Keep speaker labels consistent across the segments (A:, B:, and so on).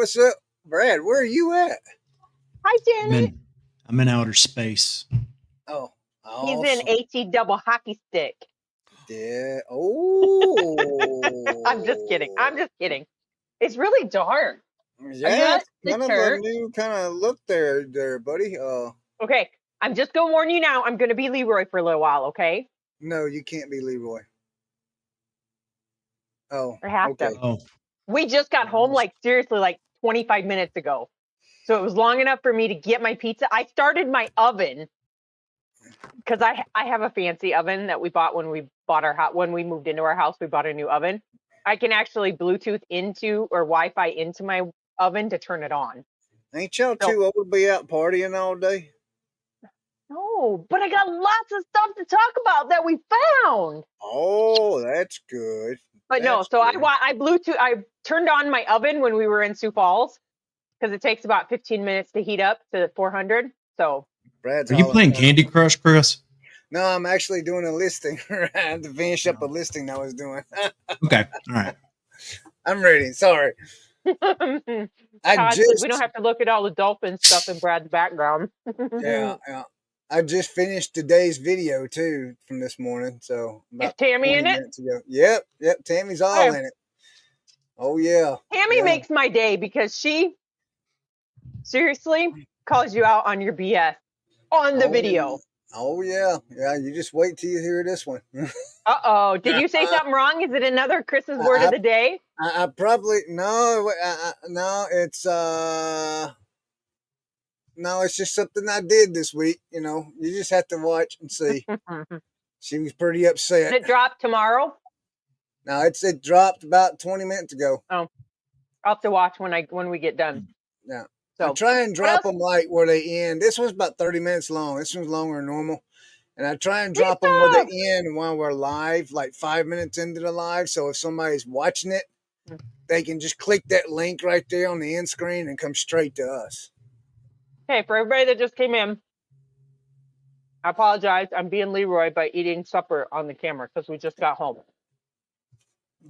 A: What's up, Brad? Where are you at?
B: Hi,
C: I'm
B: Danny.
C: in I'm in outer space.
A: Oh,
B: He's in
A: awesome.
B: AT double hockey stick.
A: Yeah. Oh.
B: I'm just kidding. I'm just kidding. It's really dark. Are you
A: Yeah,
B: at
A: it's
B: the
A: kind of a
B: church?
A: new kind of look there, buddy.
B: Okay. I'm just going to warn you now. I'm going to be Leroy for a little while, okay?
A: No, you can't be Leroy. Oh,
B: I have
A: okay.
B: to.
C: Oh,
B: We just got home, like, seriously, like 25 minutes ago. So it was long enough for me to get my pizza. I started my oven because I have a fancy oven that we bought when we bought our house. When we moved into our house, we bought a new oven. I can actually Bluetooth into or Wi-Fi into my oven to turn it on.
A: Ain't y'all
B: So
A: too old to be out partying all day?
B: no, but I got lots of stuff to talk about that we found.
A: Oh, that's good.
B: But no,
A: That's
B: so
A: good.
B: I turned on my oven when we were in Sioux Falls because it takes about 15 minutes to heat up to 400. So
A: Brad's
C: are you
A: hollering.
C: playing Candy Crush, Chris?
A: No, I'm actually doing a listing. I had to finish up a listing I was doing.
C: Okay, all right.
A: I'm ready. Sorry. I
B: Todd said we don't
A: just
B: have to look at all the dolphin stuff in Brad's background.
A: yeah, yeah. I just finished today's video too from this morning, so
B: Is
A: about
B: Tammy
A: 20
B: in it?
A: minutes ago. Yep. Tammy's all
B: Okay.
A: in it. Oh yeah,
B: Tammy
A: yeah.
B: makes my day because she seriously calls you out on your BS on the
A: Oh yeah.
B: video.
A: Oh yeah, yeah. You just wait till you hear this one.
B: Uh-oh. Did you say something wrong? Is it another Chris's word of
A: I,
B: the day?
A: I probably no, no. No, it's just something I did this week. You just have to watch and see.
B: Did
A: She was pretty upset.
B: it drop tomorrow?
A: Now it dropped about 20 minutes ago.
B: Oh, I'll have to watch when we get done.
A: Yeah. I
B: So
A: try and
B: what
A: drop
B: else?
A: them like where they end. This one's about 30 minutes long. This one's longer than normal. And I try and
B: Me
A: drop them where they
B: too.
A: end while we're live, like 5 minutes into the live. So if somebody's watching it, they can just click that link right there on the end screen and come straight to us.
B: Okay, for everybody that just came in, I apologize. I'm being Leroy by eating supper on the camera because we just got home.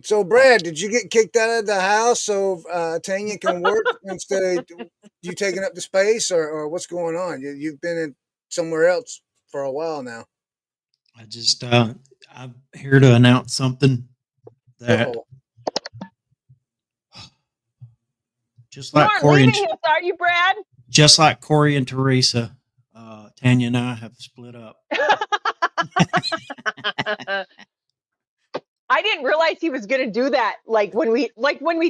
A: So, Brad, did you get kicked out of the house so Tanya can work instead of you taking up the space, or what's going on? You've been in somewhere else for a while now.
C: I'm here to announce something that
A: Uh-oh.
C: just
B: You
C: like
B: aren't
C: Corey
B: leaving
C: and
B: us, are you, Brad?
C: just like Corey and Teresa, Tanya and I have split up.
B: I didn't realize he was going to do that. Like when we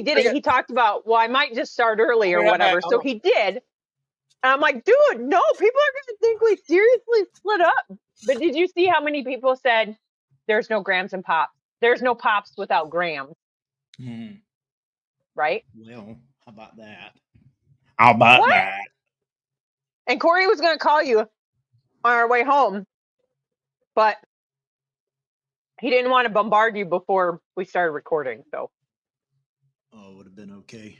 B: did it, he talked about, well, I might just start early or whatever. So he did. And I'm like, dude, no, people are going to think we seriously split up. But did you see how many people said there's no grams and pops? There's no pops without grams. Right?
C: Well, how about that? How about
B: What?
C: that?
B: And Corey was going to call you on our way home, but he didn't want to bombard you before we started recording. So,
C: Oh, it would have been okay.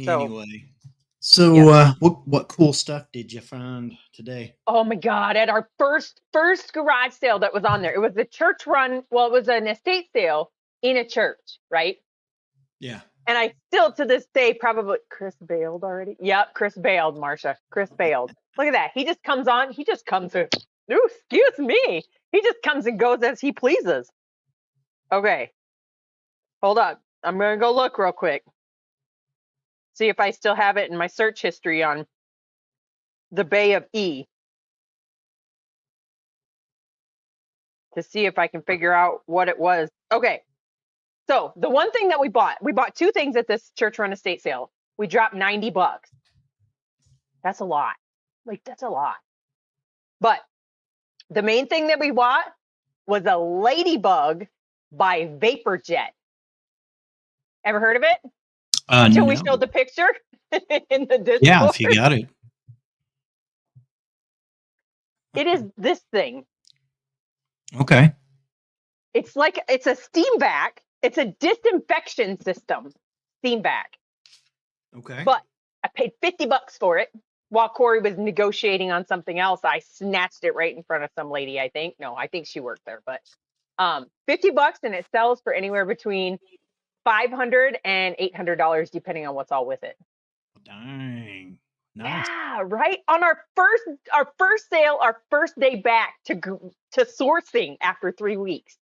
B: So-
C: Anyway, so what cool stuff did you find today?
B: oh my God, at our first garage sale that was on there, it was a church run. Well, it was an estate sale in a church, right?
C: Yeah.
B: And I still to this day probably Chris bailed already. Yep, Chris bailed, Marsha. Chris bailed. Look at that. He just comes on. He just comes in. Ooh, excuse me. He just comes and goes as he pleases. Okay. Hold up. I'm gonna go look real quick. See if I still have it in my search history on the Bay of E. To see if I can figure out what it was. Okay. So the one thing that we bought two things at this church run estate sale. We dropped $90. That's a lot. That's a lot. But the main thing that we bought was a Ladybug by Vaporjet. Ever heard of it? Until we showed the picture in the Discord.
C: Yeah, if you got it.
B: It is this thing.
C: Okay.
B: It's a steam vac. It's a disinfection system steam vac.
C: Okay.
B: But I paid $50 for it. While Corey was negotiating on something else, I snatched it right in front of some lady, I think. No, I think she worked there, but $50 and it sells for anywhere between $500 and $800 depending on what's all with it.
C: Dang. Nice.
B: Yeah, right. On our first sale, our first day back to sourcing after 3 weeks.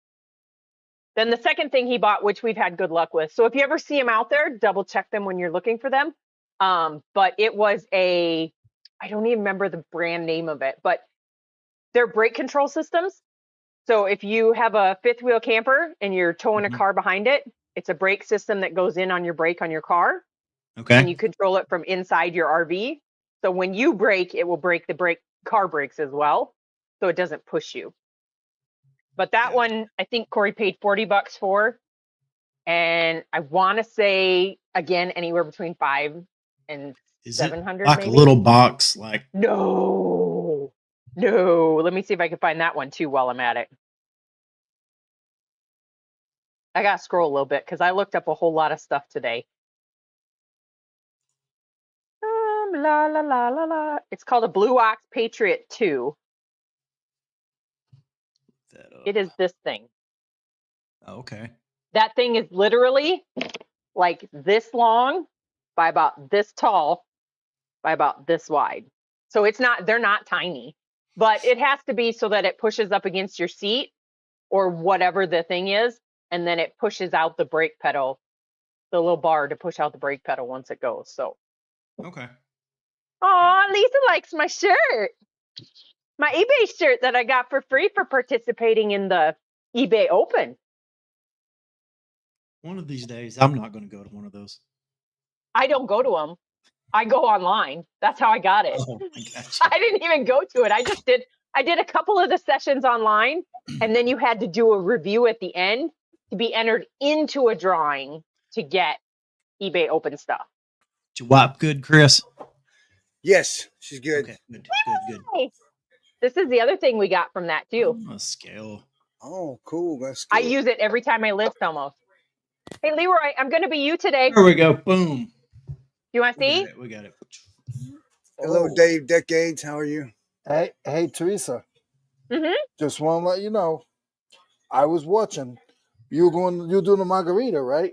B: Then the second thing he bought, which we've had good luck with. So if you ever see them out there, double check them when you're looking for them. But it was I don't even remember the brand name of it, but they're brake control systems. So if you have a fifth wheel camper and you're towing a car behind it, it's a brake system that goes in on your brake on your car.
C: Okay.
B: And you control it from inside your RV. So when you brake, it will brake the car brakes as well. So it doesn't push you. But that one, I think Corey paid $40 for. And I want to say, again, anywhere between $500 and $700.
C: Like maybe? A little box, like.
B: No. Let me see if I can find that one too while I'm at it. I got to scroll a little bit because I looked up a whole lot of stuff today. La la la la la. It's called a Blue Ox Patriot 2. It is this thing.
C: Oh, okay.
B: That thing is literally like this long by about this tall by about this wide. So they're not tiny, but it has to be so that it pushes up against your seat or whatever the thing is. And then it pushes out the brake pedal, the little bar to push out the brake pedal once it goes. So.
C: Okay.
B: Oh, Lisa likes my shirt. My eBay shirt that I got for free for participating in the eBay Open.
C: One of these days, I'm not going to go to one of those.
B: I don't go to them. I go online. That's how I got it.
C: Oh, I got you.
B: I didn't even go to it. I did a couple of the sessions online, and then you had to do a review at the end to be entered into a drawing to get eBay Open stuff.
C: Did you wipe good, Chris?
A: Yes, she's good.
C: Okay, good.
B: This is the other thing we got from that too.
C: A scale.
A: Oh, cool. That's good.
B: I use it every time I lift almost. Hey, Leroy, I'm going to be you today.
C: There we go. Boom.
B: You want to see?
C: We got it.
A: Hello, Dave Decades. How are you?
D: Hey, Teresa.
B: Mm-hmm.
D: Just want to let you know, I was watching. You're doing a margarita, right?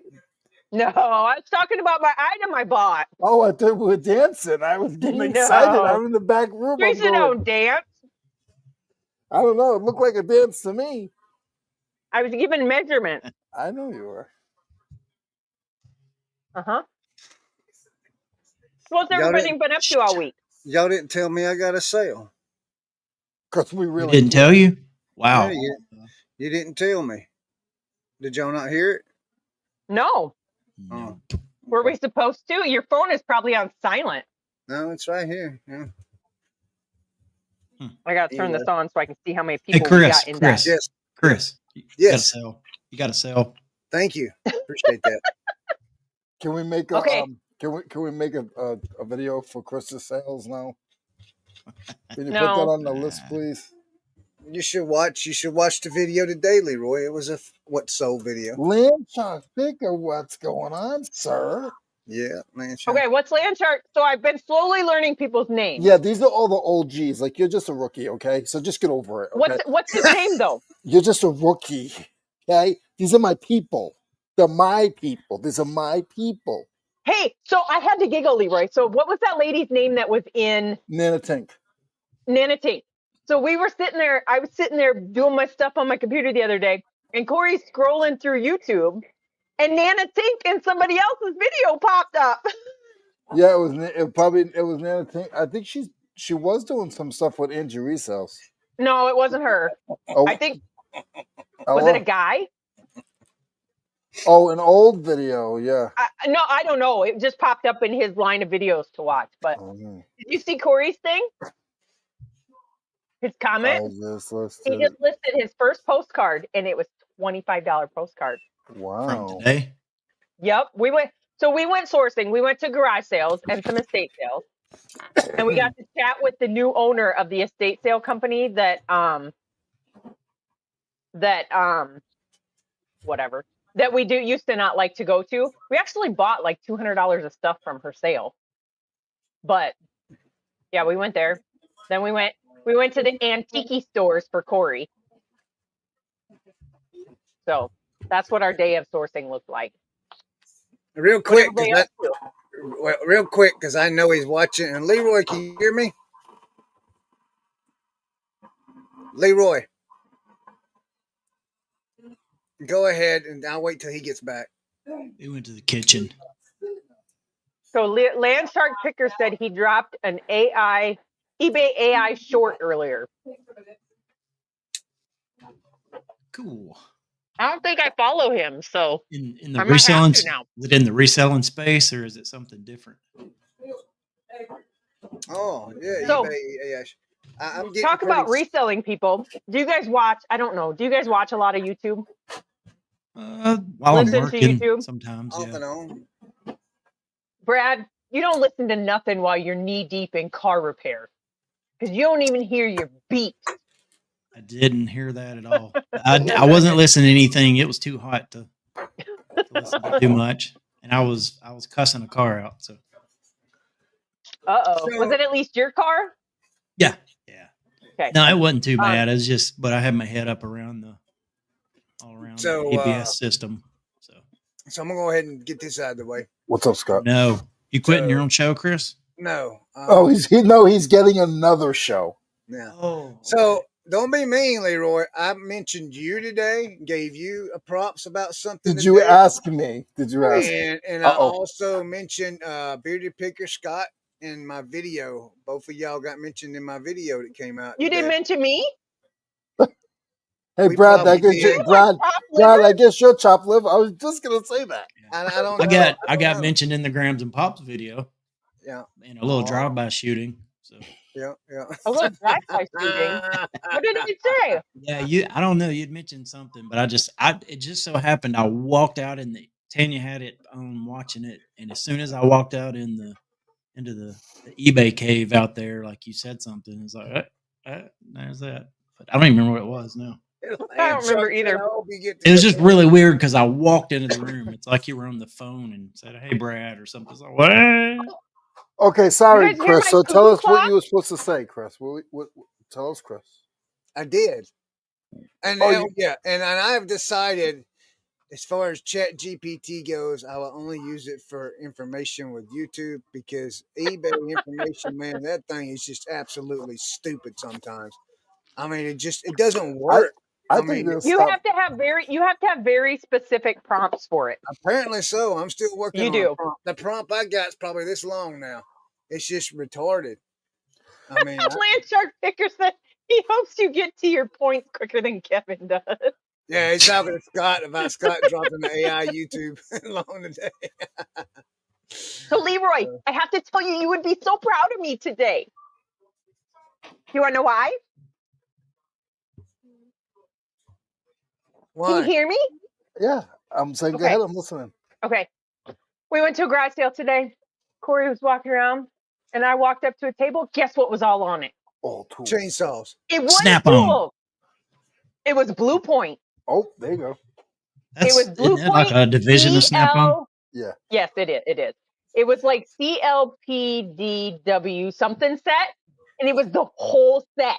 B: No, I was talking about my item I bought.
D: Oh, I thought we were dancing. I was getting excited. I'm in the back room.
B: Teresa don't dance.
D: I don't know. It looked like a dance to me.
B: I was giving measurements.
D: I know you were.
B: Uh-huh. What's everybody been up to all week?
A: Y'all didn't tell me I got a sale.
D: Because we really
C: didn't tell you? Wow.
A: Yeah, you didn't tell me. Did y'all not hear it?
B: No.
A: Oh.
B: Were we supposed to? Your phone is probably on silent.
A: No, it's right here. Yeah.
B: I got to turn this on so I can see how many people we got in that.
A: Yes.
C: Chris.
A: Yes.
C: You got to sell.
A: Thank you. Appreciate that.
D: Can we make can we make a video for Chris's sales now? Can you put that on the list, please?
A: You should watch the video today, Leroy. It was a what sold video.
D: Land chart picker, what's going on, sir?
A: Yeah, land chart.
B: Okay, what's land chart? So I've been slowly learning people's names.
D: Yeah, these are all the OGs. Like, you're just a rookie, okay? So just get over it. Okay?
B: What's his name though?
D: You're just a rookie, okay? These are my people. They're my people. These are my people.
B: Hey, so I had to giggle, Leroy. So what was that lady's name that was in
D: Nana Tink?
B: Nana Tink. So we were sitting there. I was sitting there doing my stuff on my computer the other day, and Corey's scrolling through YouTube, and Nana Tink and somebody else's video popped up.
D: Yeah, it was Nana Tink. I think she was doing some stuff with Angie Resells.
B: No, it wasn't her.
D: Oh,
B: I think was it a guy?
D: Oh, an old video, yeah.
B: No, I don't know. It just popped up in his line of videos to watch. But did you see Corey's thing? His comment? He just listed his first postcard, and it was $25 postcard.
D: Wow.
C: From today?
B: Yep. We went sourcing. We went to garage sales and some estate sales. And we got to chat with the new owner of the estate sale company that we used to not like to go to. We actually bought like $200 of stuff from her sale. But yeah, we went there. Then we went to the antique stores for Corey. So that's what our day of sourcing looked like.
A: Real
B: What
A: quick,
B: everybody else do?
A: real quick, because I know he's watching. And Leroy, can you hear me? Leroy, go ahead, and I'll wait till he gets back.
C: He went to the kitchen.
B: So Land Shark Picker said he dropped an eBay AI short earlier.
C: Cool.
B: I don't think I follow him, so
C: In the
B: I might have
C: reselling
B: to now.
C: is it in the reselling space or is it something different?
A: Oh yeah,
B: So,
A: eBay. Yeah, I'm getting
B: talk about reselling, people. Do you guys watch? I don't know. Do you guys watch a lot of YouTube?
C: While
B: Listen
C: I'm
B: to
C: working,
B: YouTube?
C: sometimes,
A: off
C: yeah.
A: and on.
B: Brad, you don't listen to nothing while you're knee deep in car repair because you don't even hear your beat.
C: I didn't hear that at all. I wasn't listening to anything. It was too hot to listen to too much, and I was cussing a car out. So,
B: Uh-oh. Was it at least your car?
C: yeah.
B: Okay.
C: No, it wasn't too bad. It was just, but I had my head up around the ABS system.
A: So I'm gonna go ahead and get this out of the way.
D: What's up, Scott?
C: No, you quitting your own show, Chris?
A: No.
D: He's getting another show.
A: Yeah.
C: Oh,
A: so don't be mean, Leroy. I mentioned you today, gave you a props about something.
D: Did you ask me?
A: And I also mentioned Bearded Picker Scott in my video. Both of y'all got mentioned in my video that came out.
B: You didn't mention me?
D: Hey, Brad, I guess your chopped liver. I was just gonna say that.
A: I
C: got mentioned in the Grams and Pops video.
A: Yeah.
C: In a little drive-by shooting. So.
A: Yeah.
B: A little drive-by shooting. What did it say?
C: Yeah, I don't know. You'd mentioned something, but it just so happened I walked out Tanya had it on watching it, and as soon as I walked out into the eBay cave out there, like you said something, it's like, there's that. But I don't even remember what it was now.
B: I don't remember either.
C: It was just really weird because I walked into the room. It's like you were on the phone and said, "Hey, Brad," or something. It's like, what?
D: Okay, sorry, Chris. So tell us what you were supposed to say, Chris. What tell us, Chris.
A: I did. And and I've decided, as far as Chat GPT goes, I will only use it for information with YouTube, because eBay information, man, that thing is just absolutely stupid sometimes. I mean, it doesn't work.
B: I mean, you have to have very specific prompts for it.
A: Apparently so. I'm still working on
B: do.
A: The prompt I got is probably this long now. It's just retarded. I mean,
B: Land Shark Picker said he hopes you get to your points quicker than Kevin does.
A: Yeah, he's talking to Scott about Scott dropping the AI YouTube along today.
B: So Leroy, I have to tell you, you would be so proud of me today. You want to know why?
A: Why?
B: Can you hear me?
D: Yeah, I'm saying, go ahead, I'm listening.
B: Okay. We went to a garage sale today. Corey was walking around, and I walked up to a table. Guess what was all on it?
D: All tools.
A: Chainsaws.
B: It was
C: Snap-on.
B: It was Blue Point.
D: Oh, there you go.
B: It was Blue Point.
C: Like a division of Snap-on?
D: Yeah.
B: Yes, it is. It is. It was like CLPDW something set, and it was the whole set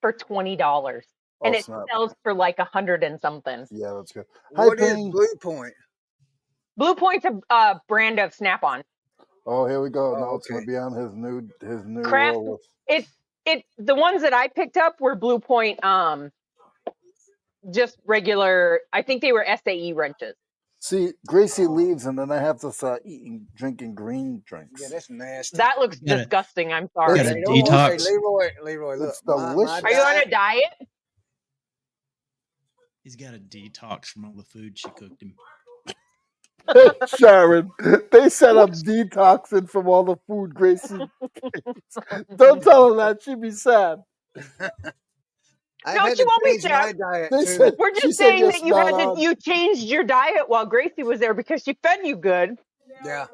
B: for $20. And it sells for like 100 and something.
D: Yeah, that's good.
A: What is Blue Point?
B: Blue Point's a brand of Snap-on.
D: Oh, here we go. Now it's gonna be on his new
B: craft. The ones that I picked up were Blue Point, just regular. I think they were SAE wrenches.
D: See, Gracie leaves, and then I have to start drinking green drinks.
A: Yeah, that's nasty.
B: That looks disgusting. I'm sorry.
C: Detox.
A: Leroy, look.
D: It's delicious.
B: Are you on a diet?
C: He's got a detox from all the food she cooked him.
D: Sharon, they said I'm detoxing from all the food Gracie. Don't tell her that; she'd be sad.
B: No, she won't be sad. We're just saying that you changed your diet while Gracie was there because she fed you good.
A: Yeah.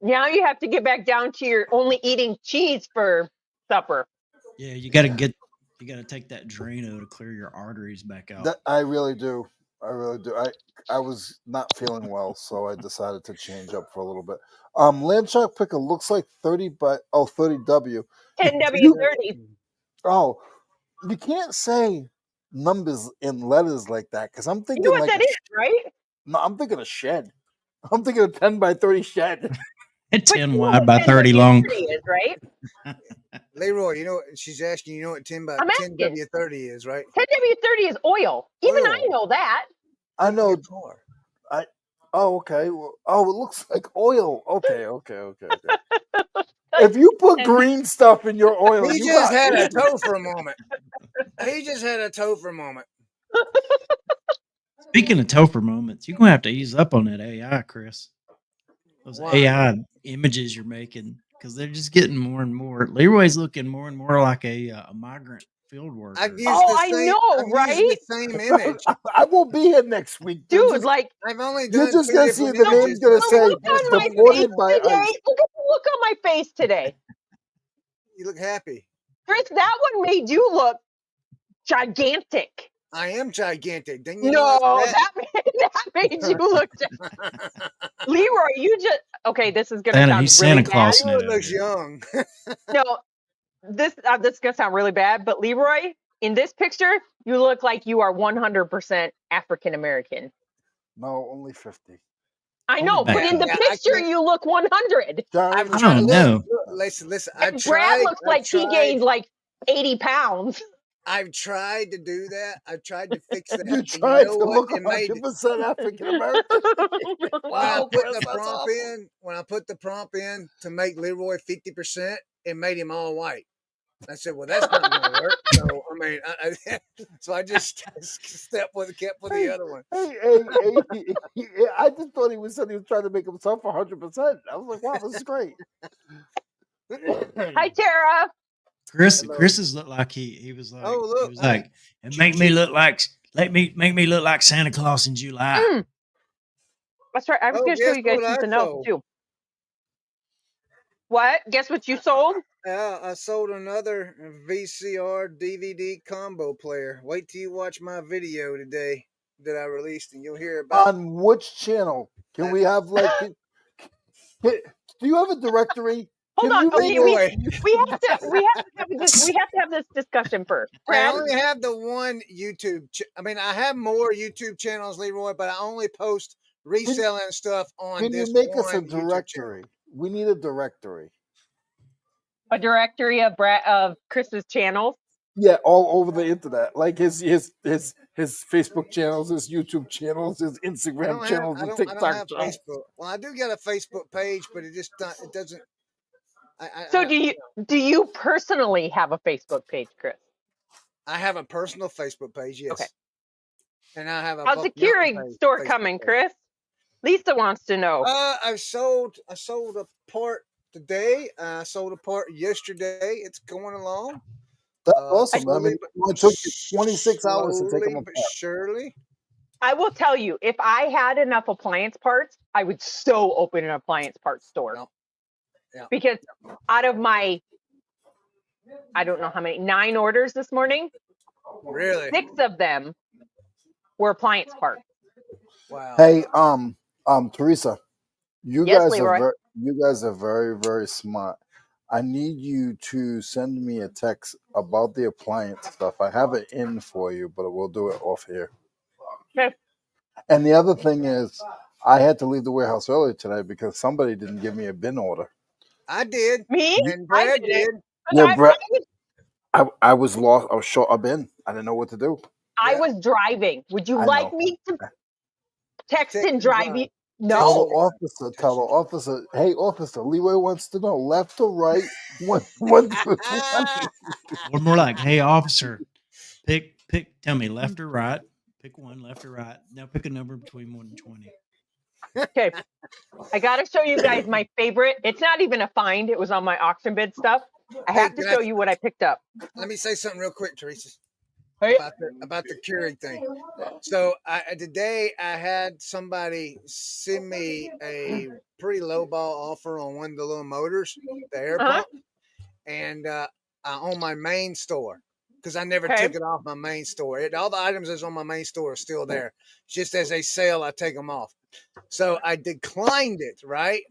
B: Now you have to get back down to your only eating cheese for supper.
C: Yeah, you got to take that Drano to clear your arteries back out.
D: I really do. I was not feeling well, so I decided to change up for a little bit. Land Shark Picker looks like 30W.
B: 10W30.
D: Oh, you can't say numbers in letters like that, because I'm thinking
B: you know what that is, right?
D: No, I'm thinking a shed. I'm thinking of 10 by 30 shed.
C: 10 wide by 30 long.
B: Is, right?
A: Leroy, you know what she's asking? You know what 10
B: I'm asking.
A: W30 is, right?
B: 10W30 is oil. Even I
A: Oil.
B: know that.
D: I know.
A: Your car.
D: Oh, okay. Well, it looks like oil. Okay. If you put green stuff in your oil,
A: He
D: you
A: just
D: got
A: had a
D: issues.
A: toe for a moment. He just had a toe for a moment.
C: Speaking of Topher moments, you're gonna have to ease up on that AI, Chris. Those
A: Why?
C: AI images you're making, because they're just getting more and more. Leroy's looking more and more like a migrant field worker.
A: I've used
B: Oh,
A: the
B: I
A: same.
B: know,
A: I'm
B: right?
A: using the same image.
D: I won't be here next week.
B: Dude, like,
A: I've only
D: You're
A: done
D: just
A: 2
D: gonna see
A: different
D: the
A: images.
D: name's gonna
A: but
D: say
B: look on my
D: deported
B: face
D: by
B: today.
D: ICE.
B: Look at the look on my face today.
A: You look happy.
B: Chris, that one made you look gigantic.
A: I am gigantic. Then you know
B: No,
A: it's
B: that made you look. Leroy, you just okay. This is gonna
C: Santa,
B: sound
C: he's
B: really
C: Santa
B: bad.
C: Claus.
A: Leroy looks young.
B: No, this is gonna sound really bad, but Leroy, in this picture, you look like you are 100% African American.
D: No, only 50.
B: I
C: Hold
B: know,
C: it back,
B: but in the
A: Yeah, I
B: picture,
A: can't-
B: you look 100.
A: I've
D: John,
A: tried.
C: don't know.
A: Look, listen. I
B: And Brad
A: tried.
B: looks like he gained like 80 pounds.
A: I've tried to do that. I've tried to fix that.
D: you
A: And you
D: tried
A: know
D: to
A: what?
D: look
A: It made
D: 100% African American.
A: when I
D: Wow,
A: put
D: Chris,
A: the
D: that's
A: prompt
D: awesome.
A: in. When I put the prompt in to make Leroy 50%, it made him all white. I said, "Well, that's not going to work." So I mean, so I just kept with the other one.
D: Hey, I just thought he was trying to make himself 100%. I was like, wow, this is great.
B: Hi, Tara.
C: Chris,
A: Hello.
C: Chris's looked like he was like
A: Oh, look,
C: he was
A: hey.
C: like, and make me look like Santa Claus in July.
B: That's right. I was
A: Oh,
B: going to show
A: guess
B: you guys
A: what I
B: something else
A: sold?
B: too. What? Guess what you sold?
A: I sold another VCR DVD combo player. Wait till you watch my video today that I released, and you'll hear about.
D: On which channel? Can we have like? Do you have a directory?
B: Hold
D: Can
B: on.
D: you
B: Okay,
D: make
A: Leroy.
B: we have to have this discussion first.
A: I
B: Brad,
A: only have the one YouTube. I mean, I have more YouTube channels, Leroy, but I only post reselling stuff on
D: Can
A: this
D: you make
A: one
D: us a
A: YouTube channel.
D: directory? We need a directory.
B: a directory of Chris's channels.
D: Yeah, all over the internet, like his Facebook channels, his YouTube channels, his Instagram channels, and
A: I don't
D: TikTok
A: have
D: channels.
A: Facebook. Well, I do get a Facebook page, but it doesn't.
B: So do you personally have a Facebook page, Chris?
A: I have a personal Facebook page, yes.
B: Okay.
A: And I have a
B: How's the
A: Buck Mountain
B: Keurig store
A: Facebook
B: coming,
A: page.
B: Chris? Lisa wants to know.
A: I sold a part today. I sold a part yesterday. It's going along.
D: That's awesome. I
A: Slowly
D: mean,
A: but
D: it took you 26 hours to take them
A: slowly
D: apart.
A: but surely.
B: I will tell you, if I had enough appliance parts, I would so open an appliance parts store.
A: Yeah.
B: Because out of my, I don't know how many, 9 orders this morning,
A: Really?
B: 6 of them were appliance parts.
A: Wow.
D: Hey, Teresa, you
B: Yes,
D: guys
B: Leroy.
D: are very, very smart. I need you to send me a text about the appliance stuff. I have it in for you, but we'll do it off here.
B: Okay.
D: And the other thing is, I had to leave the warehouse early today because somebody didn't give me a bin order.
A: I did.
B: Me?
A: And Brad
B: I did it.
A: did.
D: Yeah, Brett, I was lost. I was short a bin. I didn't know what to do.
B: I was driving. Would you
D: I
B: like
D: know.
B: me to text
A: Text
B: and
A: and
B: drive
A: drive.
B: you?
D: Tell the
B: No.
D: officer, hey officer, Leroy wants to know left or right. One.
C: Or more like, hey officer, pick. Tell me left or right. Pick one, left or right. Now pick a number between 1 and 20.
B: Okay. I got to show you guys my favorite. It's not even a find. It was on my auction bid stuff. I have to show you what I picked up.
A: Let me say something real quick, Teresa.
B: Hey.
A: About the Keurig thing. So today I had somebody send me a pretty low ball offer on one of the little motors, the air pump, and on my main store because I never took it off my main store. All the items that's on my main store are still there. Just as they sell, I take them off. So I declined it, right?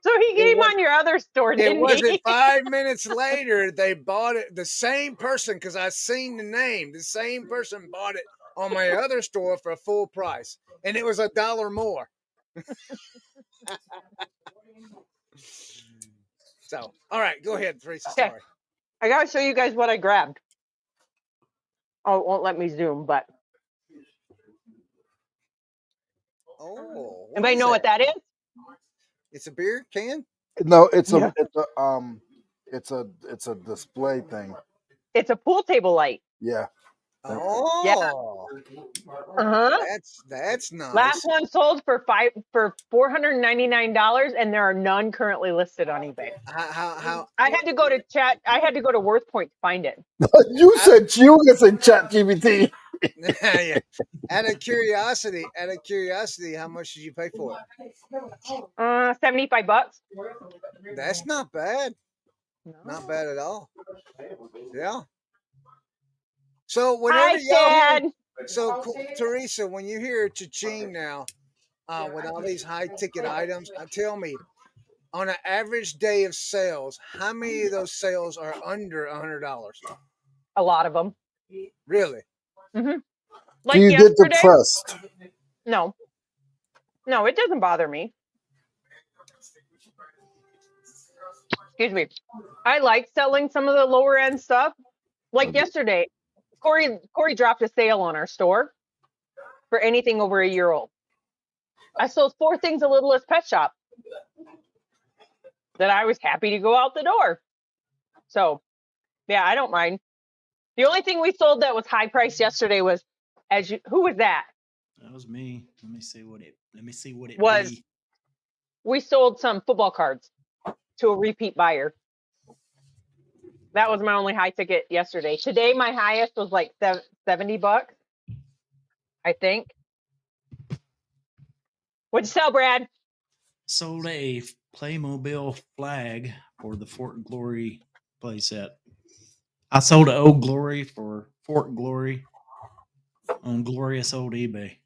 B: So he came on your other store,
A: It
B: didn't
A: wasn't
B: he?
A: 5 minutes later they bought it. The same person, because I seen the name, the same person bought it on my other store for a full price, and it was $1 more. So, all right, go ahead, Teresa.
B: Okay.
A: Sorry.
B: I gotta show you guys what I grabbed. Oh, it won't let me zoom, but
A: Oh, what
B: anybody
A: is
B: know what that is?
A: It's a beer can.
D: No, it's
B: Yeah.
D: it's a display thing.
B: It's a pool table light.
D: Yeah.
B: Yeah.
A: Oh,
B: Uh-huh.
A: that's
B: Last
A: nice.
B: one sold for $499, and there are none currently listed on eBay.
A: How
B: I had to go to chat. I had to go to Worth Point to find it.
D: You said you were saying Chat GPT.
A: yeah. Out of curiosity, how much did you pay for it?
B: $75.
A: That's not bad.
B: No.
A: Not bad at all. Yeah. So whenever
B: Hi,
A: y'all hear,
B: Chad.
A: Teresa, when you hear cha-ching now, with all these high ticket items, tell me, on an average day of sales, how many of those sales are under $100?
B: A lot of them.
A: Really?
B: hmm
D: Do
B: Like
D: you get
B: yesterday.
D: depressed?
B: No, it doesn't bother me. Excuse me. I like selling some of the lower end stuff. Like yesterday, Corey dropped a sale on our store for anything over a year old. I sold 4 things a Littlest Pet Shop that I was happy to go out the door. So, yeah, I don't mind. The only thing we sold that was high priced yesterday was who was that?
C: That was me. Let me see what it
B: Was
C: be.
B: we sold some football cards to a repeat buyer. That was my only high ticket yesterday. Today, my highest was like $70, I think. What'd you sell, Brad?
C: Sold a Playmobil flag for the Fort Glory playset. I sold an Old Glory for Fort Glory on glorious old eBay.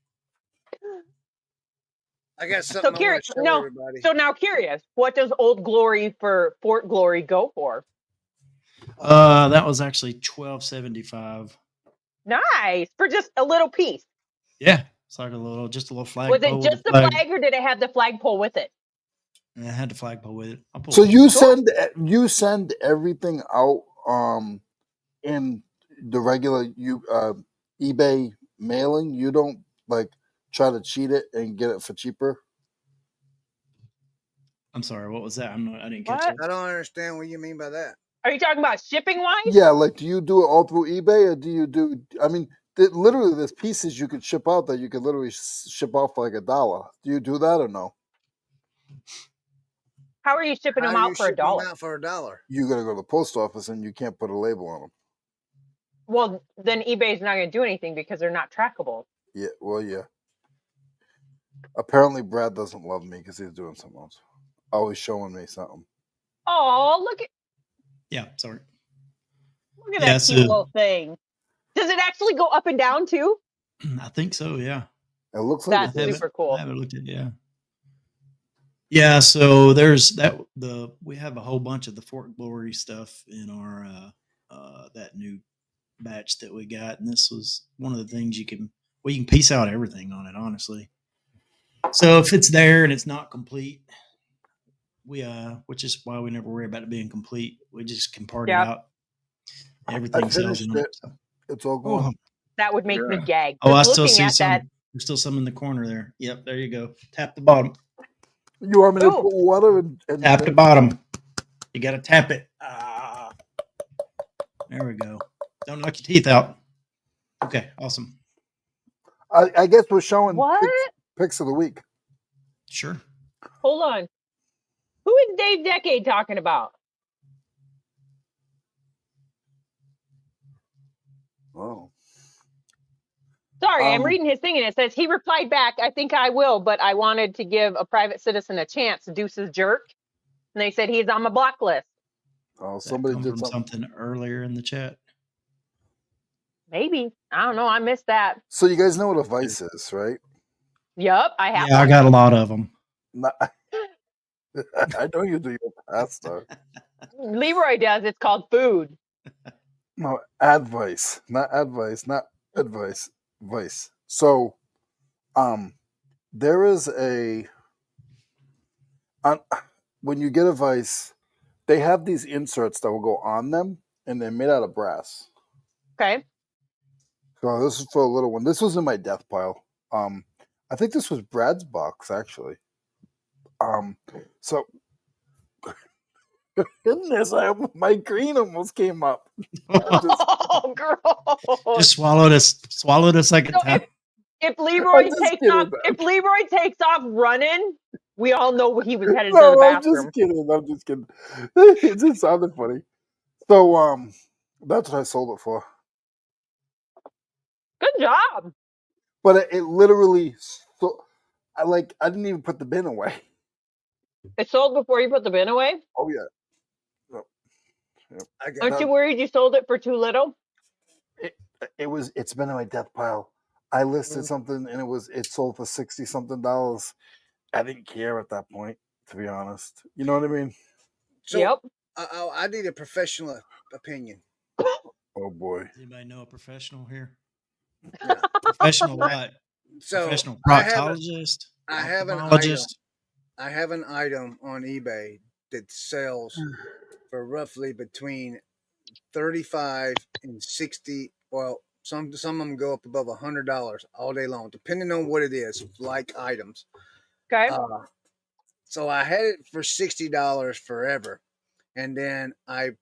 A: I got something I want to show everybody.
B: So now curious, what does Old Glory for Fort Glory go for?
C: That was actually $12.75.
B: Nice, for just a little piece.
C: Yeah, it's like just a little flagpole.
B: Was it just the flag, or did it have the flagpole with it?
C: And it had the flagpole with it.
D: So you send everything out in the regular eBay mailing. You don't like try to cheat it and get it for cheaper.
C: I'm sorry, what was that? I didn't catch
B: What?
C: it.
A: I don't understand what you mean by that.
B: Are you talking about shipping wise?
D: Yeah, like do you do it all through eBay or do you do? I mean, literally, there's pieces you could ship out that you could literally ship out for like $1. Do you do that or no?
B: How are you shipping them out for $1?
A: Out for $1.
D: You got to go to the post office and you can't put a label on them.
B: Well, then eBay's not going to do anything because they're not trackable.
D: Yeah, well, yeah. Apparently, Brad doesn't love me because he's doing something else. Always showing me something.
B: Oh, look at
C: Yeah, sorry.
B: Look at that cute little thing. Does it actually go up and down too?
C: I think so, yeah.
D: It looks like
B: that's super cool.
C: I haven't looked at it, yeah. Yeah, so there's we have a whole bunch of the Fort Glory stuff in our that new batch that we got, and this was one of the things you can piece out everything on it, honestly. So if it's there and it's not complete, which is why we never worry about it being complete. We just can part it out. Everything sells in it. So.
D: It's all going.
C: Oh,
B: that would make me gag.
C: Oh, I still see some. There's still some in the corner there. Yep, there you go. Tap the bottom.
D: You want me to put water and
C: tap the bottom? You got to tap it. There we go. Don't knock your teeth out. Okay, awesome.
D: I guess we're showing
B: what?
D: Picks of the week.
C: Sure.
B: Hold on. Who is Dave Decade talking about?
D: Oh.
B: Sorry, I'm reading his thing and it says he replied back, I think I will, but I wanted to give a private citizen a chance. Deuce's jerk. And they said he's on my block list.
D: Oh, somebody did
C: something earlier in the chat.
B: Maybe. I don't know. I missed that.
D: So you guys know what a vice is, right?
B: Yep, I have.
C: Yeah, I got a lot of them.
D: I know you do your pastor.
B: Leroy does. It's called food.
D: No, advice, not advice, not advice. Vice. So, there is a When you get a vise, they have these inserts that will go on them, and they're made out of brass.
B: Okay.
D: So this is for a little one. This was in my death pile. I think this was Brad's box actually. So goodness, my green almost came up.
B: Oh, gross.
C: Just swallowed a second
B: So
C: time.
B: if
D: I'm
B: Leroy
D: just
B: takes
D: kidding.
B: off, running, we all know he was headed to
D: No,
B: the
D: I'm just
B: bathroom.
D: kidding. I'm just kidding. It just sounded funny. So that's what I sold it for.
B: Good job.
D: But it literally, I didn't even put the bin away.
B: It sold before you put the bin away?
D: Oh yeah. Yep.
A: I got
B: Aren't you worried you sold it for too little?
D: It's been in my death pile. I listed something and it sold for $60-something. I didn't care at that point, to be honest. You know what I mean?
A: So
B: Yep.
A: I need a professional opinion.
D: Oh boy.
C: Does anybody know a professional here?
A: Yeah.
C: Professional what?
A: So
C: Professional
A: I have
C: proctologist?
A: I have an item.
C: Ophthalmologist?
A: I have an item on eBay that sells for roughly between 35 and 60. Well, some of them go up above $100 all day long, depending on what it is, like items.
B: Okay.
A: So I had it for $60 forever, and then I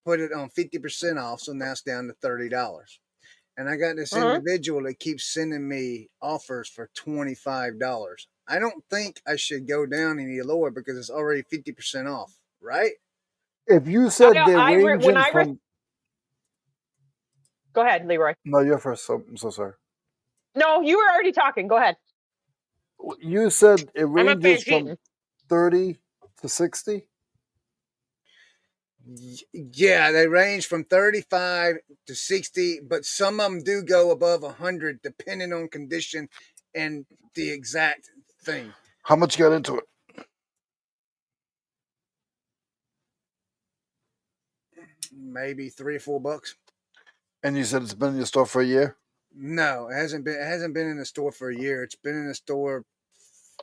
A: put it on 50% off, so now it's down to $30. And I got this individual that keeps sending me offers for $25. I don't think I should go down any lower because it's already 50% off, right?
D: If you said they're ranging from,
B: Go ahead, Leroy.
D: no, you're first. I'm so sorry.
B: No, you were already talking. Go ahead.
D: You said it
B: I'm not
D: ranges
B: finished
D: from
B: eating.
D: 30 to 60.
A: Yeah, they range from 35 to 60, but some of them do go above 100 depending on condition and the exact thing.
D: How much got into it?
A: Maybe $3 or $4.
D: And you said it's been in your store for a year?
A: No, it hasn't been. It hasn't been in the store for a year. It's been in the store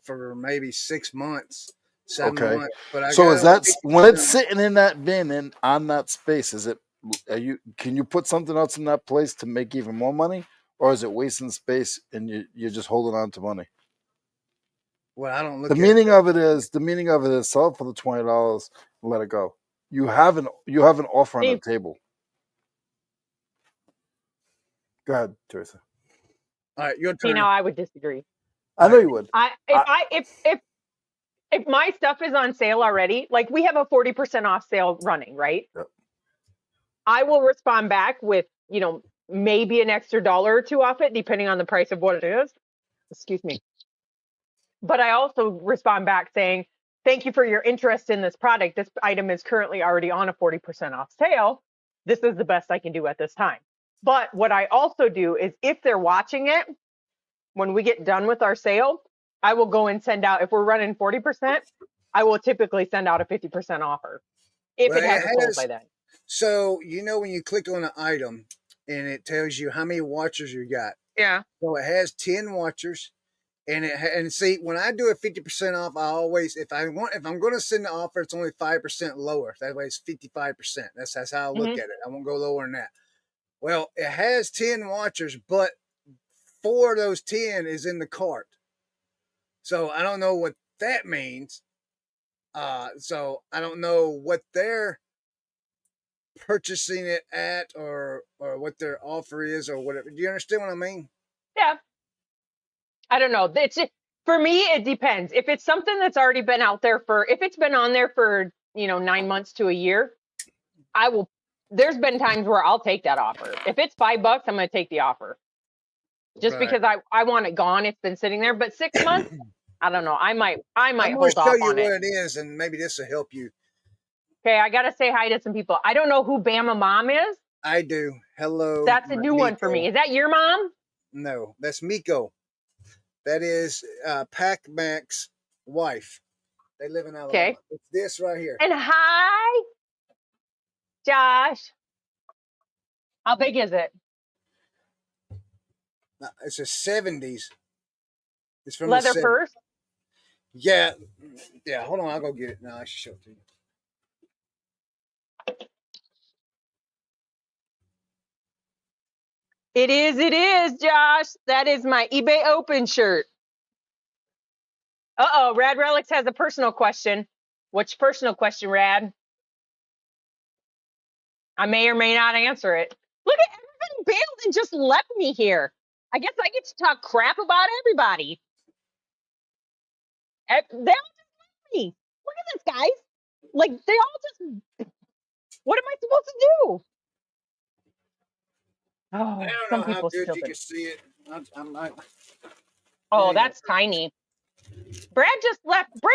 A: for maybe 6 months, 7 months. But I
D: So
A: got
D: is
A: it on
D: that when
A: 50%.
D: it's sitting in that bin and on that space? Is it? Can you put something else in that place to make even more money, or is it wasting space and you're just holding on to money?
A: Well, I don't look
D: The
A: at
D: meaning
A: it.
D: of it is sell it for the $20 and let it go. You have an offer on the table. Go ahead, Teresa.
A: All right, your
B: See,
A: turn.
B: now I would disagree.
D: I know you would.
B: If my stuff is on sale already, like we have a 40% off sale running, right?
D: Yep.
B: I will respond back with, maybe an extra dollar or two off it, depending on the price of what it is. Excuse me. But I also respond back saying, thank you for your interest in this product. This item is currently already on a 40% off sale. This is the best I can do at this time. But what I also do is if they're watching it, when we get done with our sale, I will go and send out, if we're running 40%, I will typically send out a 50% offer if it hasn't sold by then.
A: So, when you click on an item and it tells you how many watchers you got.
B: Yeah.
A: So it has 10 watchers. And see, when I do a 50% off, I always, if I'm going to send the offer, it's only 5% lower. That way it's 55%. That's how I look at it. I won't go lower than that. Well, it has 10 watchers, but 4 of those 10 is in the cart. So I don't know what that means. So I don't know what they're purchasing it at or what their offer is or whatever. Do you understand what I mean?
B: Yeah. I don't know. For me, it depends. If it's something that's already been out there if it's been on there for, 9 months to a year, there's been times where I'll take that offer. If it's $5, I'm going to take the offer. Just because I want it gone. It's been sitting there, but 6 months, I don't know. I might
A: I'm
B: hold off
A: show you
B: on it.
A: what it is, and maybe this will help you.
B: Okay, I got to say hi to some people. I don't know who Bama Mom is.
A: I do. Hello.
B: That's a new one for me. Is that your mom?
A: No, that's Miko. That is Pac Mac's wife. They live in Alabama.
B: Okay.
A: It's this right here.
B: And hi, Josh. How big is it?
A: It's a 70s. It's from
B: Leather
A: the 70s.
B: first?
A: Yeah. Yeah. Hold on. I'll go get it. No, I should show it to you.
B: It is, Josh. That is my eBay Open shirt. Uh-oh, Rad Relics has a personal question. What's your personal question, Rad? I may or may not answer it. Look at everybody bailed and just left me here. I guess I get to talk crap about everybody. They all just left me. Look at this, guys. Like, they all just, what am I supposed to do?
A: I
B: Oh,
A: don't
B: some
A: know how
B: people
A: good
B: still
A: you
B: think.
A: can see it. I'm not.
B: Oh,
A: Hang on.
B: that's tiny. Brad just left. Brad,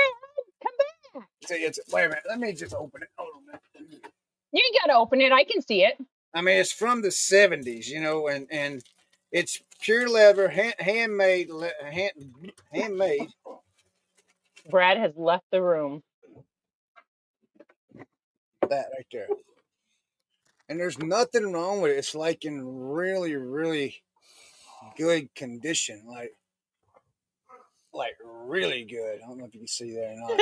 B: come back.
A: See, it's wait a minute. Let me just open it. Hold on a minute.
B: You ain't got to open it. I can see it.
A: I mean, it's from the '70s, you know, and it's pure leather, handmade, handmade.
B: Brad has left the room.
A: That right there. And there's nothing wrong with it. It's like in really, really good condition, like really good. I don't know if you can see that or not.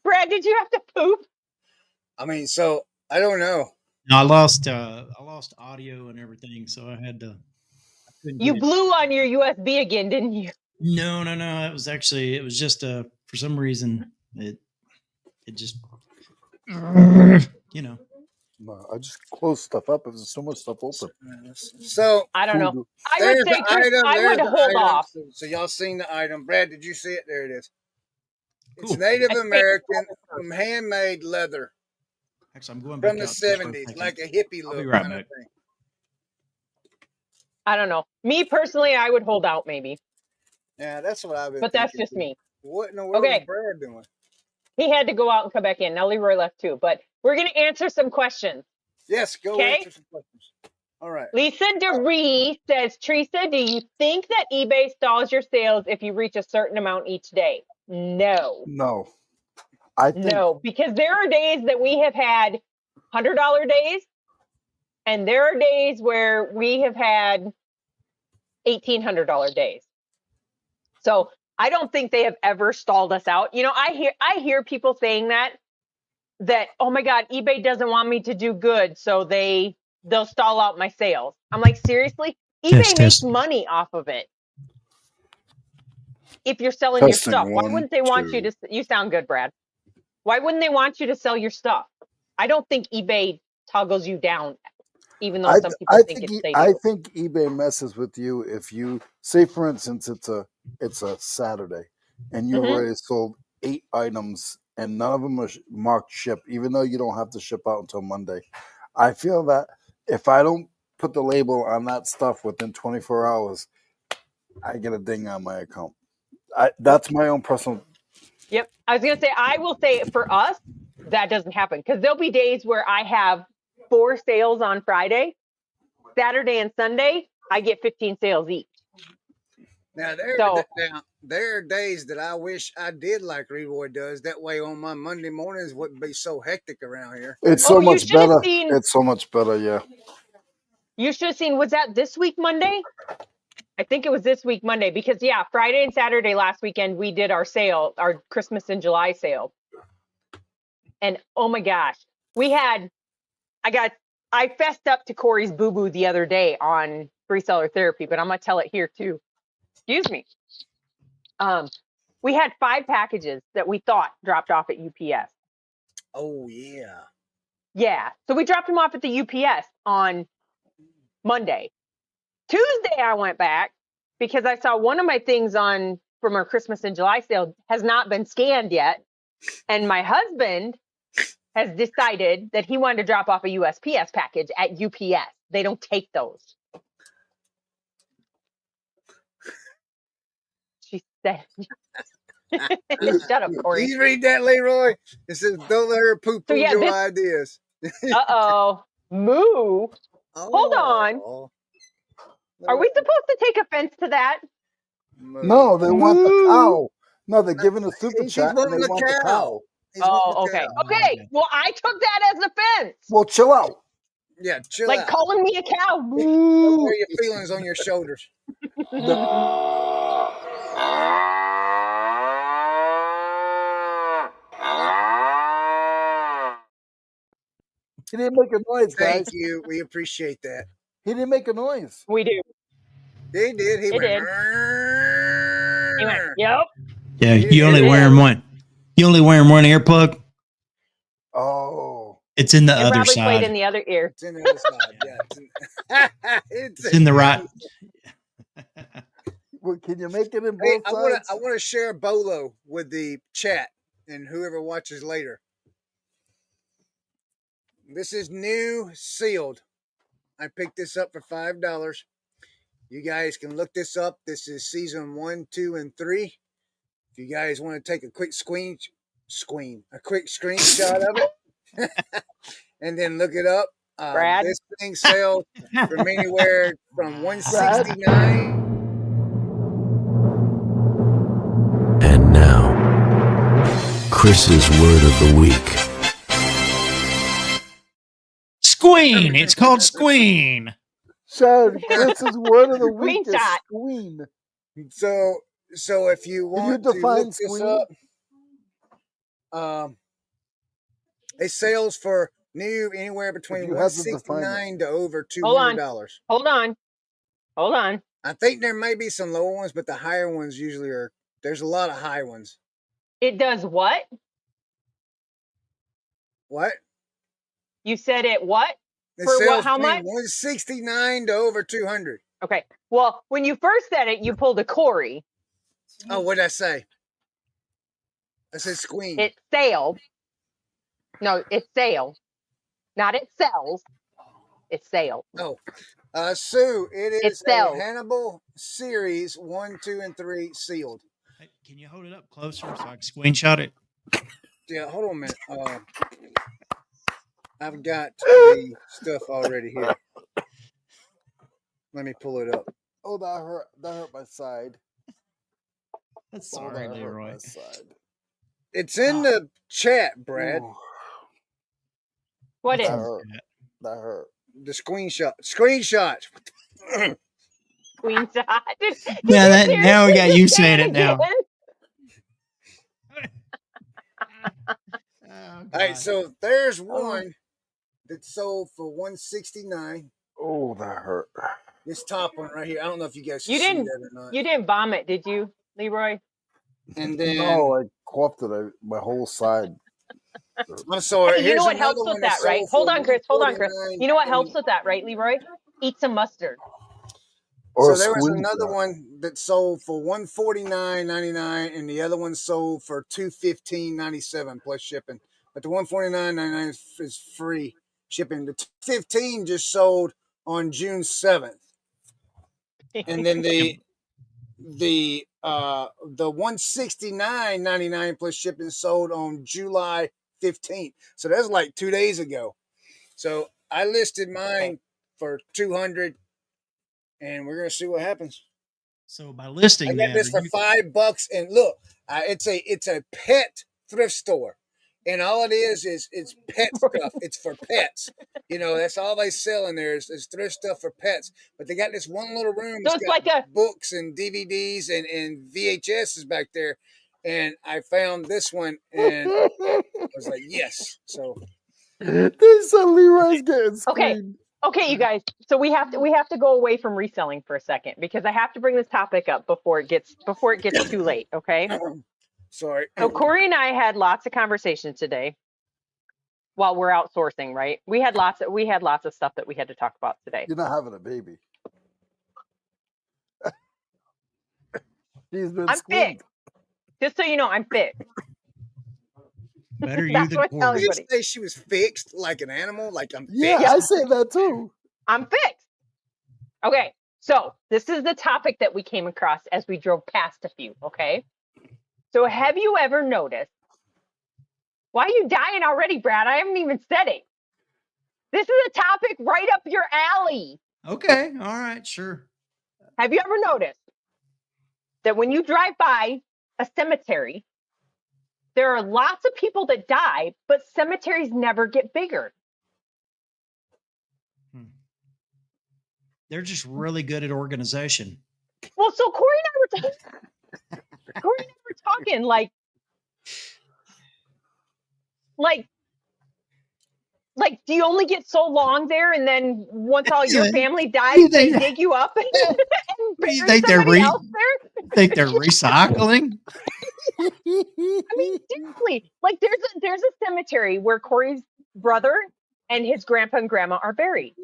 B: Brad, did you have to poop?
A: I mean, so I don't know.
C: No, I lost audio and everything, so I had to. I couldn't
B: You
C: get it.
B: blew on your USB again, didn't you?
C: No. It was just for some reason it just you know.
D: No, I just close stuff up if there's so much stuff open.
A: So
B: I don't know.
D: Food.
B: I would say, Chris, I would hold off.
A: So y'all seen the item. Brad, did you see it? There it is. It's
C: Cool.
A: Native
B: I think-
A: American from handmade leather
C: Actually, I'm going back
A: from the
C: out just for a
A: '70s,
C: second.
A: like a hippie
C: I'll
A: look
C: be right
A: kind of
C: back.
A: thing.
B: I don't know. Me personally, I would hold out maybe,
A: Yeah, that's what I've been
B: but
A: thinking.
B: that's just
A: too.
B: me.
A: What in the world
B: Okay.
A: is Brad doing?
B: He had to go out and come back in. Now Leroy left too, but we're going to answer some questions.
A: Yes, go
B: Okay.
A: answer some questions. All right.
B: Lisa DeRee says, Teresa, do you think that eBay stalls your sales if you reach a certain amount each day? No.
D: No, I think
B: No, because there are days that we have had $100 days, and there are days where we have had $1,800 days. So I don't think they have ever stalled us out. You know, I hear people saying that oh my God, eBay doesn't want me to do good, so they'll stall out my sales. I'm like, seriously? eBay makes money off of it. If you're selling your
D: Testing
B: stuff, why
D: 1,
B: wouldn't they want
D: 2.
B: you to? You sound good, Brad. Why wouldn't they want you to sell your stuff? I don't think eBay toggles you down, even though some people think they do.
D: I think eBay messes with you if you say, for instance, it's a Saturday, and you
B: Mhm.
D: already sold 8 items, and none of them are marked ship, even though you don't have to ship out until Monday. I feel that if I don't put the label on that stuff within 24 hours, I get a ding on my account. That's my own personal.
B: Yep. I was going to say, I will say for us, that doesn't happen because there'll be days where I have 4 sales on Friday, Saturday and Sunday, I get 15 sales each.
A: Now there are days that I wish I did like Leroy does. That way, on my Monday mornings wouldn't be so hectic around here.
D: It's so
B: Oh, you
D: much
B: should have
D: better.
B: seen.
D: It's so much better, yeah.
B: You should have seen. Was that this week Monday? I think it was this week Monday because yeah, Friday and Saturday last weekend we did our sale, our Christmas in July sale. And oh my gosh, I fessed up to Corey's boo-boo the other day on reseller therapy, but I'm gonna tell it here too. Excuse me. We had 5 packages that we thought dropped off at UPS.
A: Oh yeah.
B: Yeah. So we dropped them off at the UPS on Monday. Tuesday I went back because I saw one of my things from our Christmas in July sale has not been scanned yet. And my husband has decided that he wanted to drop off a USPS package at UPS. They don't take those. She said, shut up, Corey.
A: You read that, Leroy? It says, "Don't let her poo-poo your
B: this-
A: ideas."
B: Uh-oh. Moo. Hold on. Are we supposed to take offense to that?
D: No, they want the cow. No, they're giving a super
A: He's
D: chat and
A: wanting
D: they
A: the
D: want the cow.
A: He's wanting
B: Oh,
A: the
B: okay.
A: cow.
B: Okay. Well, I took that as offense.
D: Well, chill out.
A: Yeah, chill
B: Like
A: out.
B: calling me a cow.
A: Don't
B: Moo.
A: wear your feelings on your shoulders.
D: He didn't make a noise, guys.
A: Thank you. We appreciate that.
D: He didn't make a noise.
B: We do.
A: He did. He
B: It
A: went.
B: did. He went, yep.
C: Yeah,
A: It
C: you only
B: is.
C: wearing one. You only wearing one earplug.
D: Oh.
C: It's in the
B: It
C: other
B: probably played in
C: side.
B: the other ear.
A: It's in the other side. Yeah.
C: It's in the right.
D: Well, can you make it in
A: Hey,
D: both sides?
A: I want to share Bolo with the chat and whoever watches later. This is new, sealed. I picked this up for $5. You guys can look this up. This is season 1, 2, and 3. If you guys want to take a quick screenshot of it, and then look it up.
B: Brad?
A: This thing sells from anywhere from $169.
E: And now, Chris's word of the week.
C: Squeen. It's called squeen.
D: Sean, Chris's word of the week is
B: Screenshot.
D: squeen.
A: So if you
D: Can you
A: want to
D: define
A: look this
D: squeen?
A: up, it sells for new anywhere between
D: you have to define
A: $169 to over
B: Hold on.
A: $200.
B: Hold on.
A: I think there may be some lower ones, but the higher ones usually are. There's a lot of high ones.
B: It does what?
A: What?
B: You said it what?
A: It
B: For what?
A: sells
B: How
A: between
B: much?
A: 169 to over 200.
B: Okay. Well, when you first said it, you pulled a Corey.
A: Oh, what did I say? I said squeen.
B: It's sale. No, it's sale. Not it sells. It's sale.
A: Oh, Sue, it
B: It
A: is a
B: sells.
A: Hannibal series 1, 2, and 3 sealed.
C: Hey, can you hold it up closer so I can screenshot it?
A: Yeah, hold on a minute. I've got the stuff already here. Let me pull it up.
D: Oh, that hurt my side.
C: Sorry,
D: that hurt
C: Leroy.
D: my side.
A: It's in the chat, Brad.
D: Ooh,
B: What
D: that
B: is?
D: hurt. That hurt.
A: The screenshot.
B: Screenshot. Did
C: Yeah,
B: you
C: now we got
B: seriously
C: you
B: say
C: saying it now.
B: again?
C: Oh,
A: All right,
C: God.
A: so there's one that sold for $169.
D: Oh, that hurt.
A: This top one right here. I don't know if you guys can
B: You
A: see
B: didn't.
A: that or not.
B: You didn't vomit, did you, Leroy?
A: And then
D: No, I coughed it. My whole side.
A: I'm sorry.
B: Hey, you
A: Here's
B: know what
A: another
B: helps
A: one
B: with
A: that
B: that, right?
A: sold
B: Hold
A: for
B: on, Chris. Hold on, Chris.
A: $149.
B: You know what
A: and-
B: helps with that, right, Leroy? Eat some mustard.
D: Or
A: So there was
D: squeeze
A: another
D: that.
A: one that sold for $149.99, and the other one sold for $215.97 plus shipping. But the $149.99 is free shipping. The $215 just sold on June 7th, and then the $169.99 plus shipping sold on July 15th. So that's like 2 days ago. So I listed mine for $200, and we're gonna see what happens.
C: So by
A: I
C: listing
A: got
C: that,
A: this for $5, and look, it's a pet thrift store, and all it is it's pet stuff. It's for pets. You know, that's all they sell in there is thrift stuff for pets. But they got this one little room.
B: So
A: It's
B: it's
A: got
B: like a.
A: books and DVDs and VHSs back there, and I found this one, and I was like, yes. So
D: They said Leroy's getting
B: Okay.
D: screened.
B: Okay, you guys. So we have to go away from reselling for a second because I have to bring this topic up before it gets too late. Okay.
A: sorry.
B: So Corey and I had lots of conversations today while we're outsourcing. Right? We had lots of stuff that we had to talk about today.
D: You're not having a baby. She's been
B: I'm
D: screened.
B: fixed. Just so you know, I'm fixed.
C: better you
B: That's
C: than
B: what I tell
C: Corey.
A: Did you
B: everybody.
A: say she was fixed like an animal? Like I'm
D: Yeah,
A: fixed?
D: I say that too.
B: I'm fixed. Okay. So this is the topic that we came across as we drove past a few. Okay. So have you ever noticed? Why are you dying already, Brad? I haven't even said it. This is a topic right up your alley.
C: Okay, all right, sure.
B: Have you ever noticed that when you drive by a cemetery, there are lots of people that die, but cemeteries never get bigger?
C: They're just really good at organization.
B: Well, so Corey and I were talking like Like, do you only get so long there, and then once all your
C: Yeah.
B: family
C: You
B: dies, they
C: think-
B: dig you up and
C: You
B: bury
C: think they're
B: somebody else there?
C: you think they're recycling?
B: I mean, seriously, like there's a cemetery where Corey's brother and his grandpa and grandma are buried,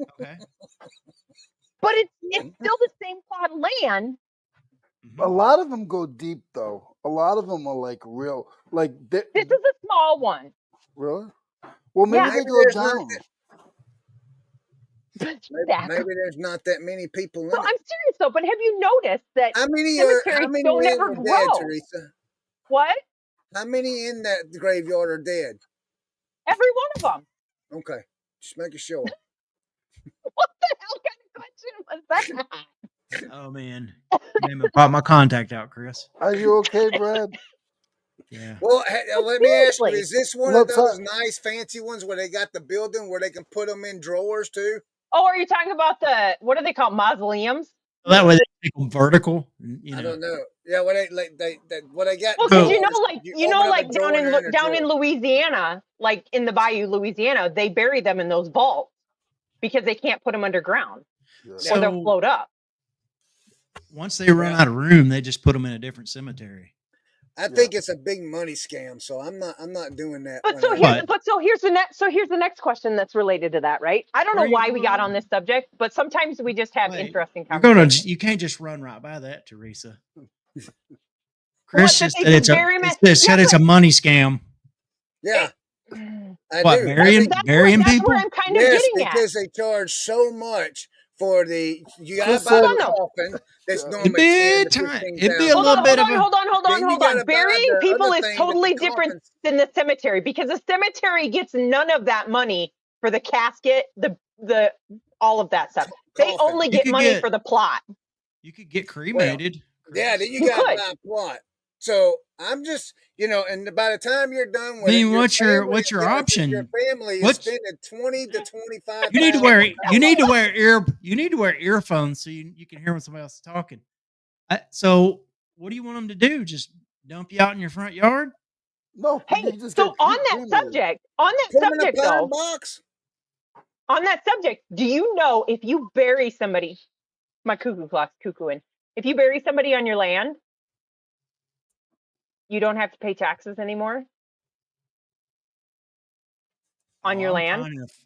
C: Okay.
B: but it's still the same plot of land.
D: A lot of them go deep, though. A lot of them are like real, like
B: This is a small one.
D: really. Well, maybe
B: Yeah.
D: they
A: Maybe
D: go
A: there's not
D: down.
A: Maybe there's not that many people in
B: So
A: it.
B: I'm serious though, but have you noticed that
A: How many
B: cemeteries don't
A: in
B: ever
A: are
B: grow?
A: dead, Teresa?
B: What?
A: How many in that graveyard are dead?
B: Every one of them.
A: Okay, just making sure.
B: What the hell kind of question was that?
C: Oh man, you made me pop my contact out, Chris.
D: Are you okay, Brad?
C: Yeah.
A: Well, let me ask you:
B: Seriously.
A: is this one
D: Let's,
A: of those nice, fancy ones where they got the building where they can put them in drawers too?
B: Oh, are you talking about the what do they call mausoleums?
C: So that way they make them vertical. You
A: I
C: know.
A: don't know. Yeah, what what they got?
B: Well, because
C: Oh.
B: you know,
A: open up a drawer
B: down
A: and they're
B: in down in
A: drawer.
B: Louisiana, like in the Bayou, Louisiana, they bury them in those vaults because they can't put them underground or they'll
C: So
B: float up.
C: once they run out of room, they just put them in a different cemetery.
A: I think it's a big money scam, so I'm not doing that.
B: But here's the next question that's related to that, right? I don't know why we got on this subject, but sometimes we just have interesting conversations.
C: You can't just run right by that, Teresa.
B: What,
C: Chris
B: that
C: just
B: they
C: said
B: just bury 'em in-
C: it's a money scam.
A: Yeah. I
C: What,
A: do.
C: burying
B: That's
C: people?
B: where I'm kind of
A: Yes,
B: getting at.
A: because they charge so much for the you gotta
D: Chris
A: buy
D: said-
A: the coffin. That's normally
C: It'd be
A: 10 to
C: time.
A: 15,000.
C: It'd be a
B: Hold
C: little
B: on,
C: bit
B: hold
C: of
B: on,
C: a.
B: hold on, hold on,
A: Then you
B: hold
A: gotta
B: on.
A: buy
B: Burying
A: the
B: people
A: other
B: is
A: thing that
B: totally
A: the
B: different
A: coffins-
B: than the cemetery because the cemetery gets none of that money for the casket, the all of that stuff. They
A: Coffin.
B: only
C: You
B: get
C: could
B: money
C: get-
B: for the plot.
C: You could get cremated.
A: Yeah, then you
B: You
A: gotta
B: could.
A: buy a plot. So I'm just, and by the time you're done with
C: I mean,
A: it,
C: what's your
A: Your
C: option?
A: family is
C: What's-
A: spending 20 to 25.
C: You need to wear earphones so you can hear when somebody else is talking. So what do you want them to do? Just dump you out in your front yard?
D: No.
B: Hey,
D: you just
B: so
D: get
B: on that
D: cremated.
B: subject,
A: Put them in a pine
B: though,
A: box.
B: on that subject, do you know if you bury somebody, my cuckoo clock's cuckooing, if you bury somebody on your land, you don't have to pay taxes anymore on your land?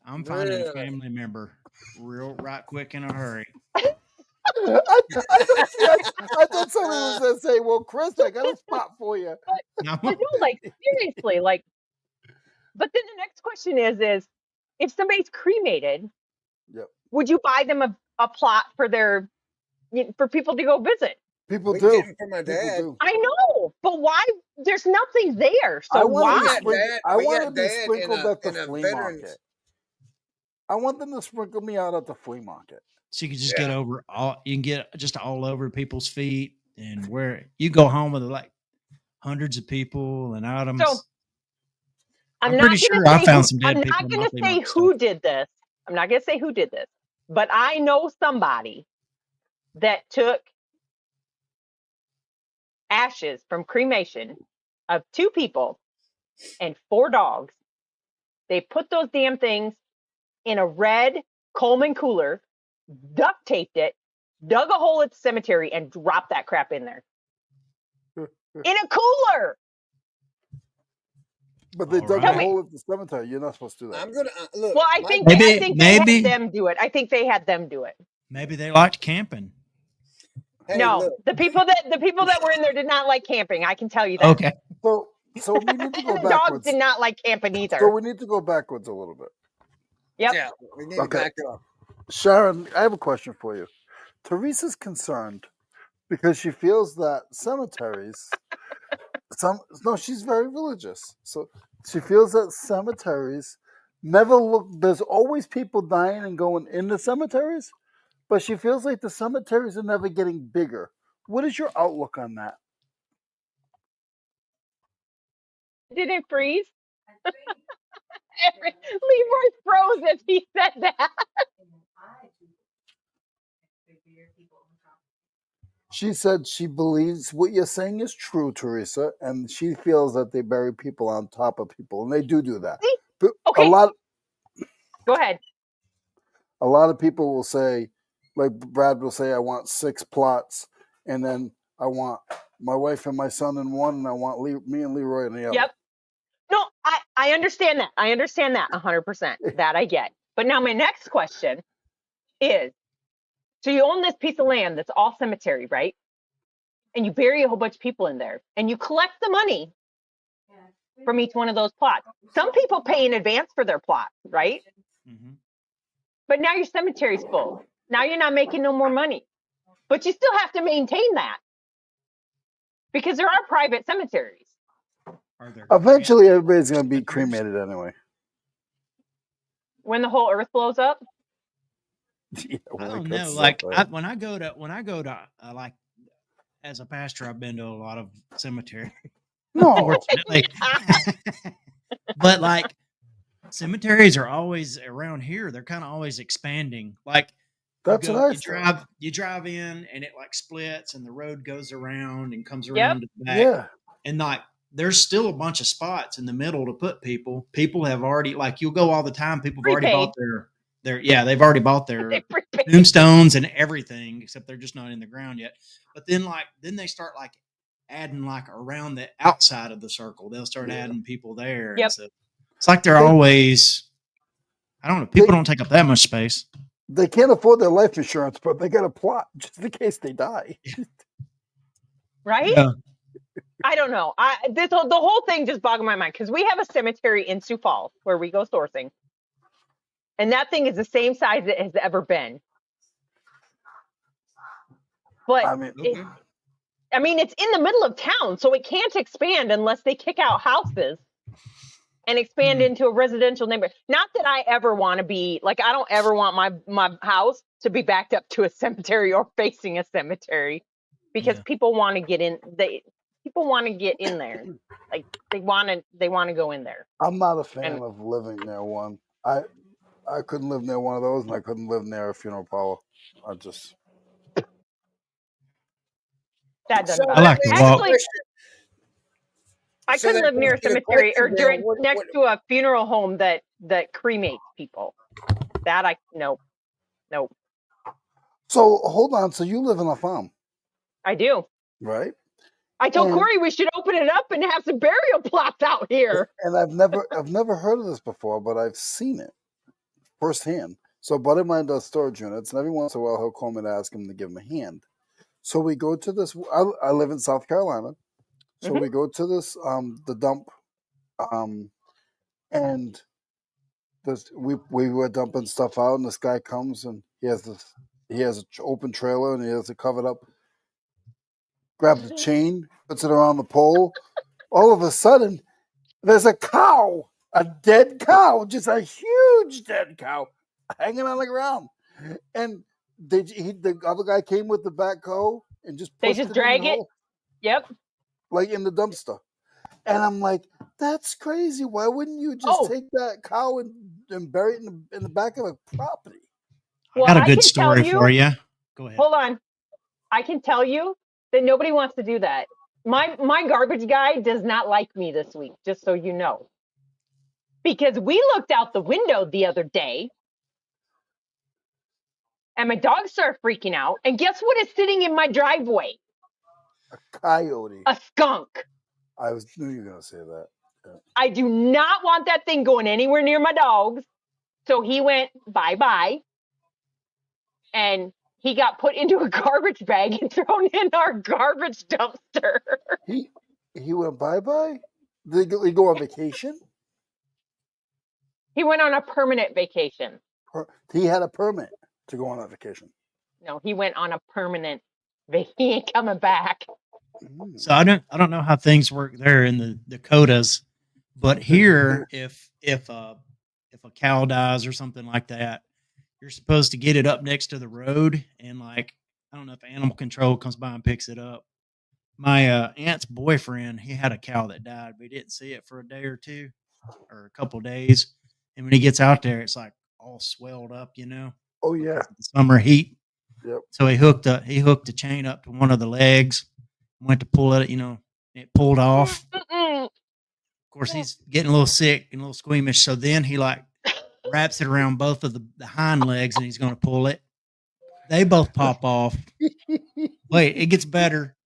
C: I'm finding a
A: Really?
C: family member right quick in a hurry.
D: I thought somebody was going to say, well, Chris, I got a spot for you.
C: No.
B: I know, like seriously, like. But then the next question is if somebody's cremated,
D: Yep.
B: would you buy them a plot for for people to go visit?
D: People
A: We
D: do.
A: get 'em for my
D: People
A: dad.
D: do.
B: I know, but why? There's nothing there, so
D: I want
B: why?
D: to be
A: Dad
D: sprinkled
A: in a-
D: at the
A: in a
D: flea
A: veterans-
D: market. I want them to sprinkle me out at the flea market.
C: So you can just get over you can get just all over people's feet and where you go home with like hundreds of people and items.
B: So
C: I'm pretty sure I found some dead people.
B: I'm not going to say who did this. I'm not going to say who did this, but I know somebody that took ashes from cremation of 2 people and 4 dogs. They put those damn things in a red Coleman cooler, duct taped it, dug a hole at the cemetery, and dropped that crap in there. In a cooler.
D: But they dug a hole at the cemetery. You're not supposed to do that.
A: I'm gonna look.
B: Well, I think
C: maybe
B: they had them do it. I think they had them do it.
C: Maybe they liked camping.
A: Hey,
B: No,
A: look.
B: the people that were in there did not like camping. I can tell you that.
C: Okay.
D: So we need to go
B: And the dogs
D: backwards.
B: did not like camping either.
D: So we need to go backwards a little bit.
B: Yep.
A: Yeah, we need to back up.
D: Sharon, I have a question for you. Teresa's concerned because she feels that cemeteries, she's very religious. So she feels that cemeteries never look, there's always people dying and going in the cemeteries, but she feels like the cemeteries are never getting bigger. What is your outlook on that?
B: Did it freeze? Leroy froze as he said that.
D: She said she believes what you're saying is true, Teresa, and she feels that they bury people on top of people, and they do that.
B: See?
D: But
B: Okay. Go ahead.
D: A lot of people will say, like Brad will say, I want 6 plots, and then I want my wife and my son in one, and I want me and Leroy in the other.
B: Yep. No, I understand that. I understand that 100%. That I get. But now my next question is, so you own this piece of land that's all cemetery, right? And you bury a whole bunch of people in there, and you collect the money from each one of those plots. Some people pay in advance for their plot, right?
C: Mhm.
B: But now your cemetery's full. Now you're not making no more money. But you still have to maintain that because there are private cemeteries.
C: Are there
D: Eventually, everybody's going to be cremated anyway.
B: When the whole earth blows up?
D: Yeah,
C: I
D: when it
C: don't
D: cuts
C: know.
D: stuff
C: Like
D: out.
C: when I go to like as a pastor, I've been to a lot of cemetery,
D: No,
C: unfortunately. But like cemeteries are always around here. They're kind of always expanding. Like
D: that's what I
C: you
D: thought.
C: drive in and it like splits and the road goes around and comes
B: Yep.
C: around to the back.
D: Yeah,
C: And like there's still a bunch of spots in the middle to put people. People have already like you'll go all the time. People have already
B: Prepaid.
C: bought they've already bought
B: They
C: their
B: prepaid.
C: tombstones and everything, except they're just not in the ground yet. But then they start like adding like around the outside of the circle. They'll start
D: Yeah.
C: adding people there.
B: Yep.
C: And so it's like they're always I don't know, people don't take up that much space.
D: They can't afford their life insurance, but they got a plot just in case they die.
B: Right?
C: Yeah.
B: I don't know. The whole thing just bogged my mind because we have a cemetery in Sioux Falls where we go sourcing. And that thing is the same size it has ever been. But
D: I mean,
B: it's in the middle of town, so it can't expand unless they kick out houses and expand into a residential neighborhood. Not that I ever want to be like, I don't ever want my house to be backed up to a cemetery or facing a cemetery, because people want to get in. People want to get in there, like they want to go in there.
D: I'm not a fan of living near one. I couldn't live near one of those, and I couldn't live near a funeral parlor.
B: That doesn't.
A: So
C: I like to walk.
B: Actually, I
A: So
B: couldn't
A: that
B: live near a
A: brings me to a
B: cemetery or
A: question, Bill.
B: next to a funeral home that cremates people. That nope.
D: So hold on. So you live on a farm,
B: I do.
D: right?
B: I told
D: And-
B: Corey we should open it up and have some burial plots out here.
D: And I've never heard of this before, but I've seen it firsthand. So a buddy of mine does storage units, and every once in a while he'll call me to ask him to give him a hand. So we go to this. I live in South Carolina, so we go to this the dump, and this we were dumping stuff out, and this guy comes and he has an open trailer and he has it covered up. Grabs the chain, puts it around the pole. All of a sudden, there's a cow, a dead cow, just a huge dead cow, hanging on the ground. And the other guy came with the backhoe and just pushed
B: just
D: it
B: drag
D: in the
B: it?
D: hole,
B: Yep.
D: like in the dumpster. And I'm like, that's crazy. Why wouldn't you just take that cow and bury it in the back of a property?
B: Well,
C: I got a good
B: can
C: story
B: tell you,
C: for you. Go ahead.
B: Hold on. I can tell you that nobody wants to do that. My garbage guy does not like me this week, just so you know. Because we looked out the window the other day and my dog started freaking out. And guess what is sitting in my driveway?
D: A coyote.
B: A skunk.
D: I knew you were going to say that. Yeah.
B: I do not want that thing going anywhere near my dogs. So he went bye-bye. And he got put into a garbage bag and thrown in our garbage dumpster.
D: He went bye-bye? Did he go on vacation?
B: He went on a permanent vacation.
D: He had a permit to go on that vacation.
B: No, he went on a permanent vacation. He ain't coming back.
C: So I don't know how things work there in the Dakotas, but here if a cow dies or something like that, you're supposed to get it up next to the road, and like I don't know if animal control comes by and picks it up. My aunt's boyfriend, he had a cow that died, but he didn't see it for a day or two or a couple of days. And when he gets out there, it's like all swelled up,
D: Oh yeah,
C: because of the summer heat.
D: Yep.
C: So he hooked the chain up to one of the legs, went to pull it, it pulled off. Of course, he's getting a little sick and a little squeamish. So then he like wraps it around both of the hind legs, and he's going to pull it. They both pop off. Wait, it gets better.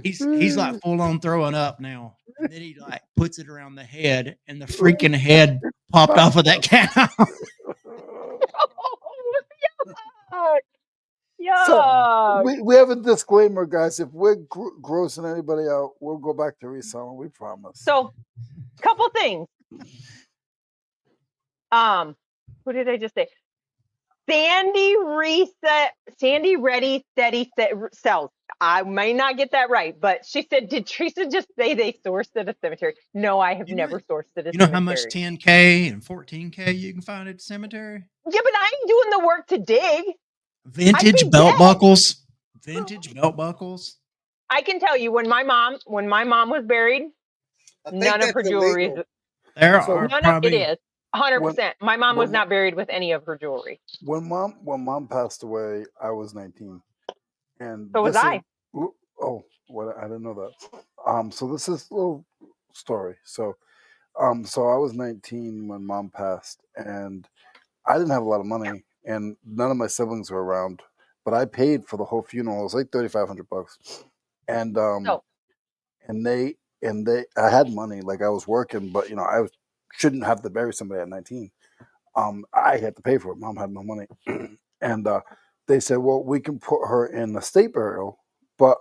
C: He's like full on throwing up now. And then he like puts it around the head, and the freaking head popped off of that cow.
B: Yuck.
D: We have a disclaimer, guys. If we're grossing anybody out, we'll go back to reselling. We promise.
B: So, couple things. What did I just say? Sandy Ready Steady sells. I may not get that right, but she said, did Teresa just say they sourced at a cemetery? No, I have never sourced at a cemetery.
C: You know how much 10K and 14K you can find at the cemetery?
B: Yeah, but I ain't doing the work to dig.
C: Vintage belt buckles. Vintage belt buckles.
B: I can tell you when my mom was buried, none of her jewelry. It is 100%. My mom was not buried with any of her jewelry.
D: When mom passed away, I was 19, and
B: so was I.
D: What? I didn't know that. So this is a little story. So I was 19 when mom passed, and I didn't have a lot of money, and none of my siblings were around. But I paid for the whole funeral. It was like $3,500, and I had money, like I was working, but I shouldn't have to bury somebody at 19. I had to pay for it. Mom had no money, and they said, "Well, we can put her in a state burial, but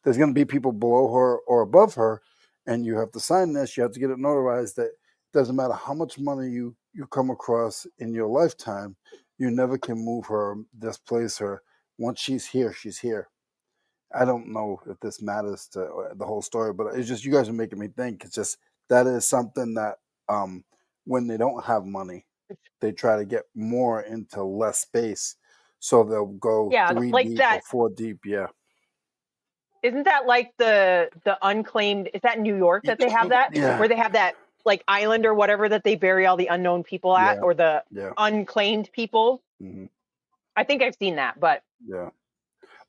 D: there's going to be people below her or above her, and you have to sign this. You have to get it notarized that it doesn't matter how much money you come across in your lifetime, you never can move her, displace her. Once she's here, she's here." I don't know if this matters to the whole story, but it's just you guys are making me think. It's just that is something that when they don't have money, they try to get more into less space, so they'll go 3
B: like
D: deep
B: that.
D: or 4 deep. Yeah.
B: Isn't that like the unclaimed? Is that in New York that they have that?
D: Yeah.
B: Where they have that like island or whatever that they bury all the unknown people at, or the unclaimed people?
D: Mm-hmm.
B: I think I've seen that, but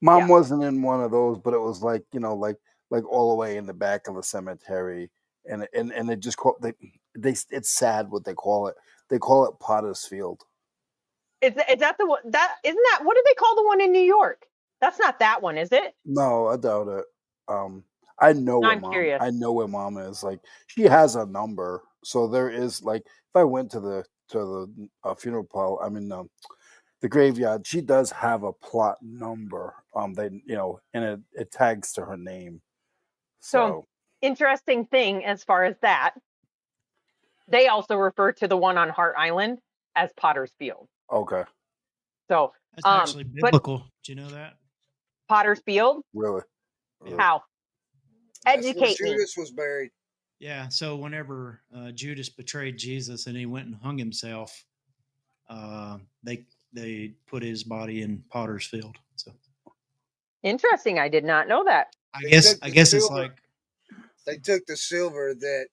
D: Mom wasn't in one of those, but it was like like all the way in the back of a cemetery, and they just call they it's sad what they call it. They call it Potter's Field.
B: Is that the one? That isn't that? What do they call the one in New York? That's not that one, is it?
D: No, I doubt it. I know where mom. Curious. I know where mom is. Like she has a number, so there is like if I went to the funeral pile, the graveyard, she does have a plot number. And it tags to her name. So
B: interesting thing as far as that, they also refer to the one on Hart Island as Potter's Field.
D: Okay.
B: So
C: that's actually biblical. Do you know that?
B: Potter's Field?
D: Really?
B: How? Educate me.
A: Judas was buried.
C: Yeah. So whenever Judas betrayed Jesus and he went and hung himself, they put his body in Potter's Field. So
B: interesting. I did not know that.
C: I guess it's like
A: they took the silver that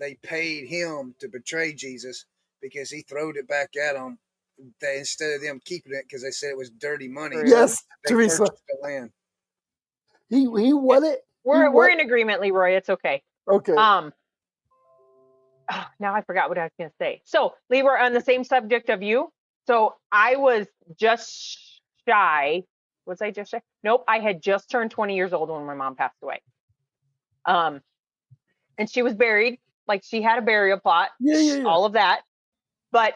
A: they paid him to betray Jesus because he throwed it back at them. Instead of them keeping it because they said it was dirty money.
D: Yes,
A: they
D: Teresa.
A: The land.
D: He won it.
B: We're in agreement, Leroy. It's okay.
D: Okay.
B: Now I forgot what I was going to say. So Leroy, on the same subject of you. So I was just shy. Was I just shy? Nope. I had just turned 20 years old when my mom passed away. And she was buried. Like she had a burial plot.
D: Yeah.
B: All of that. But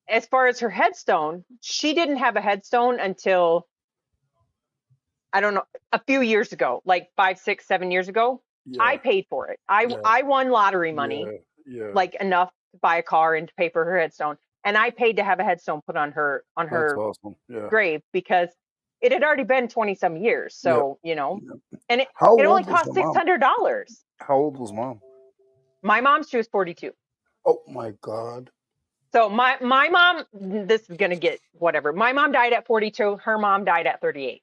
B: as far as her headstone, she didn't have a headstone until, I don't know, a few years ago, like 5, 6, 7 years ago. Yeah. I paid for it. I won lottery money, like enough to buy a car and to pay for her headstone. And I paid to have a headstone put on her
D: awesome.
B: grave because it had already been 20-some years. So, and it only cost $600.
D: How old was mom?
B: My mom, she was 42.
D: Oh my God.
B: So my mom, this is going to get whatever. My mom died at 42. Her mom died at 38.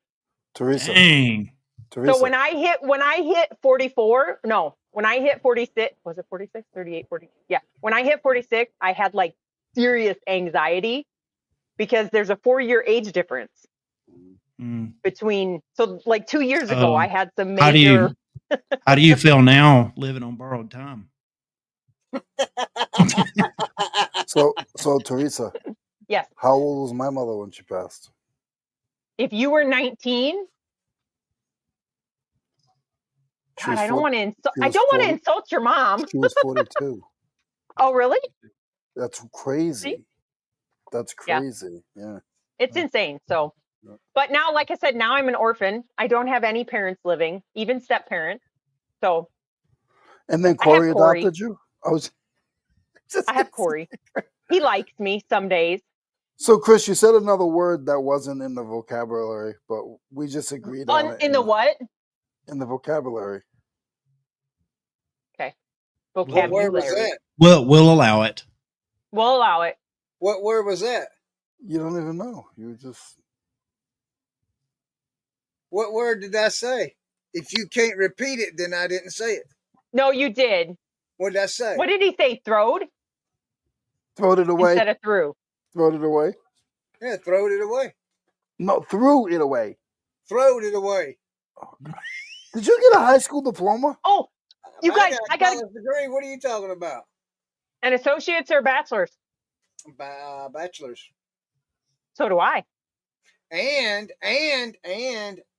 D: Teresa.
C: Dang.
D: Teresa.
B: So when I hit 44, no, when I hit 46, was it 46, 38, 40? Yeah. When I hit 46, I had like serious anxiety because there's a 4-year age difference between, so like 2 years ago, I had some major.
C: How do you feel now living on borrowed time?
D: So Teresa,
B: Yes.
D: how old was my mother when she passed?
B: If you were 19,
D: She
B: God,
D: was
B: I don't
D: 40,
B: want to insult.
D: she
B: I
D: was
B: don't want to
D: 40
B: insult your mom.
D: She was 42.
B: Oh, really?
D: That's
B: See?
D: crazy. That's
B: Yeah,
D: crazy. Yeah.
B: it's
D: Yeah.
B: insane. So,
D: Yeah.
B: but now, like I said, now I'm an orphan. I don't have any parents living, even step parents. So
D: And then
B: I have
D: Corey
B: Corey.
D: adopted you? I was just
B: I have Corey. He likes me some days.
D: So Chris, you said another word that wasn't in the vocabulary, but we just agreed on it
B: In the what?
D: in the vocabulary.
B: Okay.
A: What word was
B: Vocabulary.
A: that?
C: We'll allow it.
B: We'll allow it.
A: What word was that?
D: You don't even know. You just
A: What word did I say? If you can't repeat it, then I didn't say it.
B: No, you did.
A: What did I say?
B: What did he say? Throwed
D: throwed it away.
B: instead of threw.
D: Throwed it away.
A: Yeah, throwed it away.
D: No, threw it away.
A: Throwed it away.
D: Did you get a high school diploma?
B: Oh, you guys,
A: I
B: got
A: college degree. What are you talking about?
B: an associate's or bachelor's.
A: Bachelor's.
B: So do I.
A: And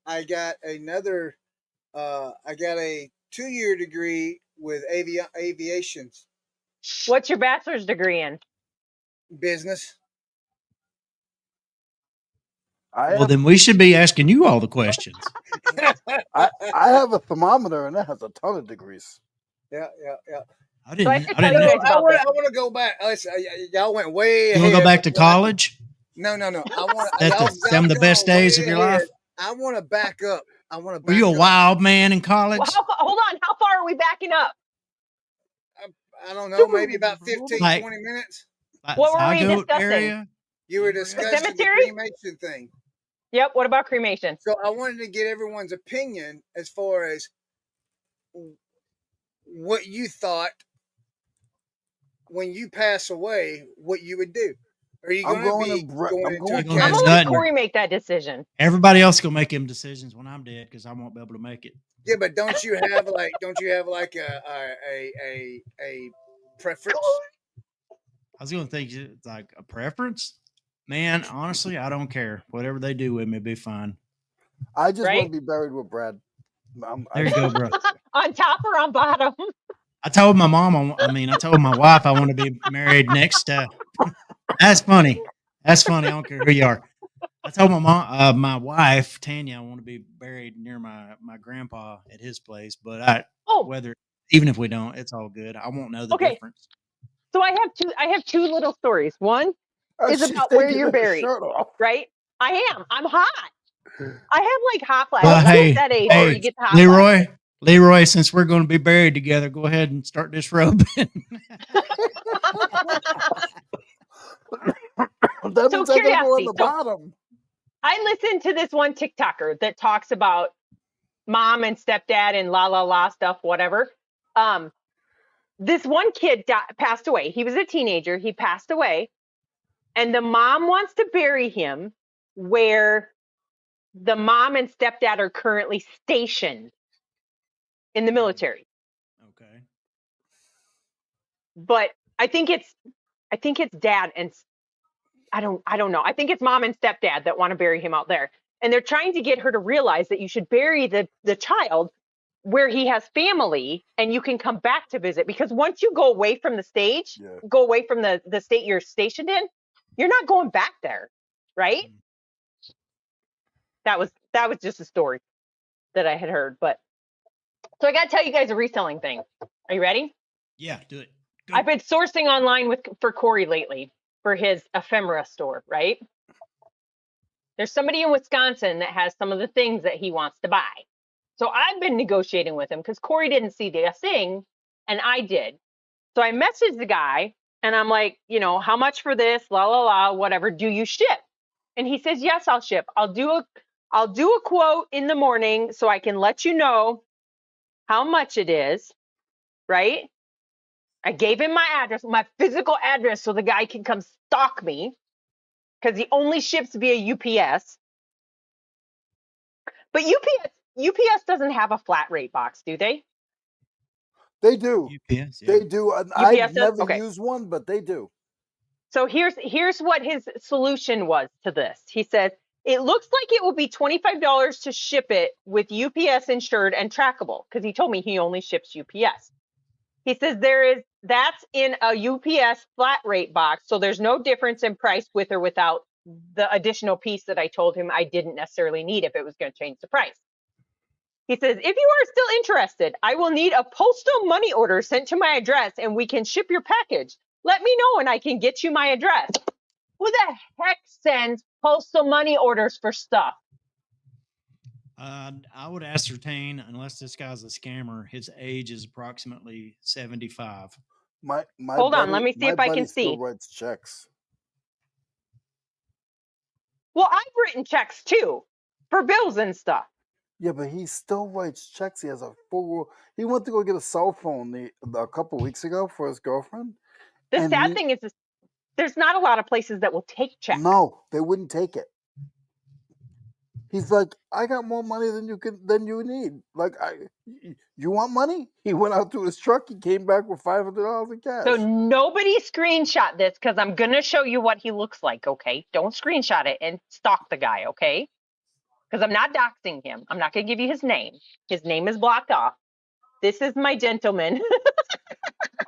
A: I got another. I got a 2-year degree with aviations
B: What's your bachelor's degree in?
A: business.
C: Well, then we should be asking you all the questions.
D: I have a thermometer and it has a ton of degrees.
A: Yeah.
C: I
B: So I
C: didn't.
B: should
C: I
B: tell
C: didn't.
B: you
C: know-
B: guys about this.
A: I want to go back. Listen, y'all went way.
C: You want to go
A: ahead
C: back to
A: before I-
C: college?
A: No. I want
C: Them the best days of your life.
A: I want to back up. I want to.
C: Were you a wild man in
B: Well,
C: college?
B: hold on. How far are we backing up?
A: I don't know. Maybe about 15,
C: Like-
A: 20 minutes.
C: Like
B: What were we
C: Zygote
B: discussing?
C: area?
A: You were
C: Area?
A: discussing the
B: cemetery?
A: cremation thing.
B: Yep. What about cremation?
A: So I wanted to get everyone's opinion as far as what you thought when you pass away, what you would do. Are you
D: I'm
A: going to
D: going
A: be
D: to Bre-
A: going
D: I'm
A: into
D: going
A: a
D: to-
B: I'm
C: That's
B: gonna
A: casket?
B: let
C: nothing.
B: Corey make that decision.
C: Everybody else gonna make them decisions when I'm dead because I won't be able to make it.
A: Yeah, but don't you have like a preference?
C: I was gonna think it's like a preference. Man, honestly, I don't care. Whatever they do with me, be fine.
D: I just
B: Right?
D: want to be buried with Brad.
C: There you go, bro.
B: On top or on bottom?
C: I told my mom. I told my wife I want to be married next. That's funny. That's funny. I don't care who you are. I told my mom, my wife Tanya, I want to be buried near my grandpa at his place. But
B: Oh,
C: even if we don't, it's all good. I won't know the
B: Okay.
C: difference.
B: so I have two little stories. One is
D: She's
B: about where
D: taking
B: you're
D: her
B: buried.
D: shirt off.
B: Right? I am. I'm hot. I have like hot flashes.
C: Well,
B: I'm
C: hey,
B: at that age where
C: hey,
B: you get the hot flashes.
C: Leroy, since we're going to be buried together, go ahead and start this robe.
D: That
B: So
D: means I gotta go
B: curiosity.
D: on the
B: So-
D: bottom.
B: I listened to this one TikToker that talks about mom and stepdad and la la la stuff, whatever. This one kid passed away. He was a teenager. He passed away, and the mom wants to bury him where the mom and stepdad are currently stationed in the military.
C: Okay.
B: But I think it's dad and I don't know. I think it's mom and stepdad that want to bury him out there. And they're trying to get her to realize that you should bury the child where he has family and you can come back to visit, because once you go away from the stage,
D: Yeah.
B: go away from the state you're stationed in, you're not going back there, right?
C: Mm.
B: That was just a story that I had heard. But so I got to tell you guys a reselling thing. Are you ready?
C: Yeah, do it. Go.
B: I've been sourcing online for Corey lately for his ephemera store, right? There's somebody in Wisconsin that has some of the things that he wants to buy. So I've been negotiating with him because Corey didn't see the thing and I did. So I messaged the guy and I'm like, how much for this? La la la, whatever. Do you ship? And he says, yes, I'll ship. I'll do a quote in the morning so I can let you know how much it is, right? I gave him my address, my physical address, so the guy can come stalk me because he only ships via UPS. But UPS doesn't have a flat rate box, do they?
D: They do.
C: UPS. Yeah.
D: They do. I've
B: does?
D: never
B: Okay.
D: used one, but they do.
B: So here's what his solution was to this. He says, it looks like it will be $25 to ship it with UPS insured and trackable, because he told me he only ships UPS. He says that's in a UPS flat rate box, so there's no difference in price with or without the additional piece that I told him I didn't necessarily need if it was going to change the price. He says, if you are still interested, I will need a postal money order sent to my address and we can ship your package. Let me know and I can get you my address. Who the heck sends postal money orders for stuff?
C: I would ascertain, unless this guy's a scammer, his age is approximately 75.
D: My
B: Hold on,
D: buddy,
B: let me see
D: my
B: if I
D: buddy
B: can
D: still
B: see.
D: writes checks.
B: Well, I've written checks too for bills and stuff.
D: Yeah, but he still writes checks. He has a full. He went to go get a cell phone a couple weeks ago for his girlfriend.
B: The
D: And
B: sad thing is there's not a lot of places that will take checks.
D: No, they wouldn't take it. He's like, I got more money than you need. Like, you want money? He went out to his truck. He came back with $500 in cash.
B: So nobody screenshot this because I'm going to show you what he looks like, okay? Don't screenshot it and stalk the guy, okay? Because I'm not doxing him. I'm not going to give you his name. His name is blocked off. This is my gentleman.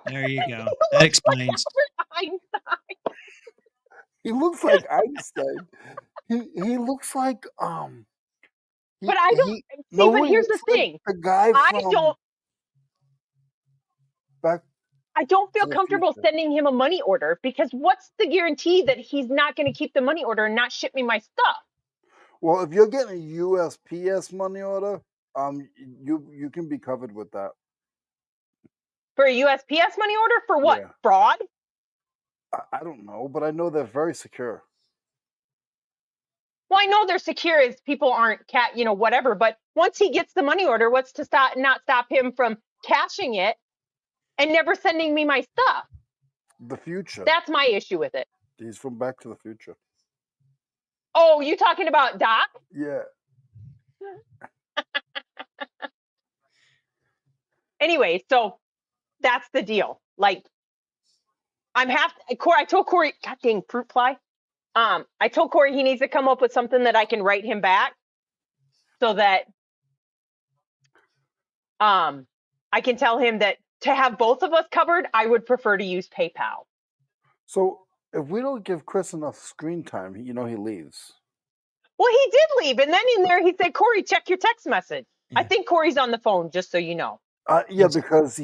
C: There you go. That explains.
D: He looks like Einstein. He looks like
B: But I don't see. But here's the thing.
D: The guy from
B: I don't feel comfortable sending him a money order because what's the guarantee that he's not going to keep the money order and not ship me my stuff?
D: Well, if you're getting a USPS money order, you can be covered with that.
B: For a USPS money order? For what?
D: Yeah.
B: Fraud?
D: I don't know, but I know they're very secure.
B: Well, I know they're secure as people aren't whatever. But once he gets the money order, what's to not stop him from cashing it and never sending me my stuff?
D: The future.
B: That's my issue with it.
D: He's from Back to the Future.
B: Oh, you talking about Doc?
D: Yeah.
B: Anyway, so that's the deal. Like, I told Corey, God dang, fruit fly. I told Corey he needs to come up with something that I can write him back so that I can tell him that to have both of us covered, I would prefer to use PayPal.
D: So if we don't give Chris enough screen time, he leaves.
B: Well, he did leave. And then in there, he said, Corey, check your text message. Yeah. I think Corey's on the phone, just so you know.
D: Yeah, because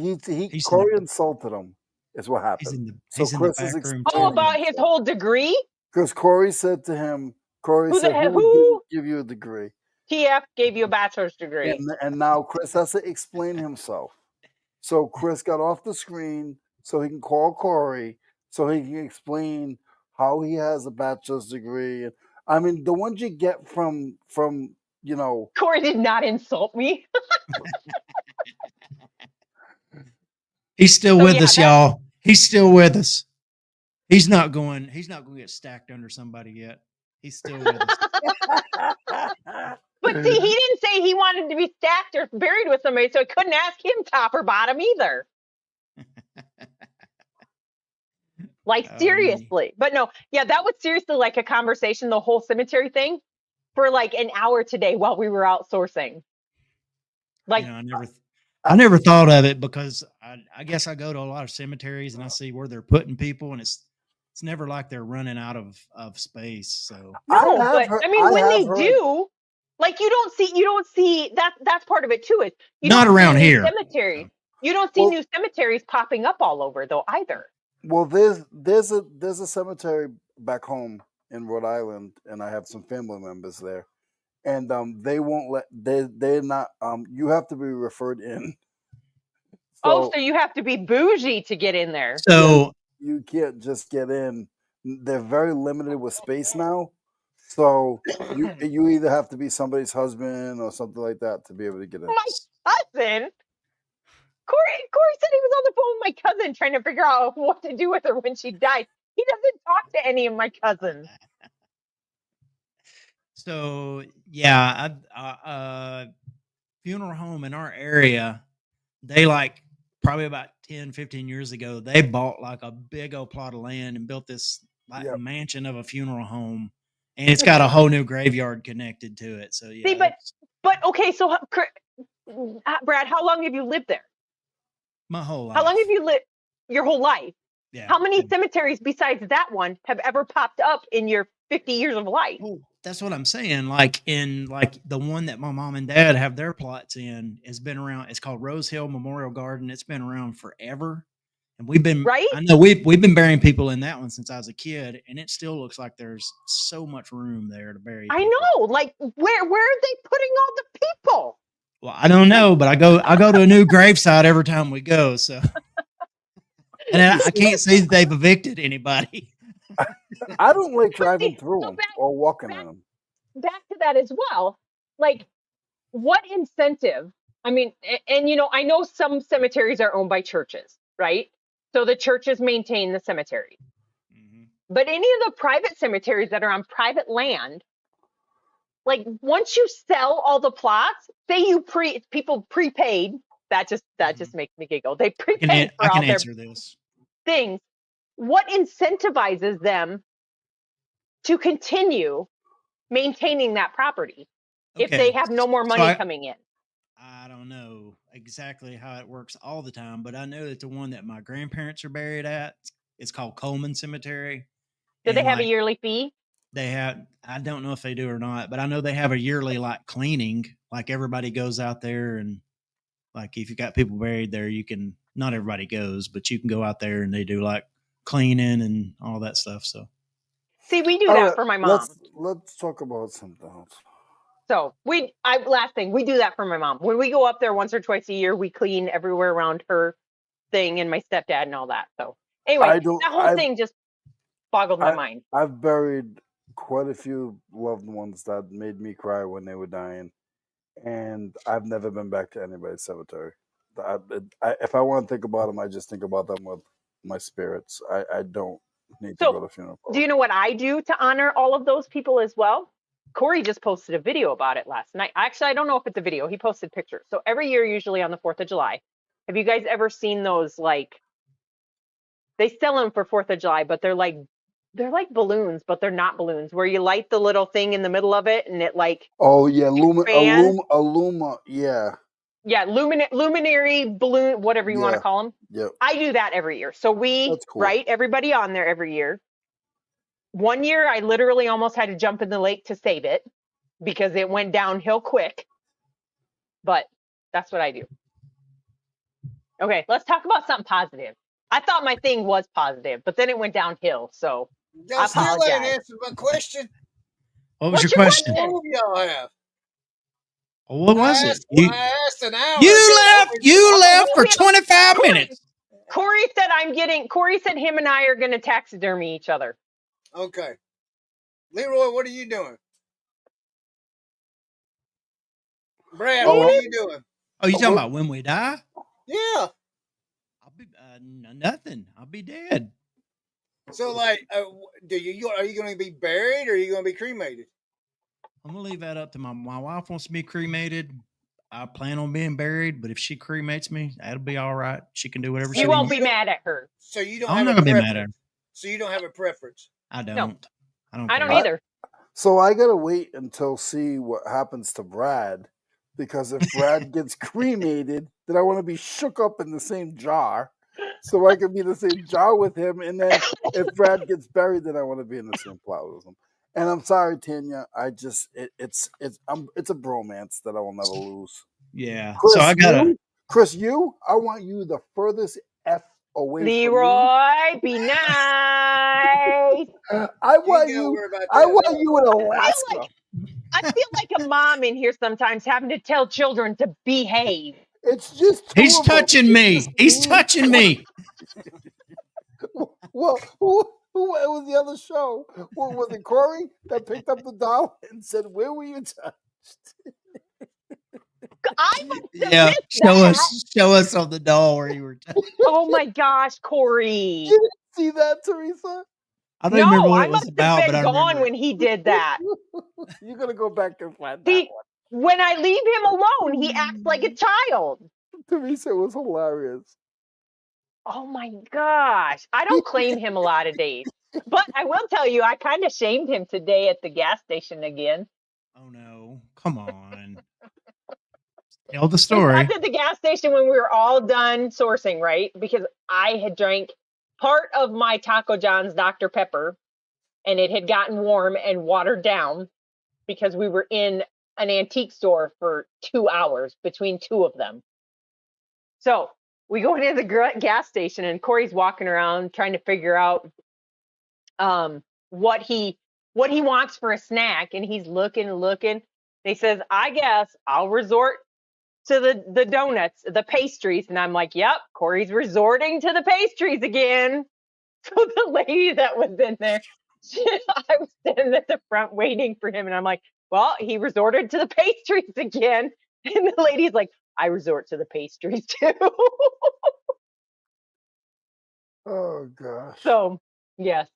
D: Corey insulted him, is what happened.
C: He's in the back room.
B: Oh, about his whole degree?
D: Because Corey said to him, who give you a degree?
B: TF gave you a bachelor's degree.
D: And now Chris has to explain himself. So Chris got off the screen so he can call Corey so he can explain how he has a bachelor's degree. I mean, the ones you get from
B: Corey did not insult me.
C: He's still with us, y'all. He's still with us. He's not going to get stacked under somebody yet. He's still with us.
B: But see, he didn't say he wanted to be stacked or buried with somebody, so I couldn't ask him top or bottom either. Like, seriously. But no, yeah, that was seriously like a conversation, the whole cemetery thing, for like an hour today while we were outsourcing. Like,
C: I never thought of it because I guess I go to a lot of cemeteries and I see where they're putting people, and it's never like they're running out of space. So
B: no, but I mean, when they do, like, you don't see that. That's part of it too. Is
C: not around here.
B: Cemeteries. You don't see new cemeteries popping up all over though either.
D: Well, there's a cemetery back home in Rhode Island, and I have some family members there. And they won't they're not you have to be referred in.
B: So you have to be bougie to get in there.
C: So
D: you can't just get in. They're very limited with space now. So you either have to be somebody's husband or something like that to be able to get in.
B: My cousin? Corey said he was on the phone with my cousin trying to figure out what to do with her when she died. He doesn't talk to any of my cousins.
C: So yeah, funeral home in our area, they probably about 10, 15 years ago, they bought like a big old plot of land and built this like
D: Yep.
C: mansion of a funeral home, and it's got a whole new graveyard connected to it. So yeah,
B: See, but okay, so Brad, how long have you lived there?
C: my whole
B: How long
C: life.
B: have you lived your whole life?
C: Yeah.
B: How many cemeteries besides that one have ever popped up in your 50 years of life?
C: Well, that's what I'm saying. Like the one that my mom and dad have their plots in has been around. It's called Rose Hill Memorial Garden. It's been around forever. And
B: Right?
C: I know we've been burying people in that one since I was a kid, and it still looks like there's so much room there to bury
B: I
C: people.
B: know. Like where are they putting all the people?
C: Well, I don't know, but I go to a new gravesite every time we go. So, and I can't see that they've evicted anybody.
D: I don't like
B: But
D: driving
B: see,
D: through
B: so
D: them or walking
B: back
D: in them.
B: back to that as well. Like, what incentive? I mean, and I know some cemeteries are owned by churches, right? So the churches maintain the cemetery. But any of the private cemeteries that are on private land, like once you sell all the plots, say people prepaid, that just makes me giggle. They prepaid
C: I
B: for
C: can
B: all their
C: answer this.
B: things. What incentivizes them to continue maintaining that property if they
C: Okay,
B: have no more
C: so
B: money coming in?
C: I don't know exactly how it works all the time, but I know that the one that my grandparents are buried at, it's called Coleman Cemetery.
B: Do they
C: And
B: have a
C: like
B: yearly fee?
C: I don't know if they do or not, but I know they have a yearly like cleaning. Like everybody goes out there, and like if you got people buried there, you can, not everybody goes, but you can go out there and they do like cleaning and all that stuff. So
B: See, we do
D: All
B: that
D: right,
B: for my mom.
D: let's talk about something else.
B: So last thing, we do that for my mom. When we go up there once or twice a year, we clean everywhere around her thing and my stepdad and all that. So anyway,
D: I don't.
B: that whole thing just boggled my mind.
D: I've buried quite a few loved ones that made me cry when they were dying, and I've never been back to anybody's cemetery. If I want to think about them, I just think about them with my spirits. I don't need to go
B: So
D: to funeral.
B: do you know what I do to honor all of those people as well? Corey just posted a video about it last night. Actually, I don't know if it's a video. He posted pictures. So every year, usually on the 4th of July, have you guys ever seen those, like, they sell them for 4th of July, but they're like balloons, but they're not balloons, where you light the little thing in the middle of it and it like
D: Oh yeah,
B: expands.
D: Illuma, yeah.
B: Yeah, luminary balloon, whatever you want to
D: Yeah.
B: call them.
D: Yep.
B: I do that every year. So we
D: That's cool.
B: write everybody on there every year. One year, I literally almost had to jump in the lake to save it because it went downhill quick. But that's what I do. Okay, let's talk about something positive. I thought my thing was positive, but then it went downhill. So I
A: Y'all still ain't
B: apologize.
A: answered my question.
C: what was
B: What's
C: your
B: your
C: question?
B: question?
A: What y'all have?
C: Well, what was it?
A: I asked an hour
C: You
A: ago.
C: left for 25 minutes.
B: Corey said him and I are going to taxidermy each other.
A: Okay. Leroy, what are you doing? Brad, what are you doing?
C: Oh, you talking about when we die?
A: Yeah.
C: I'll be nothing. I'll be dead.
A: So, like, are you going to be buried or are you going to be cremated?
C: I'm gonna leave that up to my wife. Wants to be cremated. I plan on being buried, but if she cremates me, that'll be all right. She can do whatever she
B: You
C: wants.
B: won't be mad at her.
A: So you don't
C: I'm
A: have
C: not
A: a
C: gonna be
A: preference.
C: mad at her.
A: So you don't have a preference.
C: I don't.
B: No.
C: I
B: don't either.
D: So I gotta wait until see what happens to Brad, because if Brad gets cremated, then I want to be shook up in the same jar, so I can be in the same jar with him. And then if Brad gets buried, then I want to be in the same plot with him. And I'm sorry, Tanya. I just it's a bromance that I will never lose.
C: Yeah.
D: Chris,
C: So I gotta.
D: I want you the furthest F away
B: Leroy, be nice.
D: from me. I want you in Alaska.
B: I feel like a mom in here sometimes having to tell children to behave.
D: It's just two
C: He's
D: of them.
C: touching me. He's touching me.
D: Well, who was the other show? What was it, Corey that picked up the doll and said, "Where were you touched?"
B: I must have
C: Yeah.
B: missed
C: Show us on the doll where you were touched.
B: Oh my gosh, Corey.
D: You didn't see that, Teresa?
C: I don't remember what
B: I
C: it
B: must
C: was about,
B: have
C: but
B: been
C: I
B: gone
C: remember.
B: when he did that.
D: You're gonna go back and find that
B: See, when I leave him alone, he acts like a child.
D: one. Teresa was hilarious.
B: Oh my gosh. I don't claim him a lot of days. But I will tell you, I kind of shamed him today at the gas station again.
C: Oh no. Come on. Tell the
B: We
C: story.
B: stopped at the gas station when we were all done sourcing, right? Because I had drank part of my Taco John's Dr. Pepper and it had gotten warm and watered down because we were in an antique store for 2 hours between two of them. So we go into the gas station and Corey's walking around trying to figure out what he wants for a snack, and he's looking and looking. He says, I guess I'll resort to the donuts, the pastries. And I'm like, yep, Corey's resorting to the pastries again. So the lady that was in there, I was sitting at the front waiting for him. And I'm like, well, he resorted to the pastries again. And the lady's like, I resort to the pastries too.
D: Oh gosh.
B: So, yes.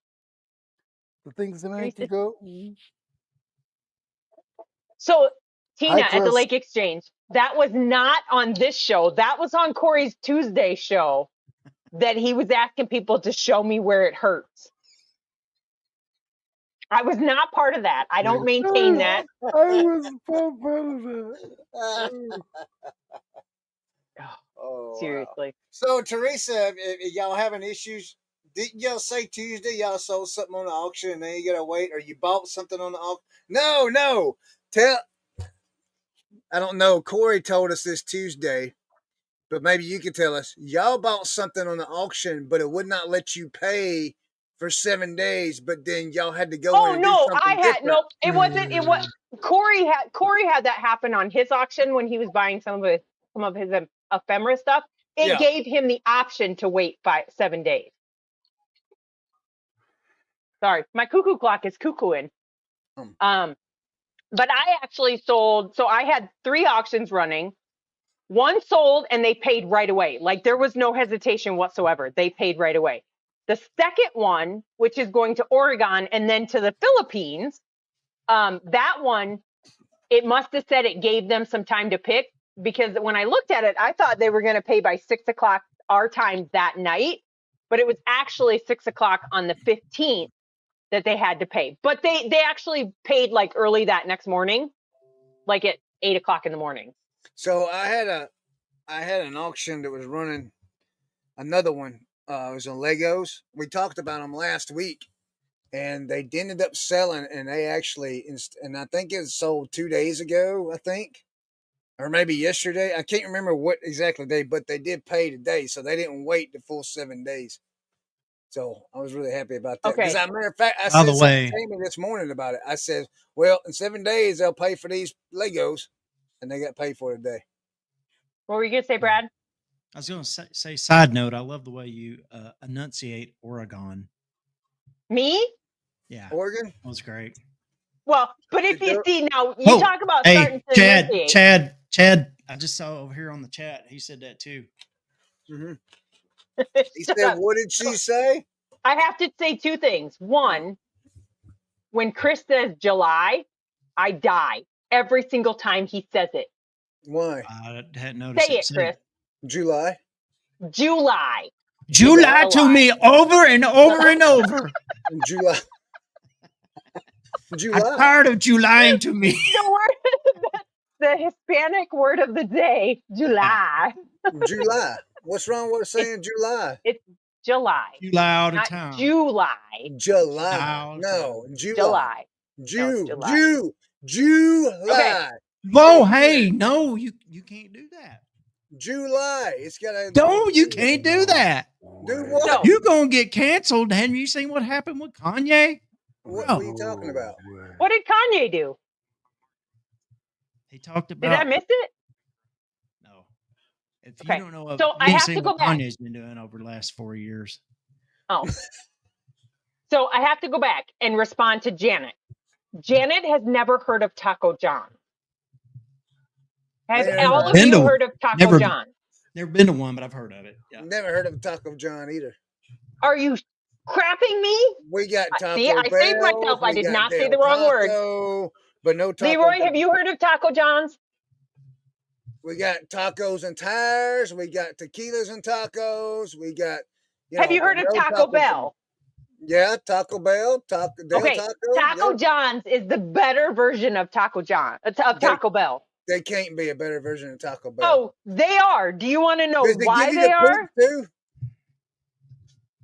D: The things that make you
B: Teresa.
D: go.
B: So, Tina,
D: Hi,
B: at the
D: Chris.
B: Lake Exchange, that was not on this show. That was on Corey's Tuesday show that he was asking people to show me where it hurts. I was not part of that. I don't maintain that.
D: I was so proud of that.
A: Oh,
B: Seriously.
A: wow. So, Teresa, if y'all having issues, didn't y'all say Tuesday y'all sold something on the auction and then you gotta wait, or you bought something on the auction? No. I don't know. Corey told us this Tuesday, but maybe you could tell us. Y'all bought something on the auction, but it would not let you pay for 7 days. But then y'all had to go in and do something different.
B: Nope. It wasn't. It was Corey had that happen on his auction when he was buying some of his ephemera stuff. It gave him the option to wait 7 days. Sorry, my cuckoo clock is cuckooing. But I actually sold. So I had 3 auctions running. One sold and they paid right away. Like there was no hesitation whatsoever. They paid right away. The second one, which is going to Oregon and then to the Philippines, that one, it must have said it gave them some time to pick, because when I looked at it, I thought they were going to pay by 6 o'clock our time that night, but it was actually 6 o'clock on the 15th that they had to pay. But they actually paid like early that next morning, like at 8 o'clock in the morning.
A: So I had an auction that was running, another one. It was on Legos. We talked about them last week, and they ended up selling. And they actually, and I think it sold 2 days ago. I think, or maybe yesterday. I can't remember what exactly day, but they did pay today, so they didn't wait the full 7 days. So I was really happy about that. Because, matter of fact, I said something to Amy this morning about it. I said, well, in 7 days they'll pay for these Legos, and they got paid for today.
B: What were you going to say, Brad?
C: I was going to say, side note, I love the way you enunciate Oregon.
B: Me?
C: Yeah.
A: Oregon?
C: That was great.
B: Well, but if you see now, you talk about starting to
C: enunciate. Chad, I just saw over here on the chat. He said that too.
A: Mm-hmm. He said, what did she say?
B: I have to say 2 things. One, when Chris says July, I die every single time he says it.
A: Why?
C: I hadn't noticed.
B: Say it, Chris.
A: July.
C: July to me over and over and over.
A: July.
C: I'm tired of Julying to me.
B: The Hispanic word of the day, July.
A: July. What's wrong with saying July?
B: It's July.
C: July all the time.
B: July.
A: No,
B: July.
A: July.
B: Okay.
C: Whoa, hey, no, you can't do that.
A: July. It's got
C: No, you can't do that.
A: Do what?
B: No.
C: You're gonna get canceled. Haven't you seen what happened with Kanye?
A: What are you talking about?
B: What did Kanye do?
C: He talked about.
B: Did I miss it?
C: No. If you don't know,
B: so I have to go back.
C: Kanye's been doing over the last 4 years.
B: Oh. So I have to go back and respond to Janet. Janet has never heard of Taco John. Has all of you heard of Taco John?
C: Never been to one, but I've heard of it. Yeah.
A: Never heard of Taco John either.
B: Are you crapping me?
A: We got Taco
B: See, I saved myself. I did not say the wrong word.
A: But no Taco
B: Leroy, have you heard of Taco John's?
A: We got tacos and tires. We got tequilas and tacos. We got,
B: Have you
A: but
B: heard of
A: no
B: Taco
A: Taco John's.
B: Bell?
A: Yeah, Taco Bell, Del
B: Okay,
A: Taco.
B: Taco
A: Yeah.
B: John's is the better version of Taco Bell.
A: They can't be a better version of Taco Bell.
B: Oh, they are. Do you want to know
A: Does it
B: why
A: give you
B: they
A: the
B: are?
A: poops too?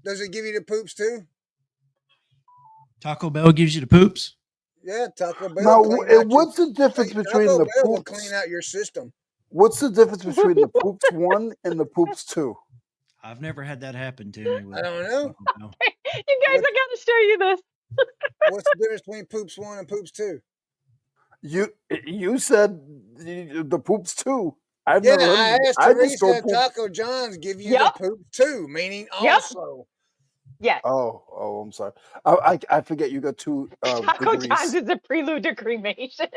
A: Does it give you the poops too?
C: Taco Bell gives you the poops.
A: Yeah, Taco Bell.
D: Now,
A: clean out
D: what's the difference between
A: Taco
D: the
A: Bell will clean
D: poops?
A: out your system.
D: What's the difference between the poops 1 and the poops 2?
C: I've never had that happen to me.
A: I don't know.
C: Taco Bell.
B: You guys, I got to show you this.
A: What's the difference between poops 1 and poops 2?
D: You said the poops 2. I've
A: Yeah,
D: never heard
A: I
D: of it.
A: asked
D: I just go
A: Teresa.
D: poops.
A: Taco John's give you
B: Yep.
A: the poops too, meaning
B: Yep.
A: also.
B: Yes.
D: Oh, I'm sorry. I forget you got 2
B: Taco
D: degrees.
B: John's is a prelude to cremation.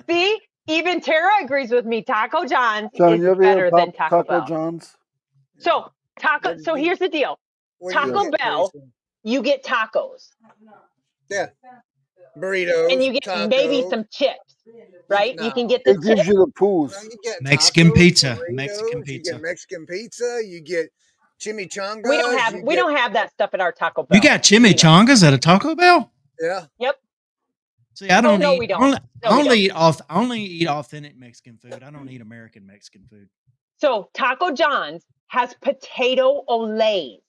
B: See, even Tara agrees with me. Taco John's
D: John,
B: is
D: you ever
B: better
D: had
B: than Taco Bell.
D: John's?
B: So So here's the deal.
A: What do you
B: Taco
A: get,
B: Bell,
A: Teresa?
B: you get tacos,
A: Yeah. Burritos.
B: and you get
A: tacos.
B: maybe some chips, right?
A: No.
B: You can get the
D: It gives
B: chips.
D: you the poos.
A: No, you get
C: Mexican
A: tacos,
C: pizza.
A: burritos,
C: Mexican
A: You
C: pizza.
A: get Mexican pizza. You get chimichangas.
B: We don't have that stuff at our Taco Bell.
C: You got chimichangas at a Taco Bell?
A: Yeah.
B: Yep.
C: See, I don't
B: no,
C: eat.
B: we don't.
C: I only eat authentic Mexican food. I don't eat American Mexican food.
B: So Taco John's has potato olays.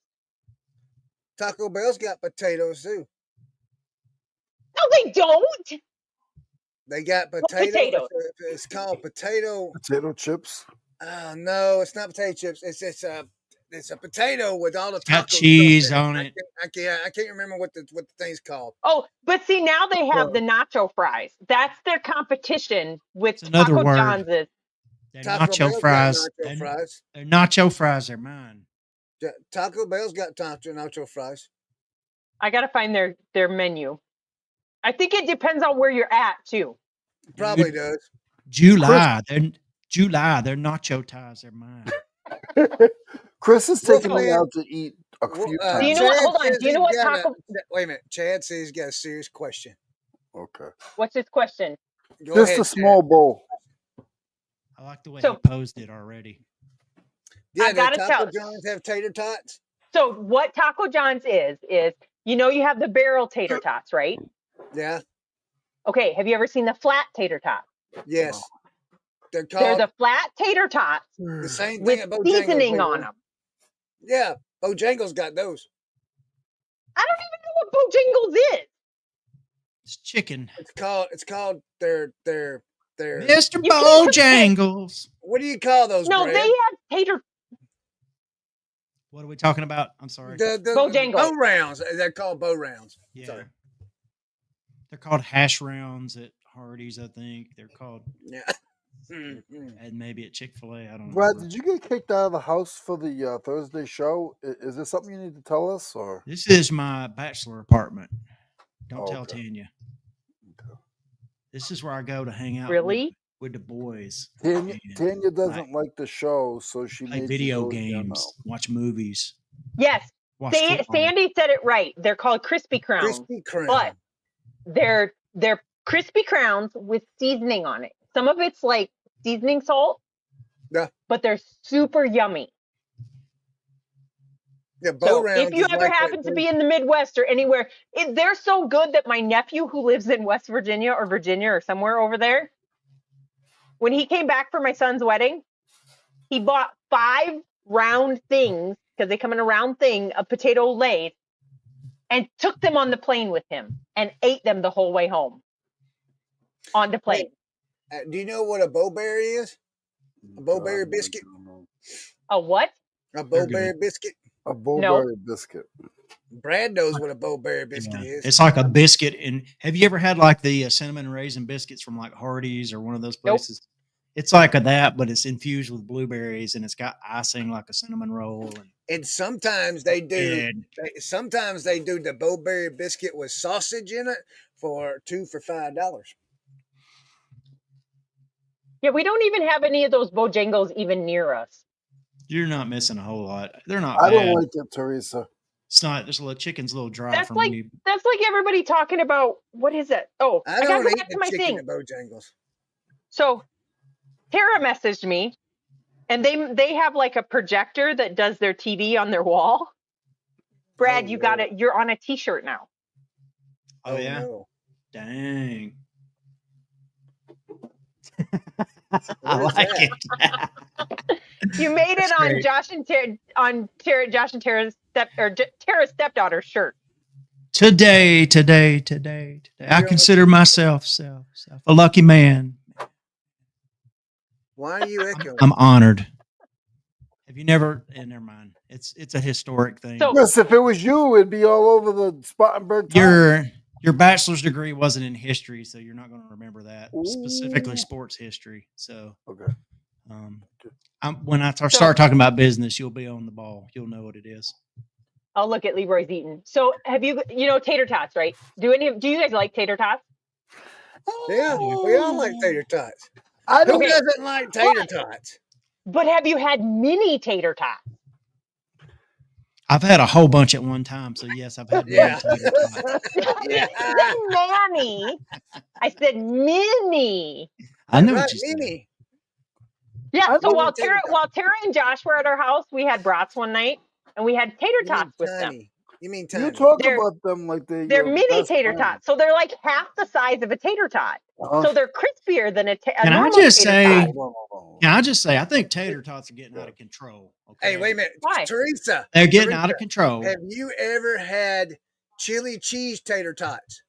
A: Taco Bell's got potatoes too.
B: No, they don't.
A: They got
B: What
A: potatoes.
B: potatoes?
A: It's called potato.
D: Potato chips.
A: No, it's not potato chips. It's a potato with all the
C: Got
A: taco
C: cheese
A: stuff
C: on
A: in
C: it.
A: I can't remember what the thing's called.
B: Oh, but see, now they have the nacho fries. That's their competition with
C: It's another
B: Taco
C: word.
B: John's.
C: They're
A: Taco
C: nacho
A: Bell's got
C: fries.
A: nacho fries.
C: They're nacho fries are mine.
A: Taco Bell's got nacho fries.
B: I gotta find their menu. I think it depends on where you're at too.
A: Probably does.
C: July. They're nacho ties. They're mine.
D: Chris is taking me
A: man.
D: out to eat a few
B: Do
D: times.
B: you know what? Hold on. Do you know what Taco?
A: Wait a minute. Chad says he's got a serious question.
D: Okay.
B: What's his question?
A: Go
D: Just
A: ahead,
D: a small bowl.
C: I like the way
B: So-
C: he posed it already.
A: Yeah,
B: I gotta
A: Taco
B: tell-
A: John's have tater tots.
B: So what Taco John's is you have the barrel tater tots, right?
A: Yeah.
B: Okay. Have you ever seen the flat tater tots?
A: Yes. They're
B: They're
A: called
B: the flat tater tots
A: the same thing
B: with
A: at Bojangles.
B: seasoning on
A: Leroy.
B: them.
A: Yeah, Bojangles got those.
B: I don't even know what Bojangles is.
C: It's chicken.
A: It's called their
C: Mr.
B: You can't
C: Bojangles.
A: what do you call those?
B: No,
A: Brad?
B: they have tater.
C: What are we talking about? I'm sorry.
A: the
B: Bojangles.
A: bow rounds. They're called bow rounds.
C: Yeah.
A: Sorry.
C: They're called hash rounds at Hardee's, I think. They're called,
A: Yeah.
C: and maybe at Chick-fil-A. I don't
D: Brad,
C: know.
D: did you get kicked out of the house for the Thursday show? Is there something you need to tell us, or?
C: This is my bachelor apartment. Don't tell
D: Okay.
C: Tanya. This is where I go to hang out
B: Really?
C: with the boys.
D: Tanya
C: and
D: doesn't like the show, so she
C: play
D: made
C: video
D: you go down
C: games, watch movies,
B: Yes.
C: watch football.
B: Sandy said it right. They're called Crispy Crowns,
A: Crispy Crown.
B: but they're crispy crowns with seasoning on it. Some of it's like seasoning salt.
A: Yeah.
B: But they're super yummy.
A: Yeah, bow
B: So
A: rounds.
B: if you
A: is
B: ever
A: like
B: happen
A: that
B: to be in the Midwest or anywhere, they're so good that my nephew who lives in West Virginia or somewhere over there, when he came back for my son's wedding, he bought 5 round things, because they come in a round thing, of potato lays, and took them on the plane with him and ate them the whole way home on the plane.
A: Do you know what a bowberry is? A bowberry biscuit?
B: A what?
A: A bowberry biscuit?
D: A bowberry biscuit.
A: Brad knows what a bowberry biscuit
C: Yeah.
A: is.
C: It's like a biscuit. And have you ever had like the cinnamon raisin biscuits from like Hardee's or one of those
B: Nope.
C: places? It's like that, but it's infused with blueberries and it's got icing like a cinnamon roll.
A: And sometimes they do.
C: And
A: Sometimes they do the bowberry biscuit with sausage in it for $5.
B: Yeah, we don't even have any of those Bojangles even near us.
C: you're not missing a whole lot. They're not
D: I
C: bad.
D: don't like it, Teresa.
C: It's not. There's a little chicken's a little dry
B: That's
C: for
B: like
C: me.
B: everybody talking about, what is it? Oh,
A: I
B: I gotta
A: don't
B: go
A: eat
B: back to
A: the
B: my
A: chicken
B: thing.
A: at Bojangles.
B: So Tara messaged me, and they have like a projector that does their TV on their wall. Brad,
A: Oh,
B: you got
A: no.
B: it. You're on a T-shirt now.
C: Oh, yeah.
A: No.
C: Dang. I
A: What is
C: like
A: that?
C: it.
B: You made it
C: That's
B: on
C: great.
B: Josh and Josh and Tara's Tara's stepdaughter's shirt.
C: Today. I
A: You're-
C: consider myself a lucky man.
A: Why are you echoing?
C: I'm honored. Have you never? Never mind. It's a historic thing.
B: So-
D: Chris, if it was you, it'd be all over the Spartanburg Times.
C: Your bachelor's degree wasn't in history, so you're not going to remember that specifically
D: Ooh.
C: sports history. So,
D: Okay.
C: when I start talking about business, you'll be on the ball. You'll know what it is.
B: I'll look at Leroy's eating. So have you tater tots, right? Do you guys like tater tots?
A: Yeah, we all like tater tots.
D: I
A: Who
D: don't.
B: Okay.
A: doesn't like tater tots?
B: But have you had mini tater tots?
C: I've had a whole bunch at one time, so yes, I've had
A: Yeah.
C: many tater tots.
A: Yeah.
B: I said Manny. I said mini.
C: I know
A: Right,
C: what you said.
A: Mimi.
B: Yeah.
D: I
B: So
A: don't
B: while
A: like tater
B: Tara
A: tots.
B: while Tara and Josh were at our house, we had brats one night, and we had tater
A: You mean
B: tots with them.
A: tiny. You mean tiny.
D: You talk
B: They're-
D: about them like they're
B: They're
D: your
B: mini
D: best
B: tater
D: friend.
B: tots, so they're like half the size of a tater tot. So they're crispier than a
C: Can I
B: normal
C: just
B: tater
C: say-
B: tot.
C: Can I just say, I think tater tots are getting out of control. Okay?
A: Hey, wait a minute.
B: Why?
A: Teresa,
C: They're getting out of control.
A: have you ever had chili cheese tater tots?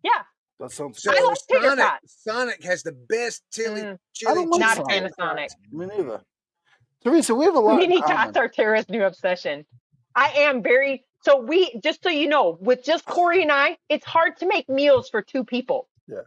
B: Yeah,
D: That sounds.
A: So
B: I like tater
A: Sonic,
B: tots.
A: Sonic has the best chili
B: Mm.
A: chili
D: I don't like
A: cheese
B: not a
D: Sonic.
B: fan of Sonic.
D: Me neither. Teresa, we have a lot
B: Mini
D: in common.
B: tots are Tara's new obsession. I am very so just so you know, with just Corey and I, it's hard to make meals for two people.
D: Yeah.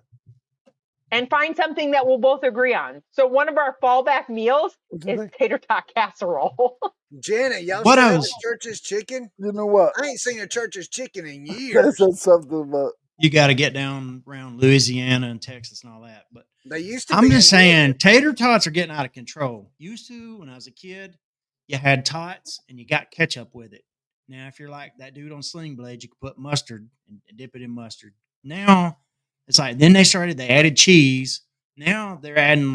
B: And find something that we'll both agree on. So one of our fallback meals is tater tot casserole.
A: Janet, y'all
C: What
A: still have
C: else?
A: the church's chicken?
D: You know what?
A: I ain't seen a church's chicken in
D: That
A: years.
D: said something about.
C: You got to get down around Louisiana and Texas and all that. But
A: They used to.
C: I'm
A: be
C: just
A: in
C: saying, tater tots are getting out of control. Used to, when I was a kid, you had tots and you got ketchup with it. Now, if you're like that dude on Sling Blade, you could put mustard and dip it in mustard. Now, it's like, then they added cheese. Now they're adding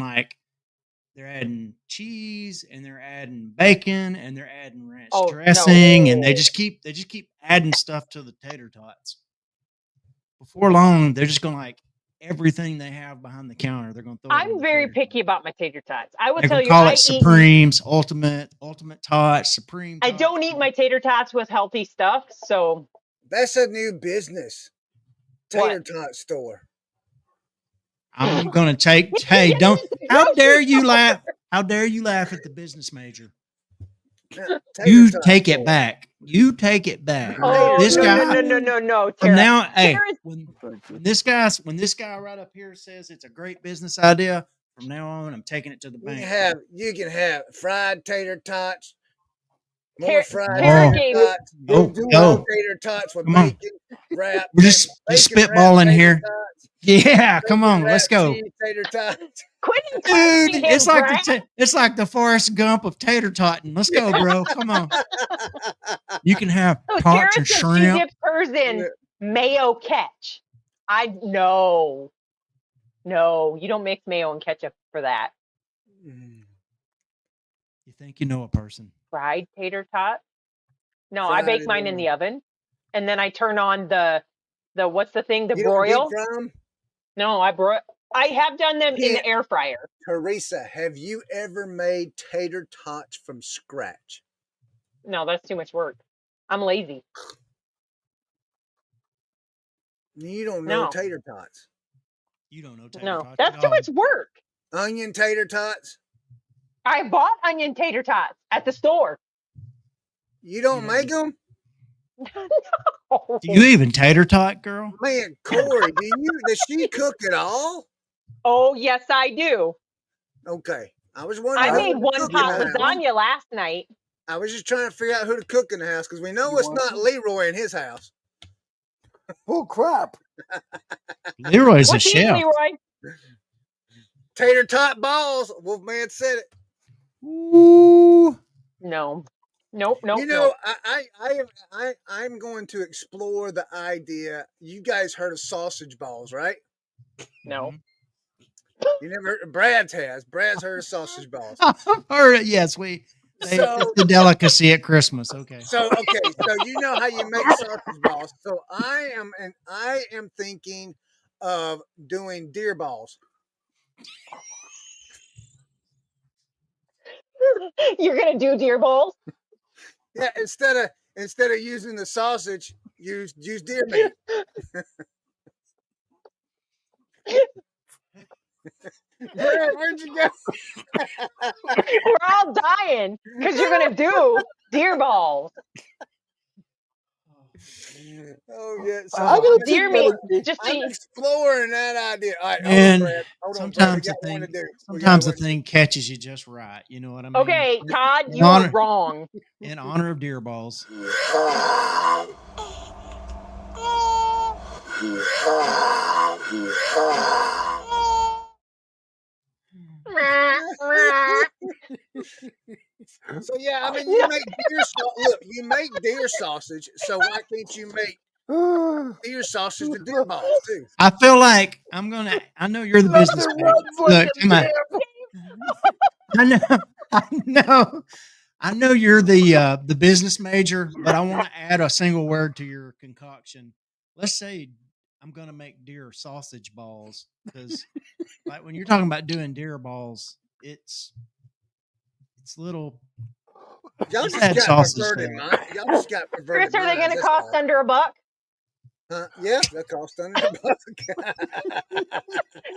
C: cheese and they're adding bacon and they're adding ranch
B: Oh,
C: dressing and
B: no.
C: they just keep adding stuff to the tater tots. Before long, they're just going to everything they have behind the counter. They're going to throw.
B: I'm very picky about my tater tots. I will
C: They
B: tell
C: can
B: you,
C: call
B: I
C: it Supremes, Ultimate Tots, Supreme.
B: I
C: Tots.
B: don't eat my tater tots with healthy stuff. So
A: That's a new business. Tater tot store.
C: I'm gonna take. Hey, don't! How dare you laugh? How dare you laugh at the business major?
A: Yeah,
C: You
A: tater tot
C: take it
A: store.
C: back. You take it back.
B: oh
C: This
B: no,
C: guy
B: no.
C: from
B: Tara.
C: now. Hey,
B: Tara's-
C: when this guy right up here says it's a great business idea, from now on, I'm taking it to the bank.
A: You can have fried tater tots. More
B: Tara-
A: fried
B: Tara
A: tater
B: gave-
A: tots.
C: Oh,
A: Do
C: oh.
A: tater tots with
C: Come on.
A: bacon wrap.
C: We're just
A: bacon wrap
C: spitballing
A: tater
C: here.
A: tots,
C: Yeah, come
A: bacon
C: on, let's
A: wrap
C: go.
A: cheese tater tots.
B: Quit
C: Dude,
B: encouraging him,
C: it's like
B: Brad.
C: it's like the Forrest Gump of tater totting. Let's go, bro. Come on. You can have
B: So
C: tots
B: Tara
C: and
B: said she
C: shrimp.
B: dips hers in mayo ketch. No, you don't mix mayo and ketchup for that.
A: Mm.
C: You think you know a person.
B: Fried tater tot. No, I
A: Fried
B: bake
A: it
B: mine in
A: in.
B: the oven, and then I turn on the what's the thing? The
A: You don't deep
B: broil.
A: fry 'em?
B: No, I have done them in
A: Yeah.
B: the air fryer.
A: Teresa, have you ever made tater tots from scratch?
B: No, that's too much work. I'm lazy.
A: You don't know
B: No.
A: tater tots.
C: You don't know tater
B: No,
C: tots
B: that's
C: at
B: too
C: all.
B: much work.
A: Onion tater tots?
B: I bought onion tater tots at the store.
A: You don't
C: You
A: make them?
B: No.
C: Do you even tater tot, girl?
A: Man, Corey, does she cook at all?
B: Oh, yes, I do.
A: Okay. I was wondering.
B: I
A: who
B: made
A: would
B: one
A: cook
B: pot
A: in the house.
B: lasagna last night.
A: I was just trying to figure out who to cook in the house because we know
D: You
A: it's
D: want
A: not
D: to?
A: Leroy in his house.
D: Oh crap!
C: Leroy's a
B: What's eating,
C: chef.
B: Leroy?
A: Tater tot balls. Wolfman said it.
C: Ooh.
B: No. Nope.
A: You know, I'm going to explore the idea. You guys heard of sausage balls, right?
B: No.
C: Mhm.
A: You never heard? Brad's has. Brad's heard of sausage balls.
C: I've heard it. Yes, it's the delicacy at Christmas. Okay.
A: So you know how you make sausage balls. So I am thinking of doing deer balls.
B: You're gonna do deer balls?
A: Yeah, instead of using the sausage, use deer meat. Brad, where'd you go?
B: We're all dying because you're gonna do deer balls.
A: Oh yeah, so
D: I gotta
B: Deer
D: take
B: meat,
D: that.
B: just
A: I'm
B: cheese.
A: exploring that idea. All right, hold on,
C: And
A: Brad. Hold on, Brad. We
C: sometimes
A: got one to do.
C: sometimes the thing catches you just right. You know what I mean?
B: Okay, Todd,
C: In
B: you are
C: honor-
B: wrong.
C: In honor of deer balls.
A: So yeah, I mean, you make deer look, you make deer sausage. So why can't you make deer sausage to deer balls too?
C: I feel like I know you're the business
D: Nothing
C: man.
D: runs like
C: Look,
D: a
C: come on. I know you're the business major, but I want to add a single word to your concoction. Let's say I'm gonna make deer sausage balls, because like when you're talking about doing deer balls, it's little.
A: Y'all
C: Let's
A: just
C: add
A: got
C: sausage
A: perverted
C: there.
A: mind. Y'all just got perverted
B: Chris, are they
A: minds.
B: gonna
A: That's
B: cost
A: all.
B: under $1?
A: Yeah, that cost under a buck.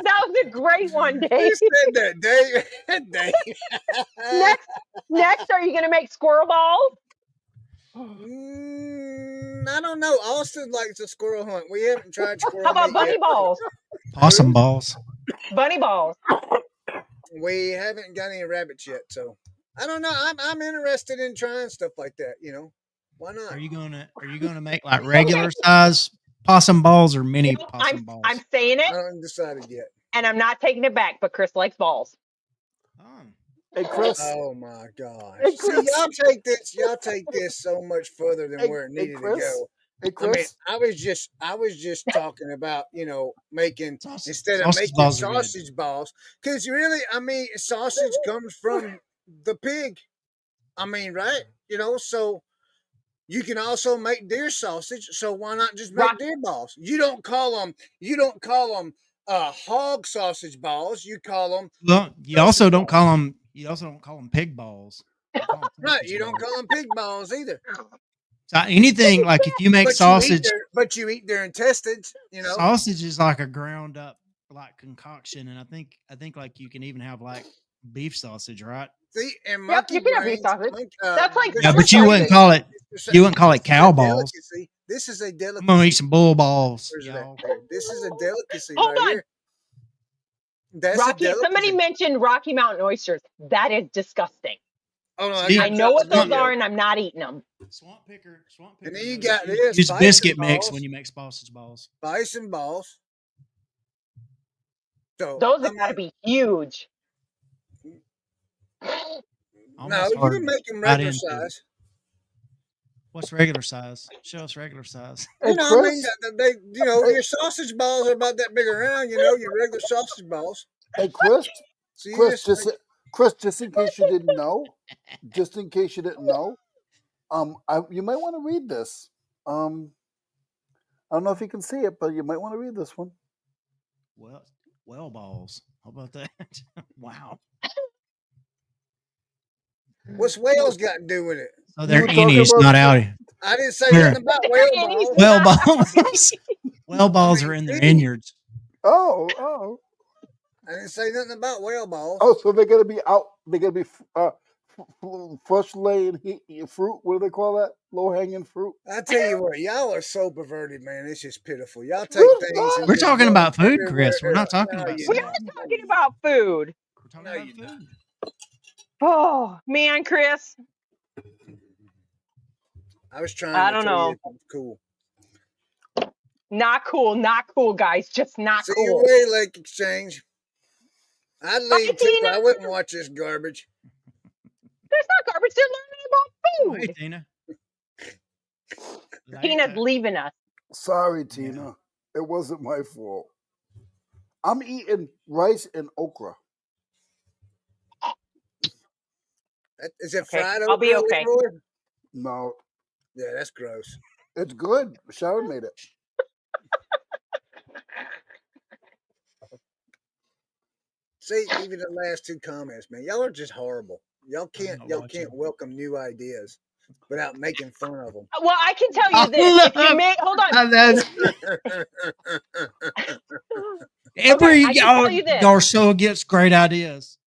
B: That was a great one,
A: Who
B: Dave.
A: said that, Dave? Dave.
B: Next, are you gonna make squirrel balls?
A: I don't know. Austin likes a squirrel hunt. We haven't tried
B: How
A: squirrel
B: about
A: meat
B: bunny
A: yet.
B: balls?
C: Possum balls.
B: Bunny balls.
A: We haven't got any rabbits yet, so I don't know. I'm interested in trying stuff like that. You know, why not?
C: Are you gonna make like regular size possum balls or mini
B: Nope,
C: possum balls?
B: I'm saying
A: I
B: it,
A: haven't decided yet.
B: and I'm not taking it back. But Chris likes balls.
C: Oh.
D: Hey Chris.
A: Oh my gosh!
D: Hey,
A: See,
D: Chris.
A: y'all take this so much further than where it needed to
D: Chris.
A: go.
D: Hey
A: I mean,
D: Chris.
A: I was just talking about, making instead of
C: Sausage
A: making
C: balls are good.
A: sausage balls, because really, I mean, sausage comes from the pig. I mean, right? So you can also make deer sausage. So why not just make deer balls? You don't call them hog sausage balls. You call them
C: Well, you also don't call them pig balls. You call 'em
A: right.
C: sausage
A: You don't
C: balls.
A: call them pig balls either.
C: So anything like if you make
A: But
C: sausage,
A: you eat their intestines.
C: sausage is like a ground up like concoction, and I think like you can even have like beef sausage, right?
A: See, and
B: Yep,
A: monkey
B: you can have beef
A: brains.
B: sausage. That's like
C: Yeah, but
B: summer sausage.
C: you wouldn't call it cow balls.
A: Delicacy. This is a delicacy.
C: I'm gonna eat some bull balls,
A: Where's that
C: y'all.
A: there? This is a delicacy
B: Hold
A: right
B: on.
A: here. That's a
B: Rocky.
A: delicacy.
B: Somebody mentioned Rocky Mountain oysters. That is disgusting.
A: Oh no,
C: See,
B: I know what those are, and I'm not eating them.
C: Swamp picker.
A: And then you got this.
C: Use
A: bison
C: biscuit mix
A: balls,
C: when you make sausage balls.
A: bison balls. So
B: Those have got to be huge.
A: no, you can make them regular size.
C: What's regular size? Show us regular size.
D: Hey,
A: I mean, they your sausage balls are about that big around. Your regular sausage balls.
D: Hey, Chris.
A: So
D: Chris, just in case you didn't know, you might want to read this. I don't know if you can see it, but you might want to read this one.
C: Well balls. How about that? Wow.
A: What's whales got to do with it?
C: So they're innies, not out.
A: I didn't say nothing about whale balls.
C: Well balls. Well balls are in their innards.
D: Oh.
A: I didn't say nothing about whale balls.
D: Oh, so they're gonna be out. They're gonna be fresh laying fruit. What do they call that? Low hanging fruit.
A: I tell you what, y'all are so perverted, man. It's just pitiful. Y'all take things.
C: We're talking about food, Chris. We're not talking about.
B: We're not talking about food.
C: We're talking about food.
B: Oh man, Chris.
A: I was trying.
B: I don't know.
A: Cool.
B: Not cool, guys. Just not
A: See
B: cool.
A: you way, Lake Exchange. I'd leave too. I wouldn't watch this garbage.
B: There's not garbage. They're learning about food.
C: Hey, Tina.
B: Tina's leaving us.
D: Sorry, Tina. It wasn't my fault. I'm eating rice and okra.
A: Is it
B: Okay,
A: fried
B: I'll be
A: okra,
B: okay.
A: Leroy?
D: No,
A: Yeah, that's gross.
D: it's good. Sharon made it.
A: See, even the last two comments, man, y'all are just horrible. Y'all
C: I'm not
A: y'all
C: watching.
A: can't welcome new ideas without making fun of them.
B: Well, I can tell you
C: I
B: this: if you
C: love-
B: make, hold on.
C: Every
B: I can tell you this:
C: y'all are so against great ideas.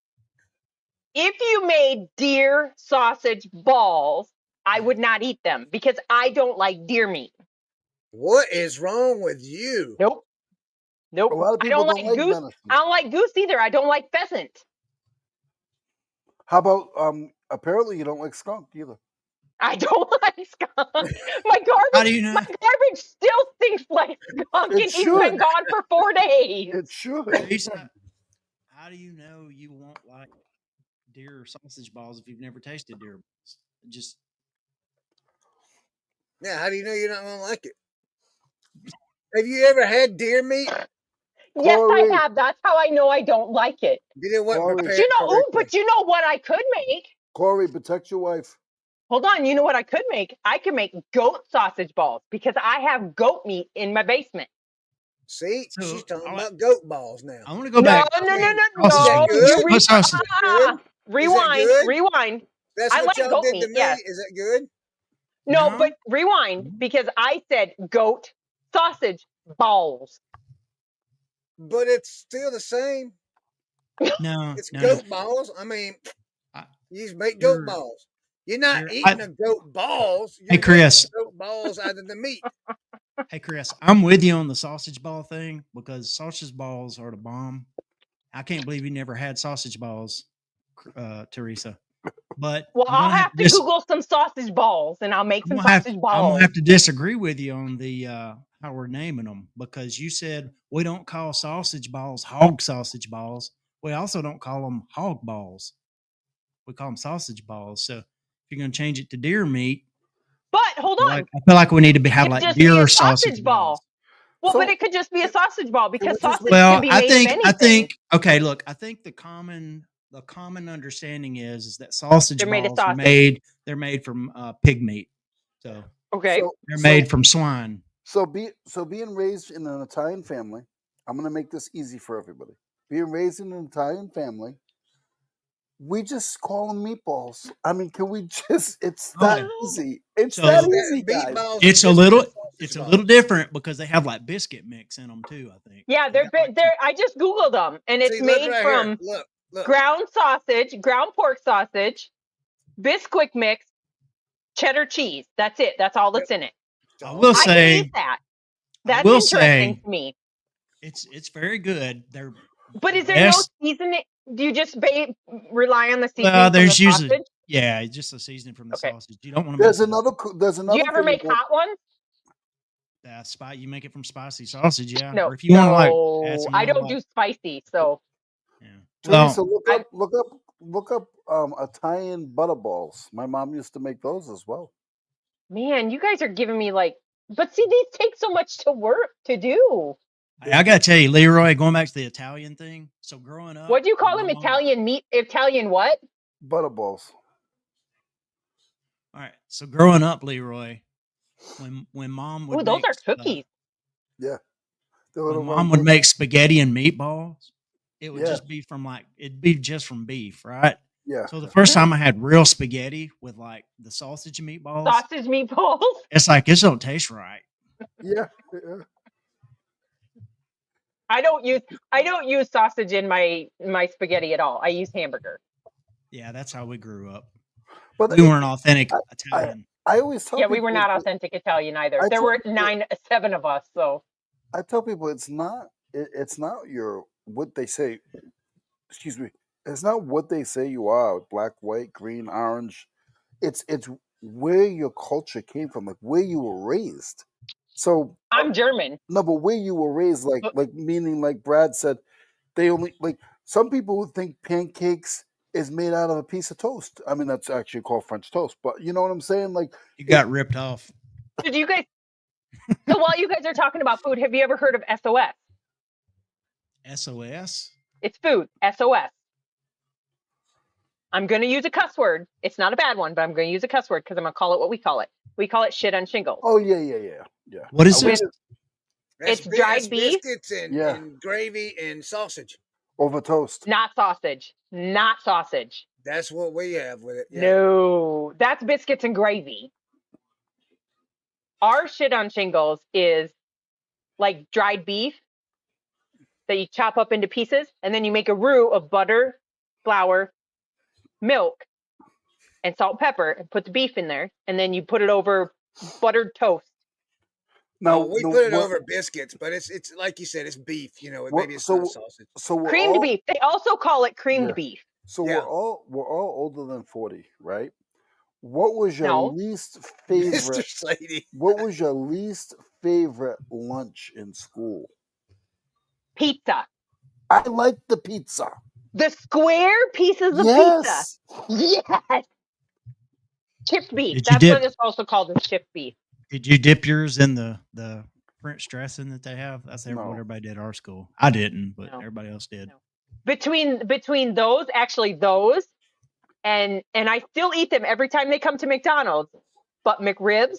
B: if you made deer sausage balls, I would not eat them because I don't like deer meat.
A: What is wrong with you?
B: Nope. Nope.
D: A lot of
B: I
D: people
B: don't
D: don't
B: like
D: like
B: goose.
D: venison.
B: I don't like goose either. I don't like pheasant.
D: How about apparently you don't like skunk either.
B: I don't like skunk.
C: How do you know?
B: My garbage still stinks like skunk,
D: It
B: and he's been
D: should.
B: gone for 4 days.
D: It should.
C: Teresa, how do you know you won't like deer sausage balls if you've never tasted deer balls? Just
A: Yeah, how do you know you're not gonna like it? Have you ever had deer meat?
B: Yes, I
D: Corey,
B: have. That's how I know I don't like it.
A: You didn't what
D: Corey.
B: But
A: prepare
B: you
A: it
B: know, oh,
A: correctly.
B: but you know what I could make?
D: Corey, protect your wife.
B: Hold on, you know what I could make? I could make goat sausage balls because I have goat meat in my basement.
A: See,
C: so.
A: she's talking
C: I
A: about goat balls now.
C: want to go
B: No,
C: back.
B: no, no,
A: mean,
B: no,
A: is that
B: no.
A: good?
B: You
C: What sausage?
A: Good? Is that
B: rewind,
A: good?
B: rewind.
A: That's
B: I
A: what
B: like
A: y'all
B: goat
A: did to
B: meat,
A: me.
B: yes.
A: Is that good?
B: No,
C: No?
B: but rewind because I said goat sausage balls.
A: But it's still the same.
C: No,
A: It's
C: no, no.
A: goat balls. I mean,
C: I-
A: you just make goat
C: You're,
A: balls. You're not
C: you're.
A: eating the goat balls.
C: Hey,
A: You're making
C: Chris.
A: goat balls out of the meat.
C: Hey, Chris. I'm with you on the sausage ball thing because sausage balls are the bomb. I can't believe you never had sausage balls, Teresa. But
B: Well,
C: I'm
B: I'll
C: gonna have
B: have
C: to
B: to Google some sausage balls and I'll make some sausage
C: I'm gonna
B: balls.
C: have to disagree with you on the how we're naming them because you said we don't call sausage balls hog sausage balls. We also don't call them hog balls. We call them sausage balls. So if you're gonna change it to deer meat,
B: But hold on,
C: I feel like we need to have
B: it could
C: like
B: just be a
C: deer sausage
B: sausage
C: balls.
B: ball. Well, but
D: So
B: it could just be a sausage ball
D: can we
B: because
D: just
B: sausage
D: make
B: can
C: Well,
B: be made of anything.
C: I think okay. Look, I think the common understanding is that sausage
B: They're made of
C: balls are
B: sausage.
C: they're made from pig meat, so
B: Okay.
D: so
C: they're
D: so
C: made from swine.
D: being raised in an Italian family, I'm gonna make this easy for everybody. Being raised in an Italian family, we just call them meatballs. I mean, can we just? It's that
C: Okay,
D: easy. It's
C: so
D: that
A: Is that
D: easy, guys.
A: meatballs are
C: it's a
A: different
C: little
A: than sausage
C: it's a
A: balls?
C: little different because they have like biscuit mix in them too. I think.
B: Yeah,
C: They got like some-
B: they're I just Googled them and it's
A: See, look
B: made
A: right here.
B: from
A: Look.
B: ground sausage, ground pork sausage, Bisquick mix, cheddar cheese. That's it. That's all that's in it.
C: I
A: All
C: will
A: it
B: I
A: is.
B: can
C: say
B: eat that.
C: I
B: That's
C: will
B: interesting
C: say
B: to me.
C: it's very good. They're
B: But
C: the
B: is there no
C: best.
B: seasoning? Do you just rely on the
C: Well,
B: seasoning from the
C: there's usually
B: sausage?
C: just a seasoning from the
B: Okay.
C: sausage. You don't want to mess it up.
D: There's
B: Do you
D: another
B: ever
D: thing
B: make
D: about
B: hot ones?
C: You make it from spicy sausage, yeah.
B: No,
C: Or if you want to like add
B: no.
C: some
B: I
C: more
B: don't
C: like
B: do spicy, so
C: yeah.
D: Teresa.
C: Well,
D: Look up Italian butter balls. My mom used to make those as well.
B: man, you guys are giving me like. But see, these take so much to work to do.
C: I gotta tell you, Leroy, going back to the Italian thing. So growing up,
B: What do you
C: when
B: call them?
C: my mom,
B: Italian meat? Italian what?
D: Butter balls.
C: all right. So growing up, Leroy, when mom
B: Oh,
C: would
B: those
C: make
B: are cookies.
D: Yeah, the
C: when
D: little
C: mom
D: round
C: would
D: cookies.
C: make spaghetti and meatballs, it would
D: Yeah,
C: just be it'd be just from beef, right?
D: yeah,
C: So the first time I had real spaghetti with like the sausage and meatballs,
B: Sausage meatballs.
C: it's like this don't taste right.
D: yeah.
B: I don't use sausage in my spaghetti at all. I use hamburger.
C: Yeah, that's how we grew up.
D: But
C: We weren't authentic
D: I,
C: Italian.
D: I always tell
B: Yeah, we
D: people
B: were not authentic Italian either.
D: I
B: There
D: tell
B: were
D: people
B: 7 of us, so
D: I tell people it's not your what they say. Excuse me. It's not what they say you are. Black, white, green, orange. It's where your culture came from, like where you were raised. So
B: I'm German.
D: no, but where you were raised, like meaning, like Brad said, they only like some people would think pancakes is made out of a piece of toast. I mean, that's actually called French toast, but you know what I'm saying? Like
C: You
D: it,
C: got ripped off.
B: Did you guys? So while you guys are talking about food, have you ever heard of SOS?
C: SOS.
B: It's food. SOS. I'm going to use a cuss word. It's not a bad one, but I'm going to use a cuss word because I'm going to call it what we call it. We call it shit on shingles.
D: Oh yeah.
C: What is
D: I
C: it?
B: It's dried beef.
A: biscuits and,
D: Yeah.
A: and gravy and sausage.
D: over toast.
B: Not sausage. Not sausage.
A: That's what we have with it. Yeah.
B: No, that's biscuits and gravy. Our shit on shingles is like dried beef that you chop up into pieces, and then you make a roux of butter, flour, milk, and salt and pepper, and put the beef in there, and then you put it over buttered toast.
D: Now
A: we put it over biscuits, but it's like you said, it's beef. You know, maybe it's not sausage.
D: So we're
B: Creamed
D: all,
B: beef. They also call it creamed
D: Yeah.
B: beef.
D: So
A: Yeah.
D: we're all older than 40, right? What was your
B: No.
D: least
A: Mr.
D: favorite?
A: Slady.
D: What was your least favorite lunch in school?
B: Pizza.
D: I like the pizza.
B: The square pieces of
D: Yes.
B: pizza. Yes. Chipped beef.
C: Did you
B: That's
C: dip-
B: what it's also called, is chipped beef.
C: Did you dip yours in the French dressing that they have? That's
D: No.
C: what everybody did at our school. I didn't, but
B: No.
C: everybody else did.
B: No. Between those, and I still eat them every time they come to McDonald's. But McRibs,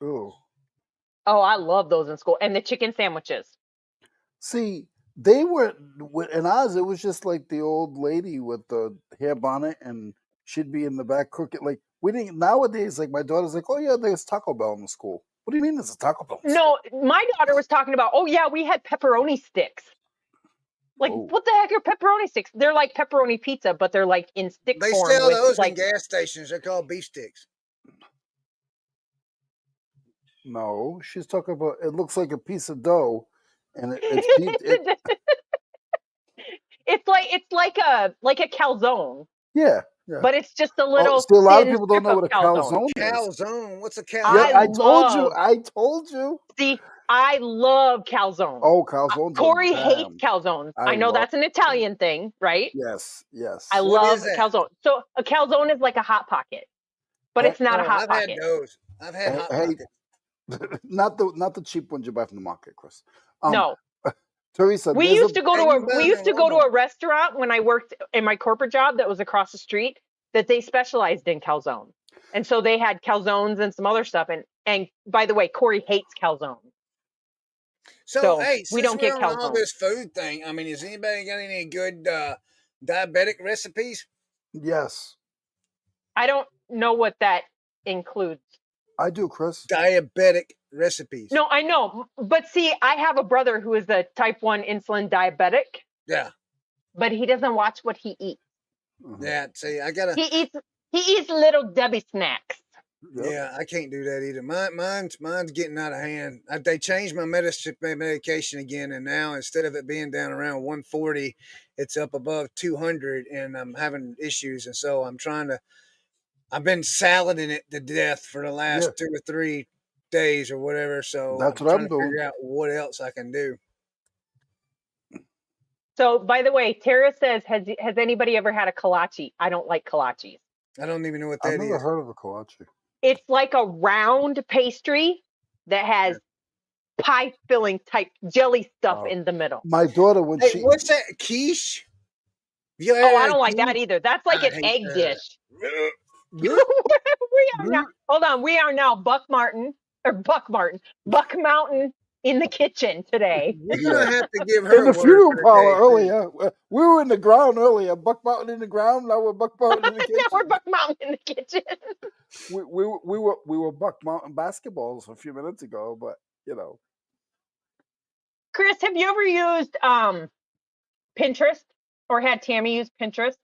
D: Ooh.
B: oh, I love those in school. And the chicken sandwiches.
D: See, they were in ours. It was just like the old lady with the hair bonnet, and she'd be in the back cooking. Like we didn't nowadays. Like my daughter's like, "Oh yeah, there's Taco Bell in the school." What do you mean there's a Taco Bell?
B: No, my daughter was talking about, oh yeah, we had pepperoni sticks. Like,
D: Oh.
B: what the heck are pepperoni sticks? They're like pepperoni pizza, but they're like in stick
A: They
B: form.
A: sell
B: with,
A: those
B: like,
A: in gas stations. They're called beef sticks.
D: No, she's talking about. It looks like a piece of dough, and it's
B: it's like a calzone,
D: yeah.
B: but it's just a little.
D: See, a lot of
B: thin
D: people don't know what a
B: strip of calzone.
D: calzone is.
A: Calzone. What's a
D: Yeah,
A: calzone?
D: I told you.
B: See, I love calzone.
D: Oh, calzones.
B: Corey
D: are
B: hates
D: bam.
B: calzones.
D: I
B: I know
D: love
B: that's an Italian thing, right?
D: Yes.
B: I
A: What
B: love
A: is that?
B: calzone. So a calzone is like a hot pocket, but it's not a hot
A: I've
B: pocket.
A: had those. I've had hot
D: Hey,
A: pockets.
D: not the cheap ones you buy from the market, Chris.
B: No,
D: Teresa,
B: we
D: there's
B: used to go
A: Hey,
B: to
A: you buy
B: we
A: them
B: used
A: in
B: to go to a
A: Walmart.
B: restaurant when I worked in my corporate job that was across the street that they specialized in calzone, and so they had calzones and some other stuff. And by the way, Corey hates calzone. So
A: Hey,
B: we
A: since
B: don't
A: we're
B: get
A: on all
B: calzone.
A: this food thing, I mean, has anybody got any good diabetic recipes?
D: yes,
B: I don't know what that includes.
D: I do, Chris.
A: Diabetic recipes.
B: No, I know, but see, I have a brother who is a type 1 insulin diabetic,
A: Yeah.
B: but he doesn't watch what he eats.
D: Mhm.
A: Yeah. See, I gotta.
B: He eats little Debbie snacks.
D: Yep.
A: Yeah, I can't do that either. Mine's getting out of hand. They changed my medication again, and now instead of it being down around 140, it's up above 200, and I'm having issues. And so I've been salading it to death for the last 2 or 3 days or whatever. So
D: That's
A: I'm
D: what
A: trying
D: I'm
A: to
D: doing.
A: figure out what else I can do.
B: So, by the way, Tara says, has anybody ever had a kolache? I don't like kolaches.
A: I don't even know what
D: I've
A: that
D: never
A: is.
D: heard of a kolache.
B: It's like a round pastry that has pie filling type jelly stuff
D: Oh.
B: in the middle.
D: My daughter, when
A: Hey,
D: she
A: what's that? Quiche?
B: Oh, I don't like that either. That's like
A: I
B: an
A: hate
B: egg
A: that.
B: dish. We are now. Hold on, we are now Buck Mountain in the kitchen today.
A: We're gonna have to give her
D: in the
A: a word
D: funeral
A: for the
D: parlor
A: day, too.
D: earlier, we were in the ground earlier. Buck Mountain in the ground. Now we're Buck Mountain in the
B: Now
D: kitchen.
B: we're Buck Mountain in the kitchen.
D: we were Buck Mountain basketballs a few minutes ago, but you know.
B: Chris, have you ever used Pinterest or had Tammy use Pinterest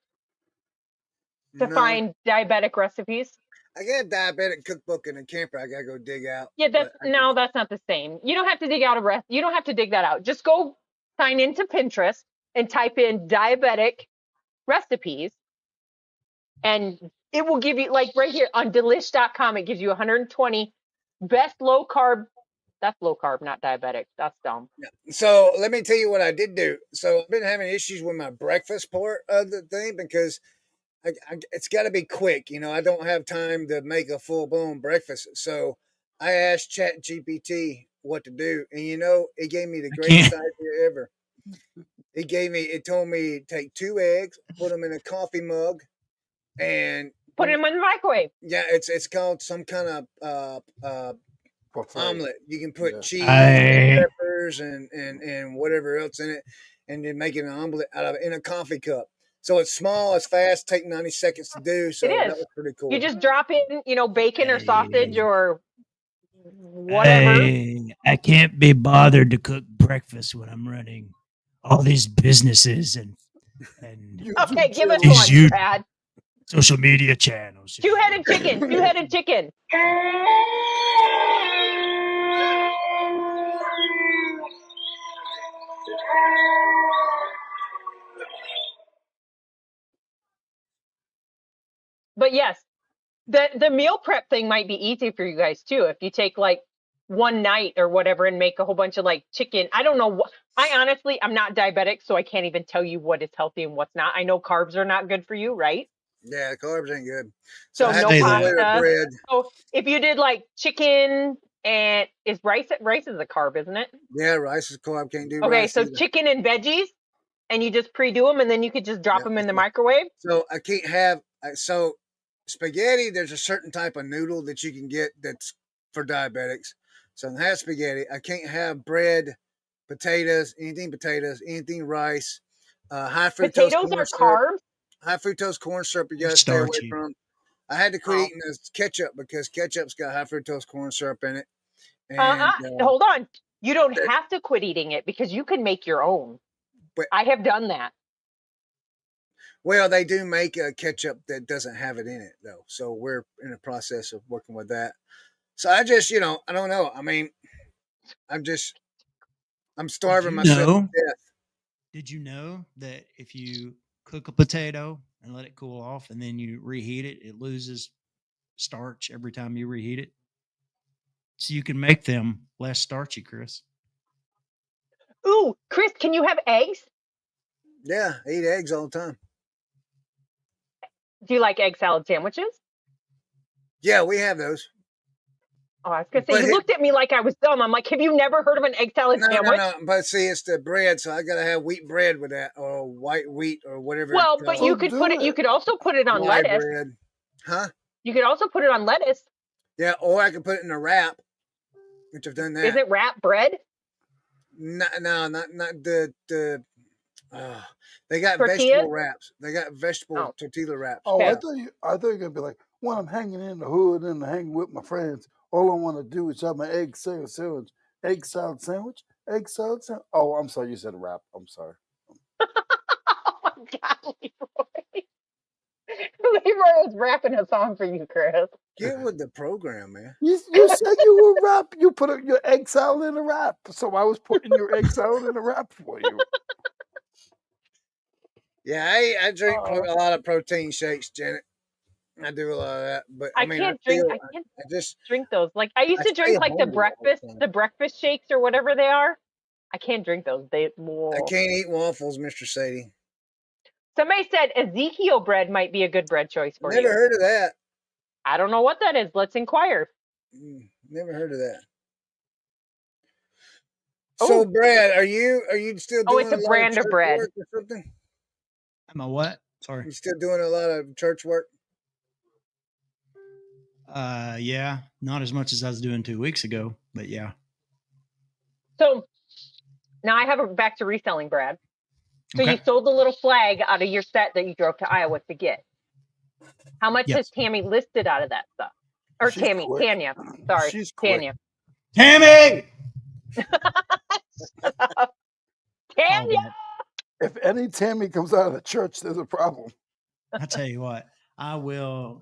B: to
A: No.
B: find diabetic recipes?
A: I got a diabetic cookbook in the camper. I gotta go dig out.
B: Yeah,
A: but
B: that's not the same. You don't have to dig out you don't have to dig that out. Just go sign into Pinterest and type in diabetic recipes, and it will give you, like right here on delish.com, it gives you 120 best low carb. That's low carb, not diabetic. That's dumb.
A: So let me tell you what I did do. So I've been having issues with my breakfast part of the thing because it's got to be quick. You know, I don't have time to make a full blown breakfast. So I asked Chat GPT what to do, and you know, it gave me the greatest idea ever. It told me take 2 eggs, put them in a coffee mug, and
B: Put them in the microwave.
A: yeah, it's called some kind of
D: Buffet.
A: omelet. You can put
D: Yeah.
A: cheese,
C: I
A: peppers, and whatever else in it, and then make an omelet out of it in a coffee cup. So it's small, it's fast, take 90 seconds to do. So
B: It
A: that
B: is.
A: was pretty cool.
B: You just drop in, bacon or sausage
C: Hey.
B: or whatever.
C: I can't be bothered to cook breakfast when I'm running all these businesses and
B: Okay, give us
C: Is
B: one,
C: you-
B: Brad.
C: social media channels.
B: Two-headed chicken. Two-headed chicken. But yes, the meal prep thing might be easy for you guys too. If you take like one night or whatever and make a whole bunch of like chicken. I don't know. I'm not diabetic, so I can't even tell you what is healthy and what's not. I know carbs are not good for you, right?
A: Yeah, the carbs ain't good.
B: So
A: I had
B: no
A: to
C: Say
A: do
C: that.
A: away with
B: pasta.
A: bread.
B: So if you did like chicken and is rice is a carb, isn't it?
A: Yeah, rice is carb. Can't do
B: Okay,
A: rice
B: so
A: either.
B: chicken and veggies, and you just pre-do them, and then you could just drop
A: Yeah,
B: them in the
A: yeah.
B: microwave.
A: So I can't have so spaghetti. There's a certain type of noodle that you can get that's for diabetics. So I can have spaghetti. I can't have bread, potatoes, anything rice, high fructose
B: Potatoes
A: corn
B: are
A: syrup.
B: carbs.
A: High fructose corn syrup you
C: They're
A: gotta stay away
C: starchy.
A: from. I had to quit
B: Oh.
A: eating this ketchup because ketchup's got high fructose corn syrup in it. And
B: Hold on. You don't have to quit eating it because you can make your own.
A: But-
B: I have done that.
A: well, they do make a ketchup that doesn't have it in it though. So we're in the process of working with that. So I just, I don't know. I mean, I'm starving myself to death.
C: Did you know that if you cook a potato and let it cool off and then you reheat it, it loses starch every time you reheat it? So you can make them less starchy, Chris.
B: Ooh, Chris, can you have eggs?
A: Yeah, I eat eggs all the time.
B: Do you like egg salad sandwiches?
A: Yeah, we have those.
B: Oh, I was gonna say
A: But
B: you looked at me like I was dumb. I'm like, have you never heard of an egg salad sandwich?
A: No. But see, it's the bread, so I gotta have wheat bread with that, or white wheat, or whatever.
B: Well,
A: it's
B: but
A: called.
B: you could put it. You could also put it on
A: Rye
B: lettuce.
A: bread, huh?
B: You could also put it on lettuce.
A: Yeah, or I could put it in a wrap, which I've done that.
B: Is it wrap bread?
A: No, not the. They got
B: Tortillas?
A: vegetable wraps. They got vegetable
B: Oh.
A: tortilla wraps.
D: Oh,
B: Okay.
D: I thought you were gonna be like, when I'm hanging in the hood and hanging with my friends, all I want to do is have my egg salad sandwich. Oh, I'm sorry, you said a wrap. I'm sorry.
B: Oh my God, Leroy! Leroy was rapping a song for you, Chris.
A: Get with the program, man.
D: You said you were wrap. You put your egg salad in a wrap, so I was putting your egg salad in a wrap for you.
A: Yeah, I drink a lot of protein shakes, Janet. I do a lot of that, but I mean,
B: can't drink those. Like I used
A: I
B: to
A: stay
B: drink like the
A: hungry all the
B: breakfast shakes or whatever they are. I can't drink those.
A: I can't eat waffles, Mr. Sadie.
B: Somebody said Ezekiel bread might be a good bread choice for
A: Never
B: you.
A: heard of that.
B: I don't know what that is. Let's inquire.
A: Never heard of that. So, Brad, are you still doing
B: it's a
A: lot
B: brand of
A: church
B: bread.
A: work or something?
C: Am I what? Sorry.
A: You still doing a lot of church work?
C: Yeah, not as much as I was doing 2 weeks ago, but yeah.
B: So now I have back to reselling, Brad. So
C: Okay.
B: you sold the little flag out of your set that you drove to Iowa to get. How much has Tammy listed out of that stuff? Or
D: She's
B: Tammy,
D: quick.
B: Tanya. Sorry,
D: She's quick.
B: Tanya.
C: Tammy!
B: Tanya!
D: If any Tammy comes out of the church, there's a problem.
C: I tell you what, I will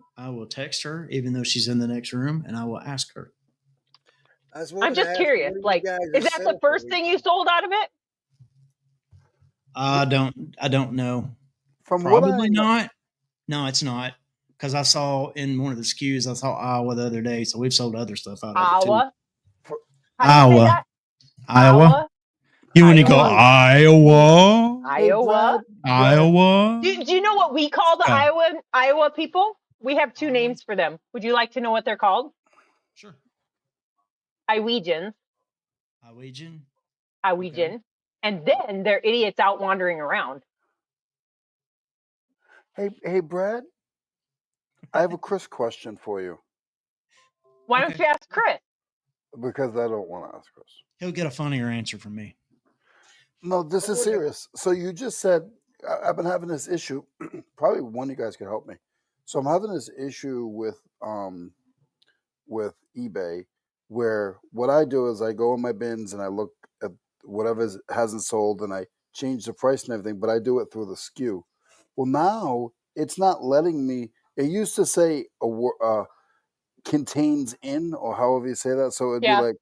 C: text her, even though she's in the next room, and I will ask her.
B: I'm just curious. Like, is that the first thing you sold out of it?
C: I don't know.
D: From what
C: Probably not. No, it's not. Because I saw in one of the SKUs, I saw Iowa the other day, so we've sold other stuff out of
B: Iowa.
C: it too.
B: How do you say that?
C: Iowa. You when you go Iowa.
B: Iowa. Do you know what we call the Iowa people? We have two names for them. Would you like to know what they're called?
C: Sure.
B: Iowegians.
C: Iowegian.
B: Iowegian. And then they're idiots out wandering around.
D: Hey, Brad, I have a Chris question for you
B: Why don't
C: Okay.
B: you ask Chris?
D: because I don't want to ask Chris.
C: He'll get a funnier answer from me.
D: No, this is serious. So you just said I've been having this issue. Probably one of you guys could help me. So I'm having this issue with eBay, where what I do is I go in my bins and I look at whatever hasn't sold and I change the price and everything, but I do it through the SKU. Well, now it's not letting me. It used to say contains in, or however you say that. So it'd be
B: Yeah,
D: like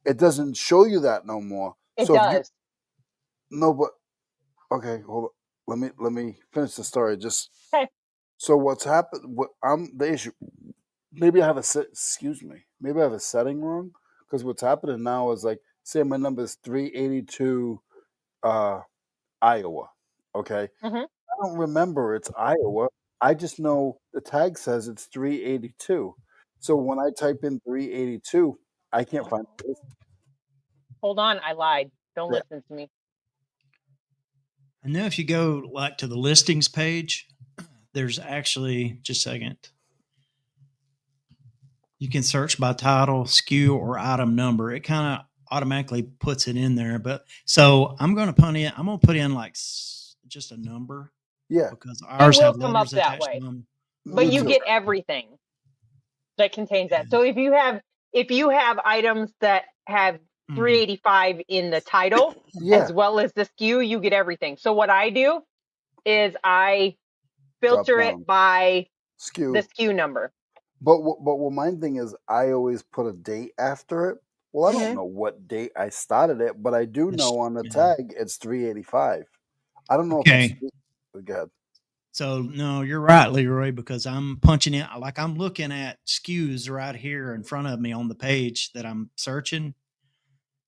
D: it doesn't show you that no more.
B: it
D: So if you
B: does.
D: no, but okay, hold on. Let me finish the story. Just
B: Okay.
D: so what's happened? What I'm the issue. Maybe I have excuse me. Maybe I have a setting wrong because what's happening now is like say my number is 382 Iowa. Okay.
B: Hmm.
D: I don't remember it's Iowa. I just know the tag says it's 382. So when I type in 382, I can't find it.
B: Hold on, I lied. Don't
D: Yeah.
B: listen to me.
C: And then if you go like to the listings page, there's actually just a second. You can search by title, SKU, or item number. It kind of automatically puts it in there. But so I'm going to put in like just a number
D: Yeah,
C: because
B: It
C: ours
B: will
C: have
B: come up
C: letters
B: that
C: attached
B: way,
C: to them.
B: but
D: me
B: you
D: too.
B: get everything that contains that. So if you have items that have 385 in the title
D: Yeah,
B: as well as the SKU, you get everything. So what I do is I
D: drop
B: filter
D: down
B: it by the
D: SKU.
B: SKU number.
D: But what my thing is, I always put a date after it. Well, I don't
B: Hmm.
D: know what date I started it, but I do know on the
C: Yeah.
D: tag it's 385. I don't know if it's
C: Okay.
D: good.
C: So no, you're right, Leroy, because I'm punching in like I'm looking at SKUs right here in front of me on the page that I'm searching.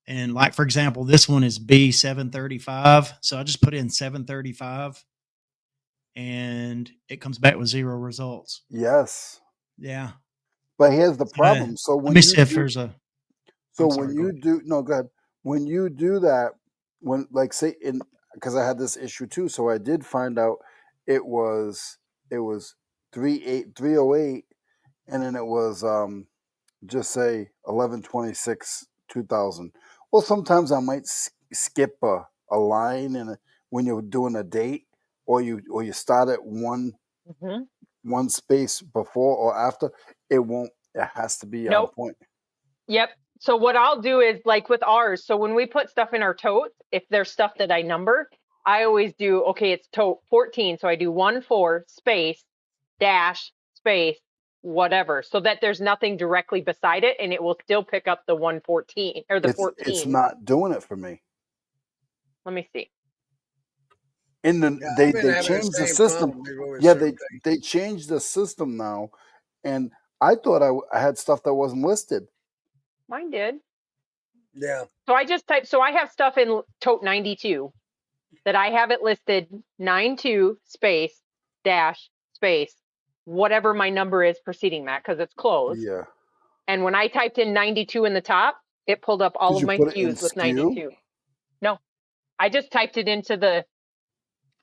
C: And like for example, this one is B735. So I just put in 735 and it comes back with 0 results.
D: Yes,
C: Yeah.
D: but here's the
C: So let
D: problem. So when
C: me
D: you
C: see if
D: do,
C: there's a
D: so
C: I'm
D: when
C: sorry, go
D: you
C: ahead.
D: do, no, go ahead. When you do that, when like say in because I had this issue too, so I did find out it was 308, and then it was just say 11/26 2000. Well, sometimes I might skip a line when you're doing a date, or you start at
B: Hmm.
D: one space before or after. It has to be on
B: Nope.
D: point.
B: Yep. So what I'll do is like with ours. So when we put stuff in our totes, if there's stuff that I number, I always do, okay, it's tote 14. So I do 1-4 space dash space whatever so that there's nothing directly beside it and it will still pick up the 114 or the
D: It's
B: 14.
D: not doing it for me.
B: Let me see.
D: In the
A: Yeah, I've been
D: they
A: having the
D: changed the
A: same
D: system.
A: problem with
D: Yeah,
A: certain
D: they changed the system now, and I thought I had stuff that wasn't listed.
B: Mine did.
A: Yeah.
B: So I just type, so I have stuff in tote 92 that I have it listed 92 space dash space, whatever my number is preceding that because it's closed.
D: Yeah.
B: And when I typed in 92 in the top, it pulled up all
D: Did
B: of
D: you
B: my
D: put it in
B: SKUs with
D: SKU?
B: 92. No, I just typed it into the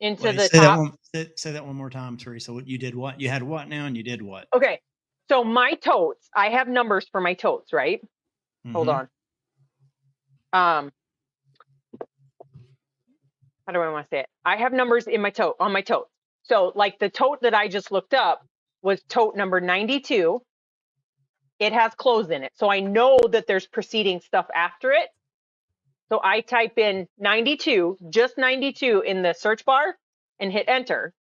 C: Wait, say that
B: top.
C: one say that one more time, Teresa. What you did what? You had what now and you did what?
B: Okay. So my totes, I have numbers for my totes, right? Hold
C: Mm-hmm.
B: on. How do I want to say it? I have numbers in my tote on my tote. So like the tote that I just looked up was tote number 92. It has clothes in it. So I know that there's preceding stuff after it. So I type in 92, just 92 in the search bar and hit enter.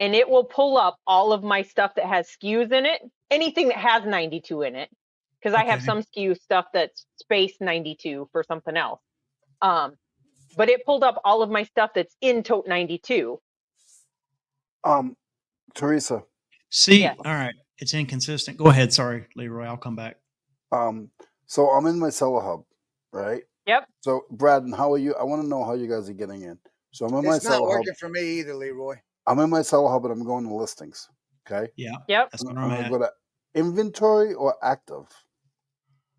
B: And it will pull up all of my stuff that has SKUs in it, anything that has 92 in it. Because I have
C: Okay.
B: some SKU stuff that's space 92 for something else. But it pulled up all of my stuff that's in tote 92.
D: Teresa.
B: Yes.
C: See, all right. It's inconsistent. Go ahead. Sorry, Leroy. I'll come back.
D: So I'm in my seller hub, right?
B: Yep.
D: So Brad, and how are you? I want to know how you guys are getting in. So I'm in my
A: It's not
D: seller hub.
A: working for me either, Leroy.
D: I'm in my seller hub, and I'm going to listings. Okay.
C: Yeah.
B: Yep.
C: That's
D: I'm
C: where I'm
D: gonna
C: at.
D: go to inventory or active.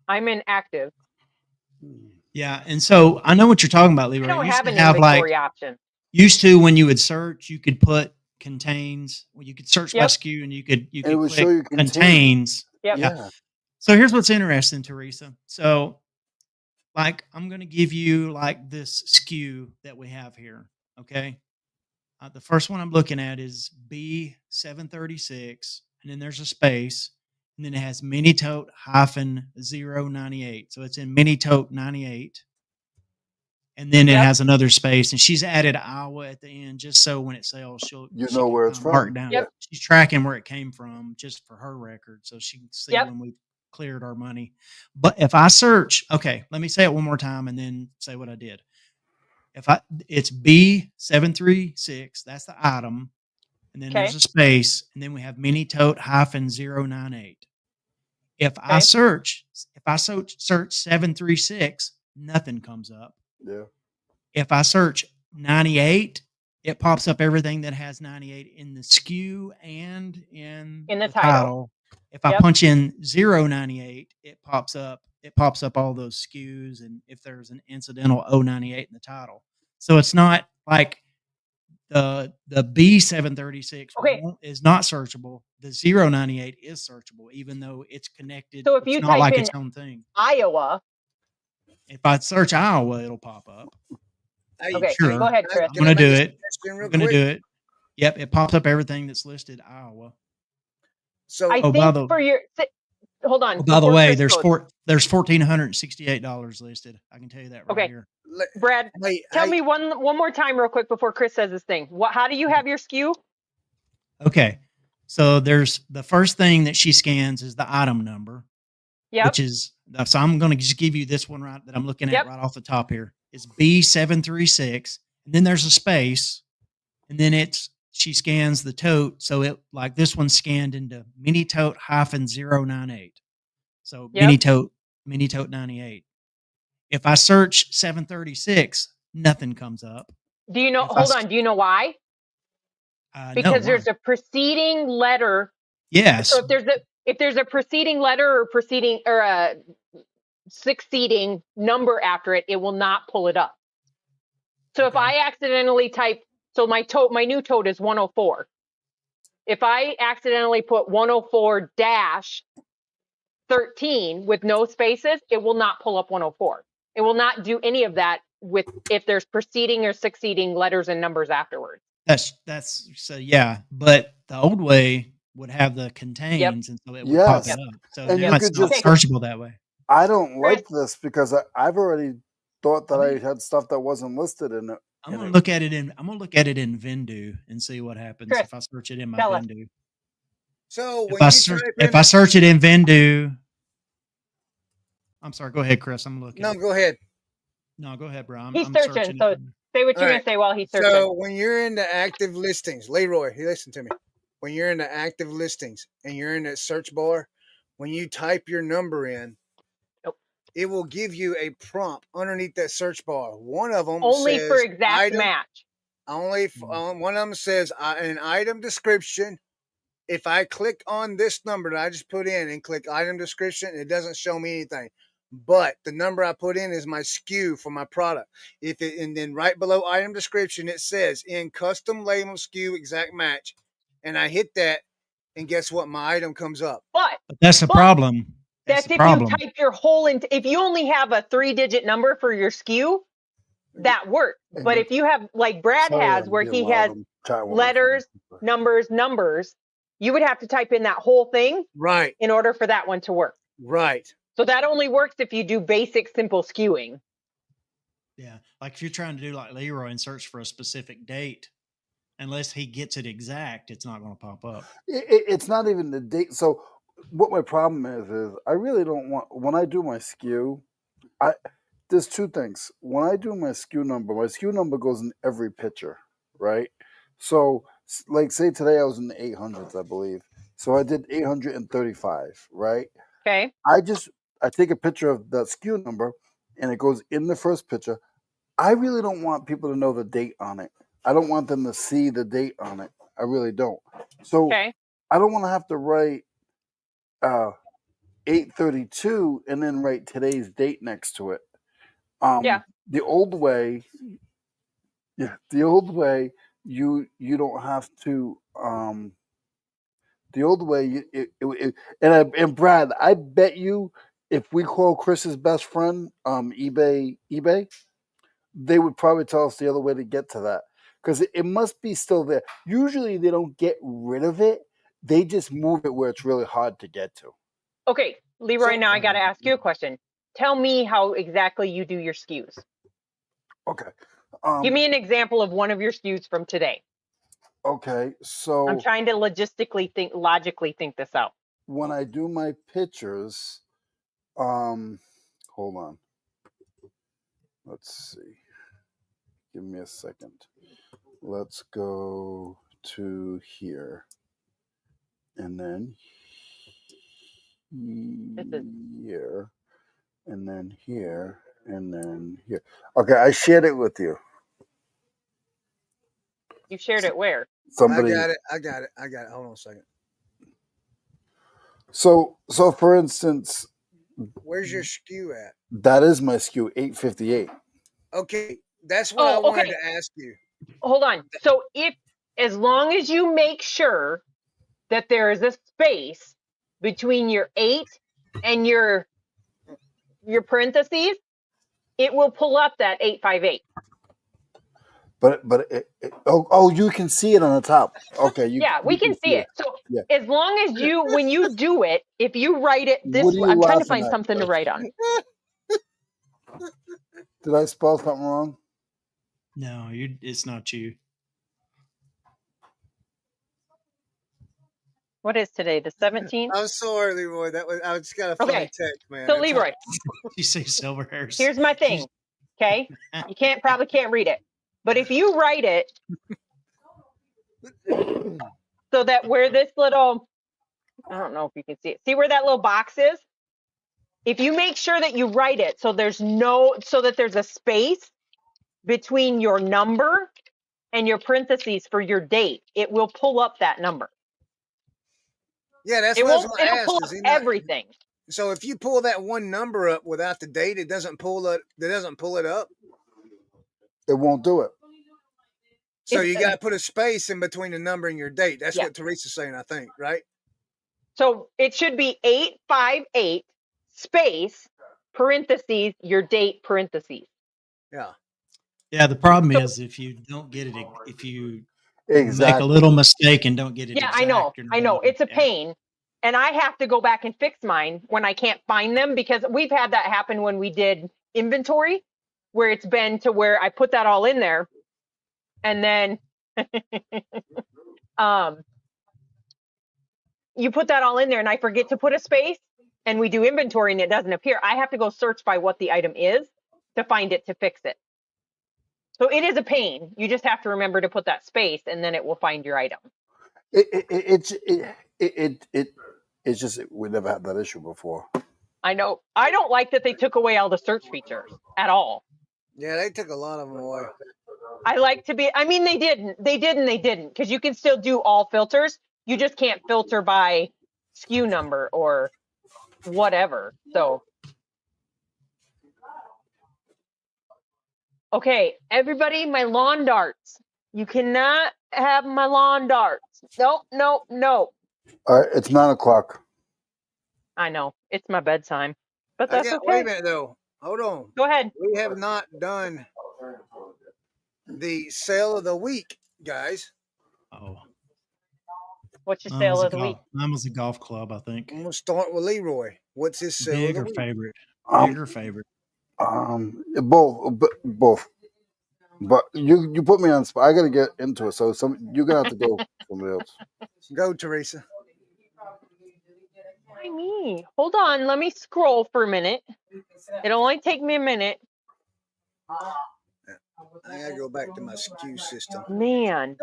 B: I'm in active.
C: Yeah, and so I know what you're talking about,
B: I
C: Leroy.
B: don't
C: You used
B: have
C: to
B: an
C: have
B: inventory option.
C: when you would search, you could put contains. Well, you could search by
B: Yep.
C: SKU, and you
D: And it
C: could
D: would show
C: click
D: you
C: contains.
B: Yep.
C: Yeah.
D: Yeah.
C: So here's what's interesting, Teresa. So, like, I'm going to give you like this SKU that we have here. Okay. The first one I'm looking at is B736, and then there's a space, and then it has mini tote hyphen 098. So it's in mini tote 98. And then it
B: Yep.
C: has another space, and she's added Iowa at the end just so when it sells,
D: You
C: she
D: know
C: can
D: where
C: kind
D: it's
C: of mark
D: from.
C: down.
B: Yep.
C: She's tracking where it came from just for her record, so she can see
B: Yep.
C: when we cleared our money. But if I search, okay, let me say it one more time and then say what I did. It's B736, that's the item, and then
B: Okay.
C: there's a space, and then we have mini tote hyphen 098. If I
B: Okay.
C: search 736, nothing comes up.
D: Yeah.
C: If I search 98, it pops up everything that has 98 in the SKU and in
B: In the
C: the
B: title.
C: title. If I
B: Yep.
C: punch in 098, it pops up all those SKUs, and if there's an incidental 098 in the title. So it's not like the B736
B: Okay.
C: is not searchable. The 098 is searchable, even though it's connected.
B: So if
C: It's
B: you
C: not
B: type
C: like
B: in
C: its own thing.
B: Iowa,
C: If I search Iowa, it'll pop up.
B: okay,
C: Sure.
B: go ahead,
A: Can
B: Chris.
C: I'm
A: can I
C: going to
A: make
C: do
A: a
C: it.
A: suggestion real
C: I'm going to
A: quick?
C: do it. Yep, it pops up everything that's listed Iowa.
A: So
B: I
C: Oh, by
B: think
C: the
B: for your hold on.
C: oh, by the
B: before
C: way,
B: Chris
C: there's
B: goes.
C: $1,468 listed. I can tell you that right
B: Okay.
C: here.
B: Brad,
A: hey,
B: tell
A: hey,
B: me one more time real quick before Chris says this thing. How do you have your SKU?
C: Okay. So there's the first thing that she scans is the item number,
B: Yep.
C: which is so I'm going to just give you this one right that I'm looking at
B: Yep.
C: right off the top here. It's B736, and then there's a space, and then she scans the tote. So it like this one's scanned into mini tote hyphen 098. So
B: Yep.
C: mini tote 98. If I search 736, nothing comes up.
B: Do you know?
C: If I
B: Hold
C: s-
B: on. Do you know why?
C: No,
B: Because
C: why?
B: there's a preceding letter.
C: Yes.
B: So if there's a preceding letter or preceding or a succeeding number after it, it will not pull it up. So if
C: Okay.
B: I accidentally type, so my new tote is 104. If I accidentally put 104-13 with no spaces, it will not pull up 104. It will not do any of that if there's preceding or succeeding letters and numbers afterwards.
C: That's so yeah, but the old way would have the contains, and so it would pop
D: Yes.
C: it up. So
D: And
C: now
D: you
C: it's
D: could
C: not
D: just
C: searchable that way.
D: I don't
B: Chris?
D: like this because I've already thought that
C: Let
D: I had stuff that wasn't listed in it.
C: I'm gonna look at it in Vendu and see what happens
B: Chris,
C: if I search it in my
B: tell us.
C: Vendu.
A: so
C: If
A: when
C: I
A: you
C: search
A: type
C: if
A: in
C: I search it in Vendu, I'm sorry. Go ahead, Chris. I'm looking.
A: no, go ahead.
C: No, go ahead, bro.
B: He's
C: I'm
B: searching.
C: searching
B: So
C: it.
B: say what
A: All
B: you're
A: right.
B: gonna say while he's searching.
A: So when you're in the active listings, Leroy, listen to me. When you're in the active listings and you're in that search bar, when you type your number in,
B: Nope.
A: it will give you a prompt underneath that search bar. One of them
B: Only
A: says
B: for exact
A: item.
B: match.
A: One of them says an item description. If I click on this number that I just put in and click item description, it doesn't show me anything. But the number I put in is my SKU for my product. And then right below item description, it says in custom label SKU exact match. And I hit that, and guess what? My item comes up.
B: But
C: That's the problem.
B: that's if you type your whole if you only have a 3-digit number for your SKU, that works. But if you have like Brad has, where he has letters, numbers, you would have to type in that whole thing
A: Right.
B: in order for that one to work.
A: Right.
B: So that only works if you do basic, simple skewing.
C: Yeah. Like if you're trying to do like Leroy and search for a specific date, unless he gets it exact, it's not going to pop up.
D: It's not even the date. So what my problem is I really don't want, when I do my SKU, there's two things. When I do my SKU number goes in every picture, right? So like say today I was in the 800s, I believe. So I did 835, right?
B: Okay.
D: I take a picture of that SKU number and it goes in the first picture. I really don't want people to know the date on it. I don't want them to see the date on it. I really don't. So
B: Okay.
D: I don't want to have to write 832 and then write today's date next to it.
B: Yeah.
D: The old way, the old way, you don't have to. The old way, and Brad, I bet you, if we call Chris's best friend, eBay, they would probably tell us the other way to get to that because it must be still there. Usually, they don't get rid of it; they just move it where it's really hard to get to.
B: Okay, Leroy.
A: So
B: Now I got to ask you a question. Tell me how exactly you do your SKUs.
D: Okay.
B: Give me an example of one of your SKUs from today.
D: Okay,
B: I'm
D: so
B: trying to logically think this out.
D: when I do my pictures, hold on. Let's see. Give me a second. Let's go to here. And then
B: This is
D: here. And then here. And then here. Okay, I shared it with you.
B: you shared it where?
D: Somebody.
A: I got it. Hold on a second.
D: So for instance,
A: Where's your SKU at?
D: that is my SKU 858.
A: Okay, that's what I wanted
B: Okay.
A: to ask you.
B: Hold on. So as long as you make sure that there is a space between your 8 and your parentheses, it will pull up that 858.
D: But you can see it on the top. Okay, you
B: We can see it. So as long as when you do it, if you write it this
D: What are
B: way,
D: you
B: I'm trying to
D: laughing
B: find
D: at?
B: something to write on.
D: Did I spell something wrong?
C: No, it's not you.
B: What is today? The 17th?
A: I'm sorry, Leroy. I just got a funny text, man.
B: So Leroy,
C: You say silver hairs.
B: here's my thing. Okay, you probably can't read it, but if you write it so that where this little, I don't know if you can see it. See where that little box is? If you make sure that you write it so that there's a space between your number and your parentheses for your date, it will pull up that number.
A: Yeah, that's what I was going to
B: It'll
A: ask.
B: pull up everything.
A: So if you pull that one number up without the date, it doesn't pull it. It doesn't pull it up.
D: It won't do it.
A: So you got to put a space in between the number and your date. That's
B: Yeah.
A: what Teresa's saying, I think, right?
B: So it should be 858 space parentheses your date parentheses.
A: Yeah.
C: Yeah, the problem is if you don't get it, if you make a
D: Exactly.
C: little mistake and don't get it
B: Yeah,
C: exact.
B: I know. It's a pain. And I have to go back and fix mine when I can't find them because we've had that happen when we did inventory, where it's been to where I put that all in there and then you put that all in there and I forget to put a space and we do inventory and it doesn't appear. I have to go search by what the item is to find it to fix it. So it is a pain. You just have to remember to put that space and then it will find your item.
D: It's just we never had that issue before.
B: I know. I don't like that they took away all the search features at all.
A: Yeah, they took a lot of them away.
B: I like to be, I mean, they didn't, because you can still do all filters. You just can't filter by SKU number or whatever. So, okay, everybody, my lawn darts. You cannot have my lawn darts. Nope.
D: All right, it's 9:00.
B: I know, it's my bedtime, but that's okay.
A: Wait a minute, though. Hold on.
B: Go ahead.
A: We have not done the sale of the week, guys.
C: Oh,
B: What's your sale of the week?
C: Mine was a golf club, I think.
A: I'm gonna start with Leroy. What's his sale
C: Big
A: of
C: or
A: the week?
C: favorite? Big or favorite?
D: Both. But you put me on spot. I gotta get into it. So you're gonna have to go somebody else.
A: Go, Teresa.
B: Why me? Hold on, let me scroll for a minute. It'll only take me a minute.
A: I gotta go back to my SKU system.
B: Man,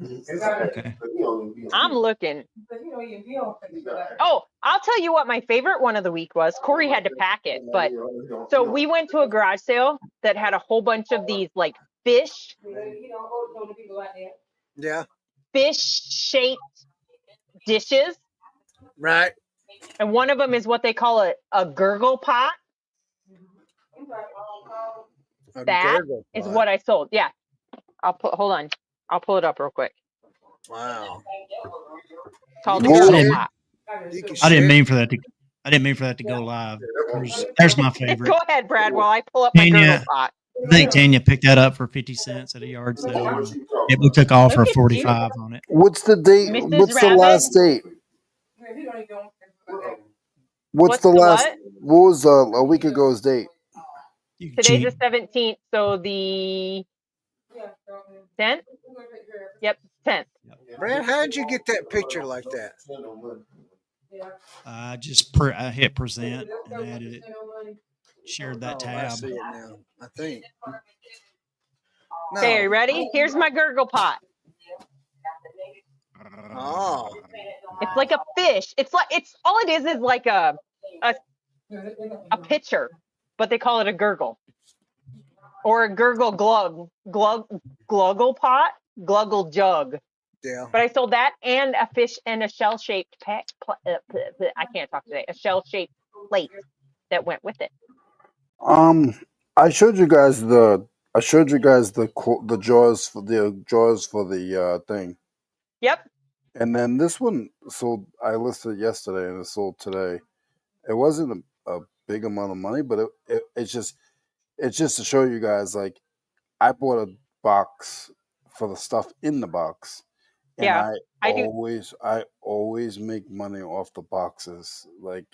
C: Okay.
B: I'm looking. Oh, I'll tell you what my favorite one of the week was. Corey had to pack it, but so we went to a garage sale that had a whole bunch of these like fish shaped dishes.
A: Right.
B: And one of them is what they call a gurgle pot.
A: A
B: That
A: gurgle
B: is
A: pot.
B: what I sold. Yeah. Hold on. I'll pull it up real quick.
A: Wow.
B: It's called
A: You
B: the
A: can
C: I
B: gurgle
A: share.
C: didn't.
B: pot.
A: You can
C: I didn't
A: share.
C: mean for that to. I didn't mean for that to go live. There's my favorite.
B: Go ahead, Brad, while I pull up my gurgle
C: Tanya,
B: pot.
C: I think Tanya picked that up for 50 cents at a yard sale. And we took off
B: Look
C: her
B: at you,
C: 45 on it.
D: What's the date?
B: Mrs.
D: What's the
B: Rabbit.
D: last date? What's
B: What's
D: the
B: the
D: last?
B: what?
D: What was a week ago's date?
C: You can
B: Today's
C: cheat.
B: the 17th, so the 10th? Yep, 10th.
A: Brad, how did you get that picture like that?
C: I hit present and added it. Shared that
A: Oh, I
C: tab.
A: see it now. I think.
B: Okay, are
A: No.
B: you ready? Here's my gurgle pot.
A: Oh.
B: It's like a fish. It's all it is like a pitcher, but they call it a gurgle. Or a gurgle gluggle pot, gluggle jug.
A: Yeah.
B: But I sold that and a fish and a shell-shaped I can't talk today. A shell-shaped plate that went with it.
D: I showed you guys the. I showed you guys the jaws for the thing,
B: Yep.
D: and then this one sold. I listed it yesterday, and it sold today. It wasn't a big amount of money, but it's just to show you guys. Like, I bought a box for the stuff in the box, and
B: Yeah. I do.
D: I always make money off the boxes. Like,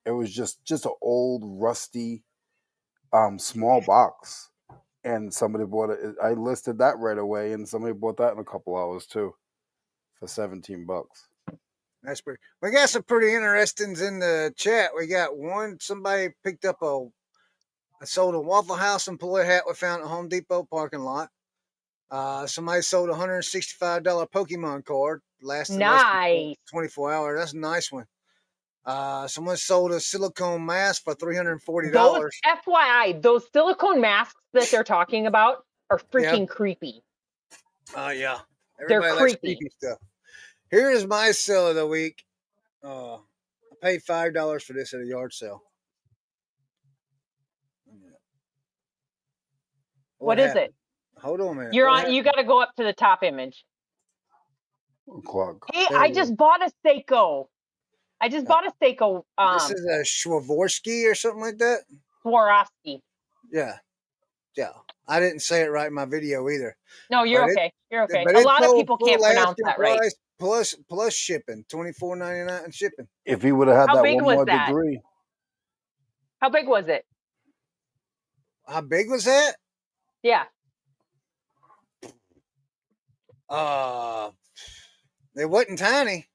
D: it was just an old rusty small box, and somebody bought it. I listed that right away, and somebody bought that in a couple hours too for $17.
A: That's pretty. We got some pretty interestings in the chat. We got one. Somebody picked up I sold a Waffle House employee hat we found at Home Depot parking lot. Somebody sold a $165 Pokemon card. Lasted less than
B: Nice.
A: 24 hours. That's a nice one. Someone sold a silicone mask for $340.
B: Those FYI, those silicone masks that they're talking about are
A: Yeah.
B: freaking creepy.
A: Yeah.
B: They're
A: Everybody likes
B: creepy.
A: creepy stuff. Here is my sale of the week. I paid $5 for this at a yard sale.
B: What is it?
A: Hold on a minute.
B: You're on. You got to go up to the top image.
D: Clog.
B: Hey,
A: There
B: I
A: we
B: just bought a Seiko. I just bought a Seiko.
A: This is a Swarovski or something like that.
B: Swarovski.
A: Yeah. Yeah. I didn't say it right in my video either.
B: No, you're
A: But
B: okay. You're okay.
A: But
B: A
A: it
B: lot of
A: told
B: people
A: full
B: can't pronounce
A: asking
B: that right.
A: price plus shipping, $24.99 and shipping.
D: If he would have had
B: How
D: that
B: big
D: one
B: was
D: more
B: that?
D: degree,
B: How big was it?
A: How big was that?
B: Yeah.
A: It wasn't tiny.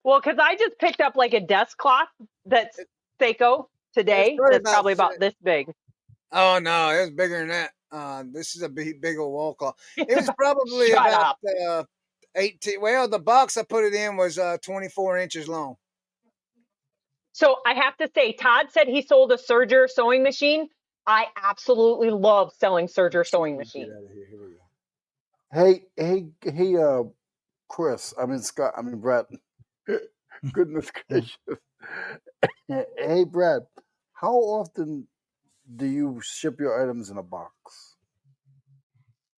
B: Well, because I just picked up like a desk cloth that's Seiko today.
A: probably
B: That's
A: about
B: probably about this big.
A: Oh no, it was bigger than that. This is a big old wall clock. It was probably
B: Shut
A: about
B: up.
A: 18. Well, the box I put it in was 24 inches long.
B: So I have to say, Todd said he sold a Serger sewing machine. I absolutely love selling Serger sewing machines.
A: Get out of here. Here we go.
D: hey, Chris. I mean Scott. I mean Brett. Goodness gracious. Hey, Brad. How often do you ship your items in a box?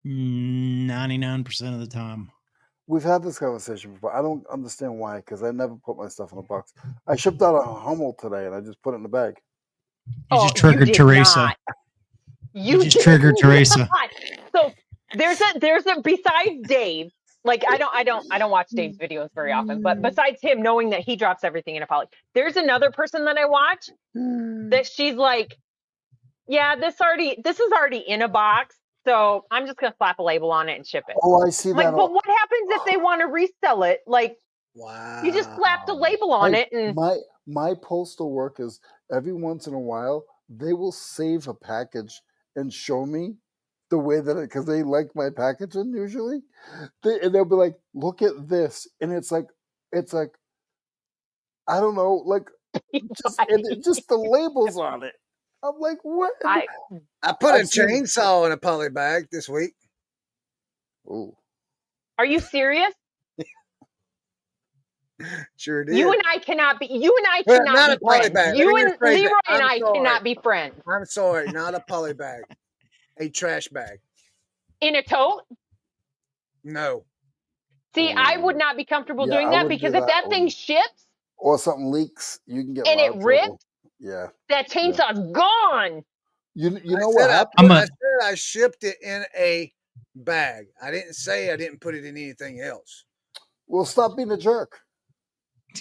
C: 99% of the time.
D: We've had this conversation before. I don't understand why, because I never put my stuff in a box. I shipped out a Hummel today, and I just put it in the bag.
C: You just triggered Teresa.
B: Not.
C: You just triggered Teresa.
B: So there's a besides Dave. Like I don't watch Dave's videos very often, but besides him knowing that he drops everything in a poly, there's another person that I watch that she's like, yeah, this is already in a box, so I'm just gonna slap a label on it and ship it.
D: Oh, I see
B: Like,
D: that.
B: but what happens if they want to resell it? Like,
A: Wow.
B: you just slapped a label on it, and
D: my postal workers, every once in a while, they will save a package and show me the way that because they like my packaging usually, and they'll be like, "Look at this," and it's like I don't know, like just the labels on it. I'm like, what?
A: I put a chainsaw in a poly bag this week.
D: Oh,
B: are you serious?
A: Sure did.
B: You and I cannot be. You and I
A: Well,
B: cannot
A: not
B: be
A: a poly
B: friends.
A: bag. Let
B: You
A: me
B: and
A: rephrase it.
B: Leroy and
A: I'm
B: I
A: sorry.
B: cannot be friends.
A: I'm sorry, not a poly bag. A trash bag.
B: In a tote.
A: No.
B: See, I would not be comfortable
D: Yeah,
B: doing
D: I
B: that
D: wouldn't do
B: because if
D: that
B: that thing
D: one.
B: ships
D: Or something leaks, you can get a
B: and
D: lot
B: it
D: of
B: rips,
D: trouble. Yeah.
B: that chainsaw's gone.
D: You
A: I
D: know
A: said
D: what
A: I,
D: happened?
A: I said I shipped it in a bag. I didn't say I didn't put it in anything else.
D: Well, stop being a jerk.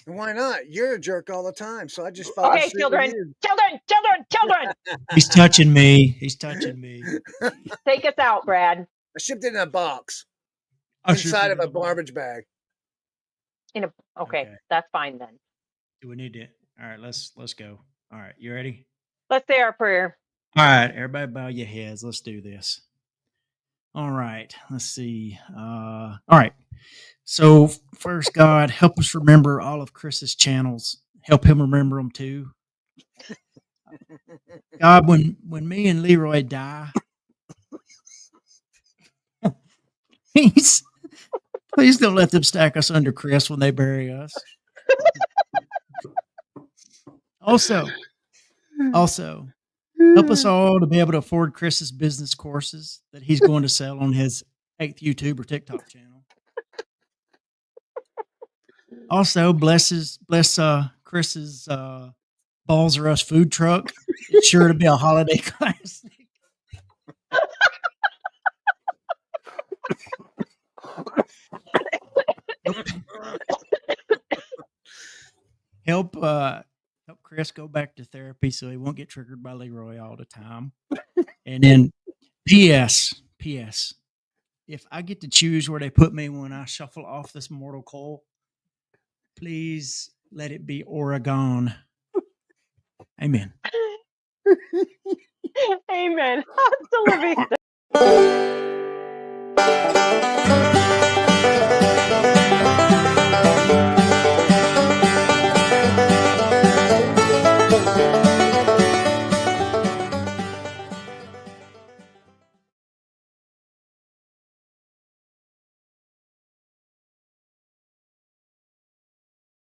A: And why not? You're a jerk all the time, so I just felt
B: Okay,
A: I'd sit with
B: children,
A: you.
B: children.
C: He's touching me. He's touching me.
B: Take us out, Brad.
A: I shipped it in a box
C: I should
A: inside
C: put
A: of
C: it
A: a
C: in box.
A: garbage bag.
B: Okay,
C: Okay.
B: that's fine then.
C: Do we need to? All right, let's go. All right, you ready?
B: Let's say our prayer.
C: All right, everybody bow your heads. Let's do this. All right, let's see. All right. So first, God, help us remember all of Chris's channels. Help him remember them too. God, when me and Leroy die, please don't let them stack us under Chris when they bury us. Also, help us all to be able to afford Chris's business courses that he's going to sell on his 8th YouTube or TikTok channel. Also, bless Chris's Balls R Us food truck. It's sure to be a holiday classic. Help Chris go back to therapy so he won't get triggered by Leroy all the time. And then P.S. If I get to choose where they put me when I shuffle off this mortal coil, please let it be Oregon. Amen.
B: Amen. Hasta la vista.